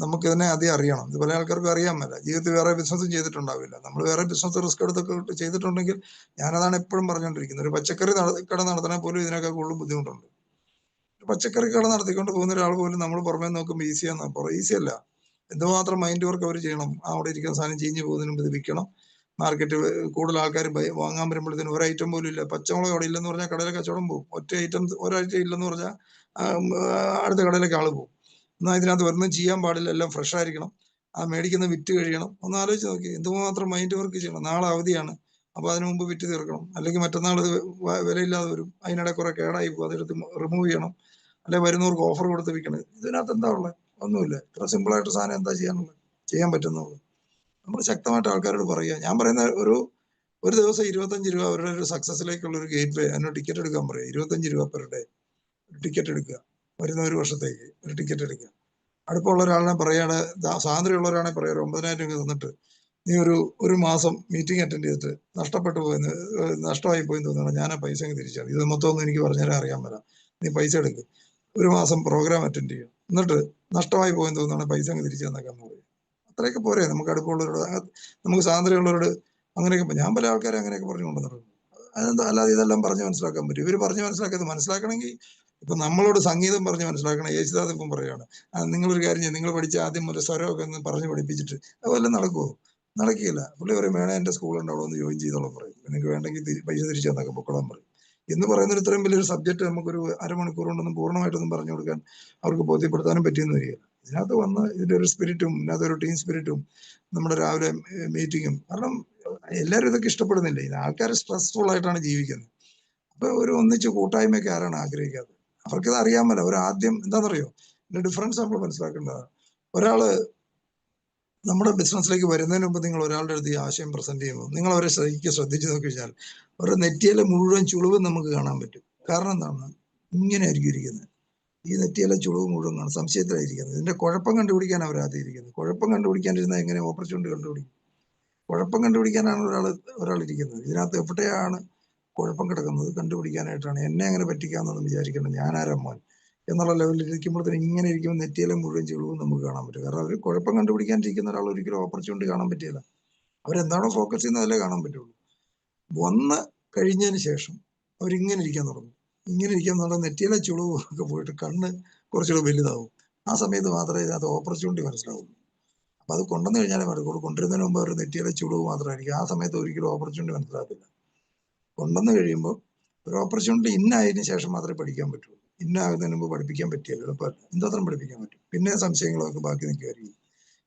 നമുക്ക് തന്നെ ആദ്യം അറിയണം. ഇത് പല ആൾക്കാർക്കും അറിയാൻ മേല. ജീവിതത്തിൽ വേറെ ബിസിനസ്സും ചെയ്തിട്ടുണ്ടാവില്ല. നമ്മൾ വേറെ ബിസിനസ് റിസ്ക് എടുത്തൊക്കെ ചെയ്തിട്ടുണ്ടെങ്കിൽ, ഞാനതാണ് എപ്പോഴും പറഞ്ഞുകൊണ്ടിരിക്കുന്നത്, ഒരു പച്ചക്കറി കട നടത്തണേ പോലും ഇതിനൊക്കെ കൂടുതൽ ബുദ്ധിമുട്ടുണ്ട്. പച്ചക്കറി കട നടത്തിക്കൊണ്ട് പോകുന്ന ഒരാൾ പോലും നമ്മൾ പുറമേ നോക്കുമ്പോൾ ഈസി അല്ല. എന്തുമാത്രം മൈൻഡ് വർക്ക് അവർ ചെയ്യണം. അവിടെ ഇരിക്കുന്ന സാധനം ചീഞ്ഞു പോകുന്നതിന് മുമ്പ് ഇത് വിൽക്കണം. മാർക്കറ്റ് കൂടുതൽ ആൾക്കാർ വാങ്ങാൻ വരുമ്പോഴത്തേന് ഒരു ഐറ്റം പോലും ഇല്ല. പച്ചമുളക് അവിടെ ഇല്ലെന്ന് പറഞ്ഞാൽ കടയിലെ കച്ചവടം പോകും. ഒരാഴ്ച ഇല്ലെന്ന് പറഞ്ഞാൽ അടുത്ത കടയിലേക്ക് ആൾ പോകും. എന്നാൽ ഇതിനകത്ത് ഒന്നും ചെയ്യാൻ പാടില്ല, എല്ലാം ഫ്രഷ് ആയിരിക്കണം. ആ മേടിക്കുന്ന വിറ്റ് കഴിയണം. ഒന്ന് ആലോചിച്ച് നോക്കി, എന്തുമാത്രം മൈൻഡ് വർക്ക് ചെയ്യണം. നാളെ അവധിയാണ്, അപ്പൊ അതിനു മുമ്പ് വിറ്റ് തീർക്കണം. അല്ലെങ്കിൽ മറ്റന്നാൾ ഇത് വിലയില്ലാതെ വരും, അതിനിടെ കുറെ കേടായി പോകും, അതെടുത്ത് റിമൂവ് ചെയ്യണം. അല്ലെ വരുന്നവർക്ക് ഓഫർ കൊടുത്ത് വിൽക്കണം. ഇതിനകത്ത് എന്താ ഉള്ളത്? ഒന്നുമില്ല. ഇത്ര സിമ്പിളായിട്ട് സാധനം എന്താ ചെയ്യാൻ പറ്റുന്നുള്ളൂ. നമ്മൾ ശക്തമായിട്ട് ആൾക്കാരോട് പറയുക. ഞാൻ പറയുന്ന ഒരു ദിവസം 25 രൂപ അവരുടെ ഒരു സക്സസിലേക്കുള്ള ഒരു ഗേറ്റ് വേ, അതിന് ടിക്കറ്റ് എടുക്കാൻ പറയുക. 25 രൂപ പെർ ഡേ ടിക്കറ്റ് എടുക്കുക. വരുന്ന ഒരു വർഷത്തേക്ക് ഒരു ടിക്കറ്റ് എടുക്കുക. അടുപ്പമുള്ള ഒരാളിനെ പറയാണ്, സ്വാതന്ത്ര്യമുള്ള പറയാം, ഒരു 9,000 രൂപ തന്നിട്ട് നീ ഒരു മാസം മീറ്റിംഗ് അറ്റൻഡ് ചെയ്തിട്ട് നഷ്ടമായി പോയെന്ന് തോന്നുന്നു, ഞാൻ ആ പൈസ അങ്ങ് തിരിച്ചാണ്. ഇത് മൊത്തമൊന്നും എനിക്ക് പറഞ്ഞുതരാൻ അറിയാൻ പറ്റില്ല. നീ പൈസ എടുക്ക്, ഒരു മാസം പ്രോഗ്രാം അറ്റൻഡ് ചെയ്യും, എന്നിട്ട് നഷ്ടമായി പോയെന്ന് തോന്നുന്നു പൈസ അങ്ങ് തിരിച്ചു തന്നേക്കാൻ പറയും. അത്രയൊക്കെ പോരെ നമുക്ക് അടുപ്പമുള്ളവരോട്, നമുക്ക് സ്വാതന്ത്ര്യമുള്ളവരോട് അങ്ങനെയൊക്കെ. ഞാൻ പല ആൾക്കാരെ അങ്ങനെയൊക്കെ പറഞ്ഞു കൊണ്ടുവന്നിട്ടുണ്ട്. അതെന്താ, അല്ലാതെ ഇതെല്ലാം പറഞ്ഞ് മനസ്സിലാക്കാൻ പറ്റും? ഇവർ പറഞ്ഞ് മനസ്സിലാക്കണമെങ്കിൽ ഇപ്പൊ നമ്മളോട് സംഗീതം പറഞ്ഞ് മനസ്സിലാക്കണം. യേശുദാസ് ഇപ്പം പറയാണ്, നിങ്ങളൊരു കാര്യം ചെയ്യും, നിങ്ങൾ പഠിച്ച ആദ്യം ഒരു സ്വരമൊക്കെ ഒന്ന് പറഞ്ഞ് പഠിപ്പിച്ചിട്ട് അതുപോലെ നടക്കുമോ? നടക്കില്ല. പുള്ളി പറയും, വേണേ എൻ്റെ സ്കൂളുണ്ട്, അവിടെ ഒന്ന് ജോയിൻ ചെയ്തോളം പറയും, നിങ്ങൾക്ക് വേണ്ടെങ്കിൽ പൈസ തിരിച്ചു തന്നൊക്കെ പൊക്കോളാൻ പറയും. എന്ന് പറയുന്ന ഇത്രയും വലിയൊരു സബ്ജക്ട് നമുക്കൊരു അരമണിക്കൂർ കൊണ്ടൊന്നും പൂർണ്ണമായിട്ടൊന്നും പറഞ്ഞു കൊടുക്കാൻ അവർക്ക് ബോധ്യപ്പെടുത്താനും പറ്റിയെന്ന് വരിക. ഇതിനകത്ത് വന്ന് ഇതിന്റെ ഒരു സ്പിരിറ്റും, ഇതിനകത്ത് ഒരു ടീം സ്പിരിറ്റും, നമ്മുടെ രാവിലെ മീറ്റിങ്ങും, കാരണം എല്ലാവരും ഇതൊക്കെ ഇഷ്ടപ്പെടുന്നില്ല. ഇത് ആൾക്കാർ സ്ട്രെസ്ഫുൾ ആയിട്ടാണ് ജീവിക്കുന്നത്. അപ്പൊ ഒരു ഒന്നിച്ച് കൂട്ടായ്മയൊക്കെ ആരാണ് ആഗ്രഹിക്കാത്തത്? അവർക്കിത് അറിയാൻ പറ്റില്ല. ഒരു ആദ്യം എന്താണെന്നറിയോ, ഇതിന്റെ ഡിഫറൻസ് നമ്മൾ മനസ്സിലാക്കേണ്ടതാണ്. ഒരാള് നമ്മുടെ ബിസിനസ്സിലേക്ക് വരുന്നതിന് മുമ്പ് നിങ്ങൾ ഒരാളുടെ അടുത്ത് ഈ ആശയം പ്രസന്റ് ചെയ്യുമ്പോൾ നിങ്ങൾ അവരെ ശ്രദ്ധിച്ചു നോക്കി കഴിഞ്ഞാൽ അവരുടെ നെറ്റിയിലെ മുഴുവൻ ചുളിവും നമുക്ക് കാണാൻ പറ്റും. കാരണം എന്താണ്? ഇങ്ങനെ ആയിരിക്കും ഇരിക്കുന്നത്. ഈ നെറ്റിയിലെ ചുളിവ് മുഴുവൻ കാണും, സംശയത്തിലായിരിക്കുന്നത്. ഇതിന്റെ കുഴപ്പം കണ്ടുപിടിക്കാൻ അവരാദ്യം ഇരിക്കുന്നത്. കുഴപ്പം കണ്ടുപിടിക്കാനിരുന്നാൽ എങ്ങനെ ഓപ്പർച്യൂണിറ്റി കണ്ടുപിടിക്കും? കുഴപ്പം കണ്ടുപിടിക്കാനാണ് ഒരാൾ ഇരിക്കുന്നത്. ഇതിനകത്ത് എവിടെയാണ് കുഴപ്പം കിടക്കുന്നത് കണ്ടുപിടിക്കാനായിട്ടാണ്. എന്നെ അങ്ങനെ പറ്റിക്കാമെന്നൊന്നും വിചാരിക്കണം, ഞാനാരാ മോൻ എന്നുള്ള ലെവലിൽ ഇരിക്കുമ്പോഴത്തേന് ഇങ്ങനെ ഇരിക്കുമ്പോൾ നെറ്റിയിലെ മുഴുവൻ ചുളിവും നമുക്ക് കാണാൻ പറ്റും. കാരണം അവർ കുഴപ്പം കണ്ടുപിടിക്കാനിരിക്കുന്ന ഒരാൾ ഒരിക്കലും ഓപ്പർച്യൂണിറ്റി കാണാൻ പറ്റില്ല. അവരെന്താണോ ഫോക്കസ് ചെയ്യുന്നത് അതല്ലേ കാണാൻ പറ്റുള്ളൂ. വന്ന് കഴിഞ്ഞതിന് ശേഷം അവരിങ്ങനെ ഇരിക്കാൻ തുടങ്ങും. ഇങ്ങനെ ഇരിക്കാൻ തുടങ്ങുന്ന നെറ്റിയിലെ ചുളിവ് ഒക്കെ പോയിട്ട് കണ്ണ് കുറച്ചുകൂടെ വലുതാവും. ആ സമയത്ത് മാത്രമേ ഇതിനകത്ത് ഓപ്പർച്യൂണിറ്റി മനസ്സിലാവുള്ളൂ. അപ്പൊ അത് കൊണ്ടുവന്നു കഴിഞ്ഞാലേ മടുക്കുള്ളൂ. കൊണ്ടുവരുന്നതിന് മുമ്പ് അവർ നെറ്റിയിലെ ചുളിവ് മാത്രമായിരിക്കും. ആ സമയത്ത് ഒരിക്കലും ഓപ്പർച്യൂണിറ്റി മനസ്സിലാകത്തില്ല. കൊണ്ടുവന്ന് കഴിയുമ്പോൾ ഒരു ഓപ്പർച്യൂണിറ്റി ഇന്നായതിനു ശേഷം മാത്രമേ പഠിക്കാൻ പറ്റുള്ളൂ. ഇന്നാകുന്നതിന് മുമ്പ് പഠിപ്പിക്കാൻ പറ്റിയല്ലോ, എളുപ്പമല്ല. എന്തോത്രം പഠിപ്പിക്കാൻ പറ്റും? പിന്നെ സംശയങ്ങളൊക്കെ ബാക്കി നിൽക്കുമായിരിക്കും.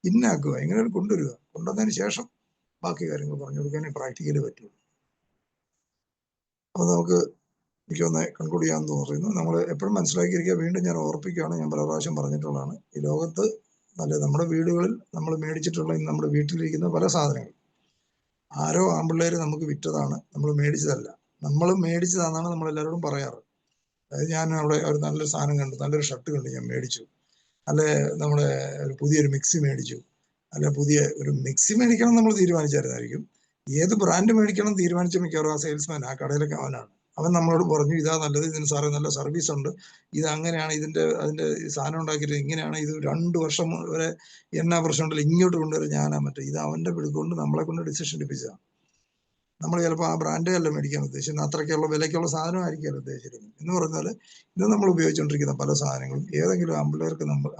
ഇന്നാക്കുക, ഇങ്ങനെ കൊണ്ടുവരിക, കൊണ്ടുവന്നതിന് ശേഷം ബാക്കി കാര്യങ്ങൾ പറഞ്ഞു കൊടുക്കാനേ പ്രാക്ടിക്കലി പറ്റുള്ളൂ. അപ്പൊ നമുക്ക് എനിക്കൊന്ന് കൺക്ലൂഡ് ചെയ്യാമെന്ന് പറയുന്നു. നമ്മൾ എപ്പോഴും മനസ്സിലാക്കിയിരിക്കുക, വീണ്ടും ഞാൻ ഓർപ്പിക്കുകയാണ്, ഞാൻ പല പ്രാവശ്യം പറഞ്ഞിട്ടുള്ളതാണ്, ഈ ലോകത്ത് നമ്മുടെ വീടുകളിൽ നമ്മൾ മേടിച്ചിട്ടുള്ള നമ്മുടെ വീട്ടിലിരിക്കുന്ന പല സാധനങ്ങൾ ആരോ ആമ്പിള്ളേര് നമുക്ക് വിറ്റതാണ്, നമ്മൾ മേടിച്ചതല്ല. നമ്മൾ മേടിച്ചതാണെന്നാണ് നമ്മൾ എല്ലാവരോടും പറയാറ്. അതായത് ഞാൻ അവിടെ ഒരു നല്ലൊരു സാധനം കണ്ടു, നല്ലൊരു ഷർട്ട് കണ്ടു, ഞാൻ മേടിച്ചു. അല്ലെ നമ്മുടെ ഒരു പുതിയൊരു മിക്സി മേടിച്ചു. അല്ലെ പുതിയ ഒരു മിക്സി മേടിക്കണം നമ്മൾ തീരുമാനിച്ചായിരുന്നായിരിക്കും. ഏത് ബ്രാൻഡ് മേടിക്കണം തീരുമാനിച്ച മിക്കവാറും ആ സെയിൽസ്മാൻ, ആ കടയിലൊക്കെ അവനാണ്. അവൻ നമ്മളോട് പറഞ്ഞു, ഇതാ നല്ലത്, ഇതിന് സാറേ നല്ല സർവീസ് ഉണ്ട്, ഇത് അങ്ങനെയാണ്, അതിന്റെ സാധനം ഉണ്ടാക്കിയിട്ട് ഇങ്ങനെയാണ്, ഇത് 2 വർഷം വരെ എന്നാ പ്രശ്നം ഉണ്ടല്ലോ, ഇങ്ങോട്ട് കൊണ്ടുവരാൻ ഞാനാ മറ്റേ. ഇത് അവന്റെ പിടിക്കൊണ്ട് നമ്മളെ കൊണ്ട് ഡിസിഷൻ എടുപ്പിച്ചതാണ്. നമ്മൾ ചിലപ്പോൾ ആ ബ്രാൻഡേ അല്ല മേടിക്കാൻ ഉദ്ദേശിക്കുന്നത്, അത്രയ്ക്കുള്ള വിലയ്ക്കുള്ള സാധനം ആയിരിക്കും ഉദ്ദേശിച്ചിരുന്നത്. എന്ന് പറഞ്ഞാൽ ഇത് നമ്മൾ ഉപയോഗിച്ചുകൊണ്ടിരിക്കുന്ന പല സാധനങ്ങളും ഏതെങ്കിലും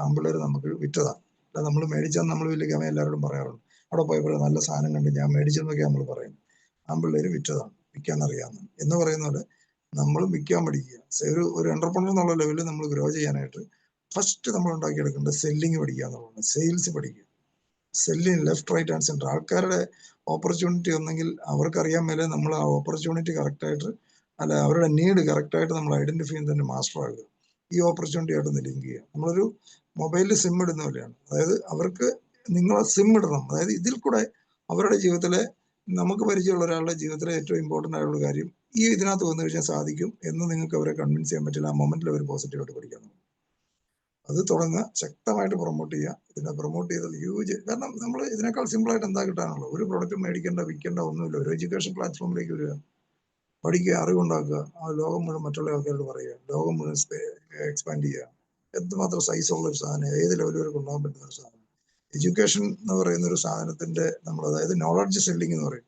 ആമ്പിള്ളേർ നമുക്ക് വിറ്റതാണ്. അല്ല നമ്മൾ മേടിച്ചാൽ നമ്മൾ വലിയ ഗമ എല്ലാവരോടും പറയാറുണ്ട്. അവിടെ പോയപ്പോൾ നല്ല സാധനം കണ്ട് ഞാൻ മേടിച്ചെന്നൊക്കെ നമ്മൾ പറയുന്നത്. ആമ്പിള്ളേർ വിറ്റതാണ്, വിൽക്കാൻ അറിയാവുന്ന എന്ന് പറയുന്ന പോലെ നമ്മൾ വിൽക്കാൻ പഠിക്കുക. ഒരു എന്റർപ്രണർ എന്നുള്ള ലെവലിൽ നമ്മൾ ഗ്രോ ചെയ്യാനായിട്ട് ഫസ്റ്റ് നമ്മൾ ഉണ്ടാക്കിയെടുക്കേണ്ടത് സെല്ലിങ് പഠിക്കുക എന്നുള്ളതാണ്. സെയിൽസ് പഠിക്കുക. Selling left right and centre. ആൾക്കാരുടെ ഓപ്പർച്യൂണിറ്റി ഒന്നെങ്കിൽ അവർക്കറിയാൻ മേലെ നമ്മൾ ആ ഓപ്പർച്യൂണിറ്റി കറക്റ്റായിട്ട്, അല്ല അവരുടെ നീഡ് കറക്റ്റായിട്ട് നമ്മൾ ഐഡന്റിഫൈ ചെയ്യാൻ തന്നെ മാസ്റ്റർ ആകുക. ഈ ഓപ്പർച്യൂണിറ്റി ആയിട്ടൊന്ന് ലിങ്ക് ചെയ്യുക. നമ്മളൊരു മൊബൈലിൽ സിം ഇടുന്ന പോലെയാണ്. അതായത് അവർക്ക് നിങ്ങൾ സിം ഇടണം. അതായത് ഇതിൽ കൂടെ അവരുടെ ജീവിതത്തിലെ, നമുക്ക് പരിചയമുള്ള ഒരാളുടെ ജീവിതത്തിലെ ഏറ്റവും ഇമ്പോർട്ടൻ്റ് ആയിട്ടുള്ള കാര്യം ഈ ഇതിനകത്ത് വന്നു കഴിഞ്ഞാൽ സാധിക്കും എന്ന് നിങ്ങൾക്ക് അവരെ കൺവിൻസ് ചെയ്യാൻ പറ്റില്ല. ആ മൊമെന്റിൽ അവർ പോസിറ്റീവായിട്ട് പഠിക്കാൻ. അത് തുടങ്ങുക, ശക്തമായിട്ട് പ്രൊമോട്ട് ചെയ്യുക. ഇതിനെ പ്രൊമോട്ട് ചെയ്താൽ ഹ്യൂജ്, കാരണം നമ്മൾ ഇതിനേക്കാൾ സിമ്പിൾ ആയിട്ട് എന്താ കിട്ടാനുള്ളത്? ഒരു പ്രൊഡക്റ്റ് മേടിക്കേണ്ട, വിൽക്കേണ്ട, ഒന്നുമില്ല. ഒരു എഡ്യൂക്കേഷൻ പ്ലാറ്റ്ഫോമിലേക്ക് വരിക, പഠിക്കുക, അറിവുണ്ടാക്കുക, ആ ലോകം മുഴുവൻ മറ്റുള്ള ആൾക്കാരോട് പറയുക, ലോകം മുഴുവൻ എക്സ്പാൻഡ് ചെയ്യുക. എന്തുമാത്രം സൈസ് ഉള്ള ഒരു സാധനം, ഏത് ലെവൽ വരെ കൊണ്ടുപോകാൻ പറ്റുന്ന ഒരു സാധനം. എഡ്യൂക്കേഷൻ എന്ന് പറയുന്ന ഒരു സാധനത്തിന്റെ നമ്മൾ, അതായത് നോളജ് സെല്ലിംഗ് എന്ന് പറയും.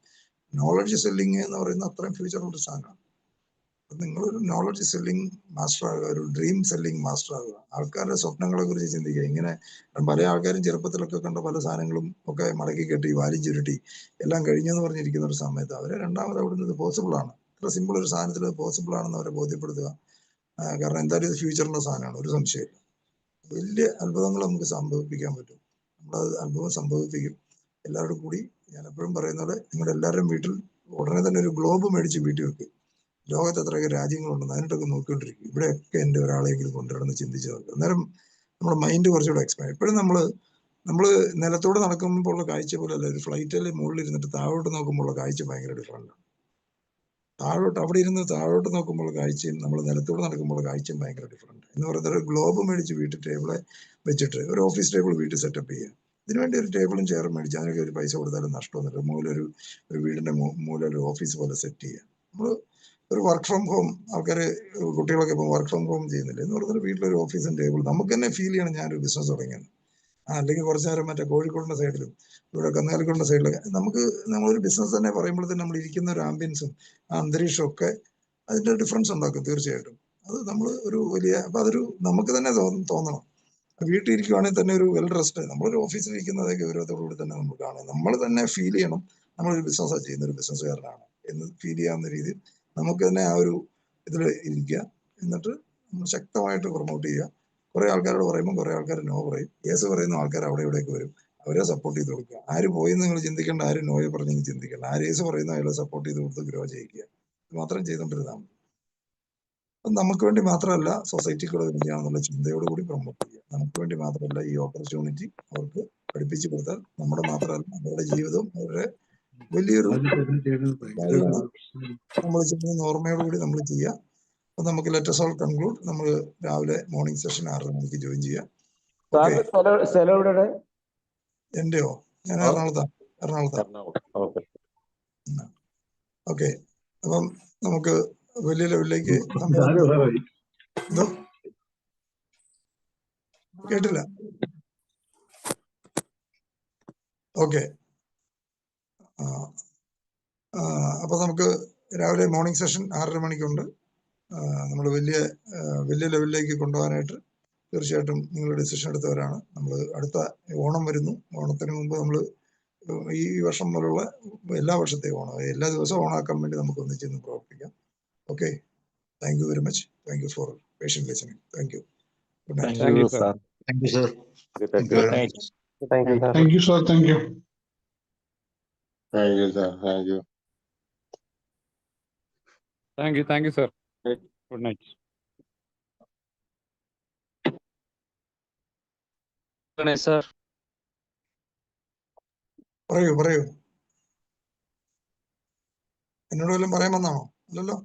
നോളജ് സെല്ലിംഗ് എന്ന് പറയുന്ന അത്രയും ഫ്യൂച്ചറുള്ള ഒരു സാധനമാണ്. നിങ്ങളൊരു നോളജ് സെല്ലിംഗ് മാസ്റ്റർ ആകുക, ഒരു ഡ്രീം സെല്ലിംഗ് മാസ്റ്റർ ആകുക. ആൾക്കാരുടെ സ്വപ്നങ്ങളെ കുറിച്ച് ചിന്തിക്കുക. ഇങ്ങനെ പല ആൾക്കാരും ചെറുപ്പത്തിലൊക്കെ കണ്ട പല സാധനങ്ങളും ഒക്കെ മടക്കി കെട്ടി വാരി ചുരുട്ടി എല്ലാം കഴിഞ്ഞെന്ന് പറഞ്ഞിരിക്കുന്ന ഒരു സമയത്ത് അവരെ രണ്ടാമത് അവിടുന്ന് ഇത് പോസിബിൾ ആണ്, ഇത്ര സിമ്പിൾ ഒരു സാധനത്തിൽ പോസിബിൾ ആണെന്ന് അവരെ ബോധ്യപ്പെടുത്തുക. കാരണം എന്തായാലും ഇത് ഫ്യൂച്ചറിന്റെ സാധനമാണ്, ഒരു സംശയമില്ല. വലിയ അത്ഭുതങ്ങൾ നമുക്ക് സംഭവിപ്പിക്കാൻ പറ്റും. നമ്മളത് അത്ഭുതം സംഭവിപ്പിക്കും. എല്ലാവരും കൂടി, ഞാൻ എപ്പോഴും പറയുന്ന പോലെ, നിങ്ങളുടെ എല്ലാവരും വീട്ടിൽ ഉടനെ തന്നെ ഒരു ഗ്ലോബ് മേടിച്ച് വീട്ടിൽ വെക്കും. ലോകത്ത് എത്രയൊക്കെ രാജ്യങ്ങളുണ്ടെന്ന് അതിനൊക്കെ നോക്കിക്കൊണ്ടിരിക്കും. ഇവിടെയൊക്കെ എൻ്റെ ഒരാളെങ്കിലും കൊണ്ടുവരണമെന്ന് ചിന്തിച്ച് നോക്കുക. അന്നേരം നമ്മുടെ മൈൻഡ് കുറച്ചുകൂടെ എക്സ്പാൻഡ്. എപ്പോഴും നമ്മൾ നിലത്തോടെ നടക്കുമ്പോൾ ഉള്ള കാഴ്ച പോലെ അല്ല, ഒരു ഫ്ലൈറ്റിൽ മുകളിൽ ഇരുന്നിട്ട് താഴോട്ട് നോക്കുമ്പോൾ കാഴ്ച ഭയങ്കര ഡിഫറൻറ്റ് ആണ്. അവിടെ ഇരുന്ന് താഴോട്ട് നോക്കുമ്പോൾ കാഴ്ചയും നമ്മൾ നിലത്തോടെ നടക്കുമ്പോൾ കാഴ്ചയും ഭയങ്കര ഡിഫറൻറ്റ്. എന്ന് പറയുന്നത് ഒരു ഗ്ലോബ് മേടിച്ച് വീട്ടിൽ ടേബിളെ വെച്ചിട്ട് ഒരു ഓഫീസ് ടേബിൾ വീട്ടിൽ സെറ്റപ്പ് ചെയ്യുക. ഇതിനുവേണ്ടി ഒരു ടേബിളും ചെയറും മേടിച്ച് അതിനൊക്കെ ഒരു പൈസ കൊടുത്താലും നഷ്ടമൊന്നുമില്ല. മൂലൊരു വീടിന്റെ മൂലൊരു ഓഫീസ് പോലെ സെറ്റ് ചെയ്യുക. നമ്മൾ ഒരു വർക്ക് ഫ്രം ഹോം, ആൾക്കാർ കുട്ടികളൊക്കെ ഇപ്പോൾ വർക്ക് ഫ്രം ഹോം ചെയ്യുന്നില്ല. എന്ന് പറഞ്ഞാൽ വീട്ടിലൊരു ഓഫീസും ടേബിൾ നമുക്ക് തന്നെ ഫീൽ ചെയ്യണം ഞാനൊരു ബിസിനസ് തുടങ്ങിയത്. അല്ലെങ്കിൽ കുറച്ച് നേരം മറ്റേ കോഴിക്കോടിന്റെ സൈഡിലും ഇവിടെ കന്നുകാലിക്കോടിന്റെ സൈഡിലൊക്കെ നമ്മളൊരു ബിസിനസ് തന്നെ പറയുമ്പോൾ തന്നെ നമ്മൾ ഇരിക്കുന്ന ഒരു ആംബിയൻസും ആ അന്തരീക്ഷവും ഒക്കെ അതിന്റെ ഡിഫറൻസ് ഉണ്ടാക്കും തീർച്ചയായിട്ടും. അത് നമ്മൾ ഒരു വലിയ, അപ്പൊ അതൊരു നമുക്ക് തന്നെ തോന്നണം. വീട്ടിൽ ഇരിക്കുവാണെങ്കിൽ തന്നെ ഒരു വെൽ റെസ്റ്റ്, നമ്മളൊരു ഓഫീസിൽ ഇരിക്കുന്നതേ ഗൗരവത്തോടുകൂടി തന്നെ നമ്മൾ കാണും. നമ്മൾ തന്നെ ഫീൽ ചെയ്യണം നമ്മളൊരു ബിസിനസ്സാണ് ചെയ്യുന്ന ഒരു ബിസിനസ്സുകാരനാണ് എന്ന് ഫീൽ ചെയ്യാവുന്ന രീതിയിൽ നമുക്ക് തന്നെ ആ ഒരു ഇതിൽ ഇരിക്കുക. എന്നിട്ട് നമ്മൾ ശക്തമായിട്ട് പ്രൊമോട്ട് ചെയ്യുക. കുറെ ആൾക്കാരോട് പറയുമ്പോൾ കുറെ ആൾക്കാർ നോ പറയും. യേസ് പറയുന്ന ആൾക്കാർ അവിടെ ഇവിടേക്ക് വരും. അവരെ സപ്പോർട്ട് ചെയ്ത് കൊടുക്കുക. ആര് പോയി നിങ്ങൾ ചിന്തിക്കേണ്ട, ആരും നോയെ പറഞ്ഞെന്ന് ചിന്തിക്കേണ്ട. ആര് യേസ് പറയുന്ന അയാളെ സപ്പോർട്ട് ചെയ്ത് കൊടുത്ത് ഗ്രോ ചെയ്യിക്കുക. ഇത് മാത്രം ചെയ്തുകൊണ്ടിരുന്നാൽ മതി. അത് നമുക്ക് വേണ്ടി മാത്രമല്ല, സൊസൈറ്റിക്കുള്ള വേണ്ടിയാണെന്നുള്ള ചിന്തയോടുകൂടി പ്രൊമോട്ട് ചെയ്യുക. നമുക്ക് വേണ്ടി മാത്രമല്ല, ഈ ഓപ്പർച്യൂണിറ്റി അവർക്ക് പഠിപ്പിച്ചു കൊടുത്താൽ നമ്മുടെ മാത്രമല്ല അവരുടെ ജീവിതവും അവരുടെ വലിയൊരു കാര്യമാണ്. നമ്മൾ ചെയ്യുന്ന ഓർമ്മയോടുകൂടി നമ്മൾ ചെയ്യുക. അപ്പൊ നമുക്ക് ലെറ്റസ് ഓൾ കൺക്ലൂഡ്. നമ്മൾ രാവിലെ മോർണിംഗ് സെഷൻ 6 മണിക്ക് ജോയിൻ ചെയ്യാം. എന്റെയോ? ഞാൻ എറണാകുളത്താണ്. ഓക്കെ. അപ്പം നമുക്ക് വലിയ ലെവലിലേക്ക് എന്തോ കേട്ടില്ല. ഓക്കെ. അപ്പൊ നമുക്ക് രാവിലെ മോർണിംഗ് സെഷൻ 6:30 മണിക്കുണ്ട്. നമ്മൾ വലിയ ലെവലിലേക്ക് കൊണ്ടുപോകാനായിട്ട് തീർച്ചയായിട്ടും നിങ്ങൾ ഡിസിഷൻ എടുത്തവരാണ്. നമ്മൾ അടുത്ത ഓണം വരുന്നു. ഓണത്തിന് മുമ്പ് നമ്മൾ ഈ വർഷം മുതലുള്ള എല്ലാ വർഷത്തെയും ഓണം, എല്ലാ ദിവസവും ഓണാക്കാൻ വേണ്ടി നമുക്ക് ഒന്നിച്ചിരുന്ന് പ്രവർത്തിക്കാം. Okay. Thank you very much. Thank you for patient listening. Thank you. Good night. Thank you sir. Thank you sir. Thank you. Thank you, sir. Thank you, sir. Thank you. Thank you, sir. Thank you. Thank you, sir. Good night. Sir. പറയൂ. എന്നോട് വല്ലതും പറയാൻ വന്നാണോ? അല്ലല്ലോ.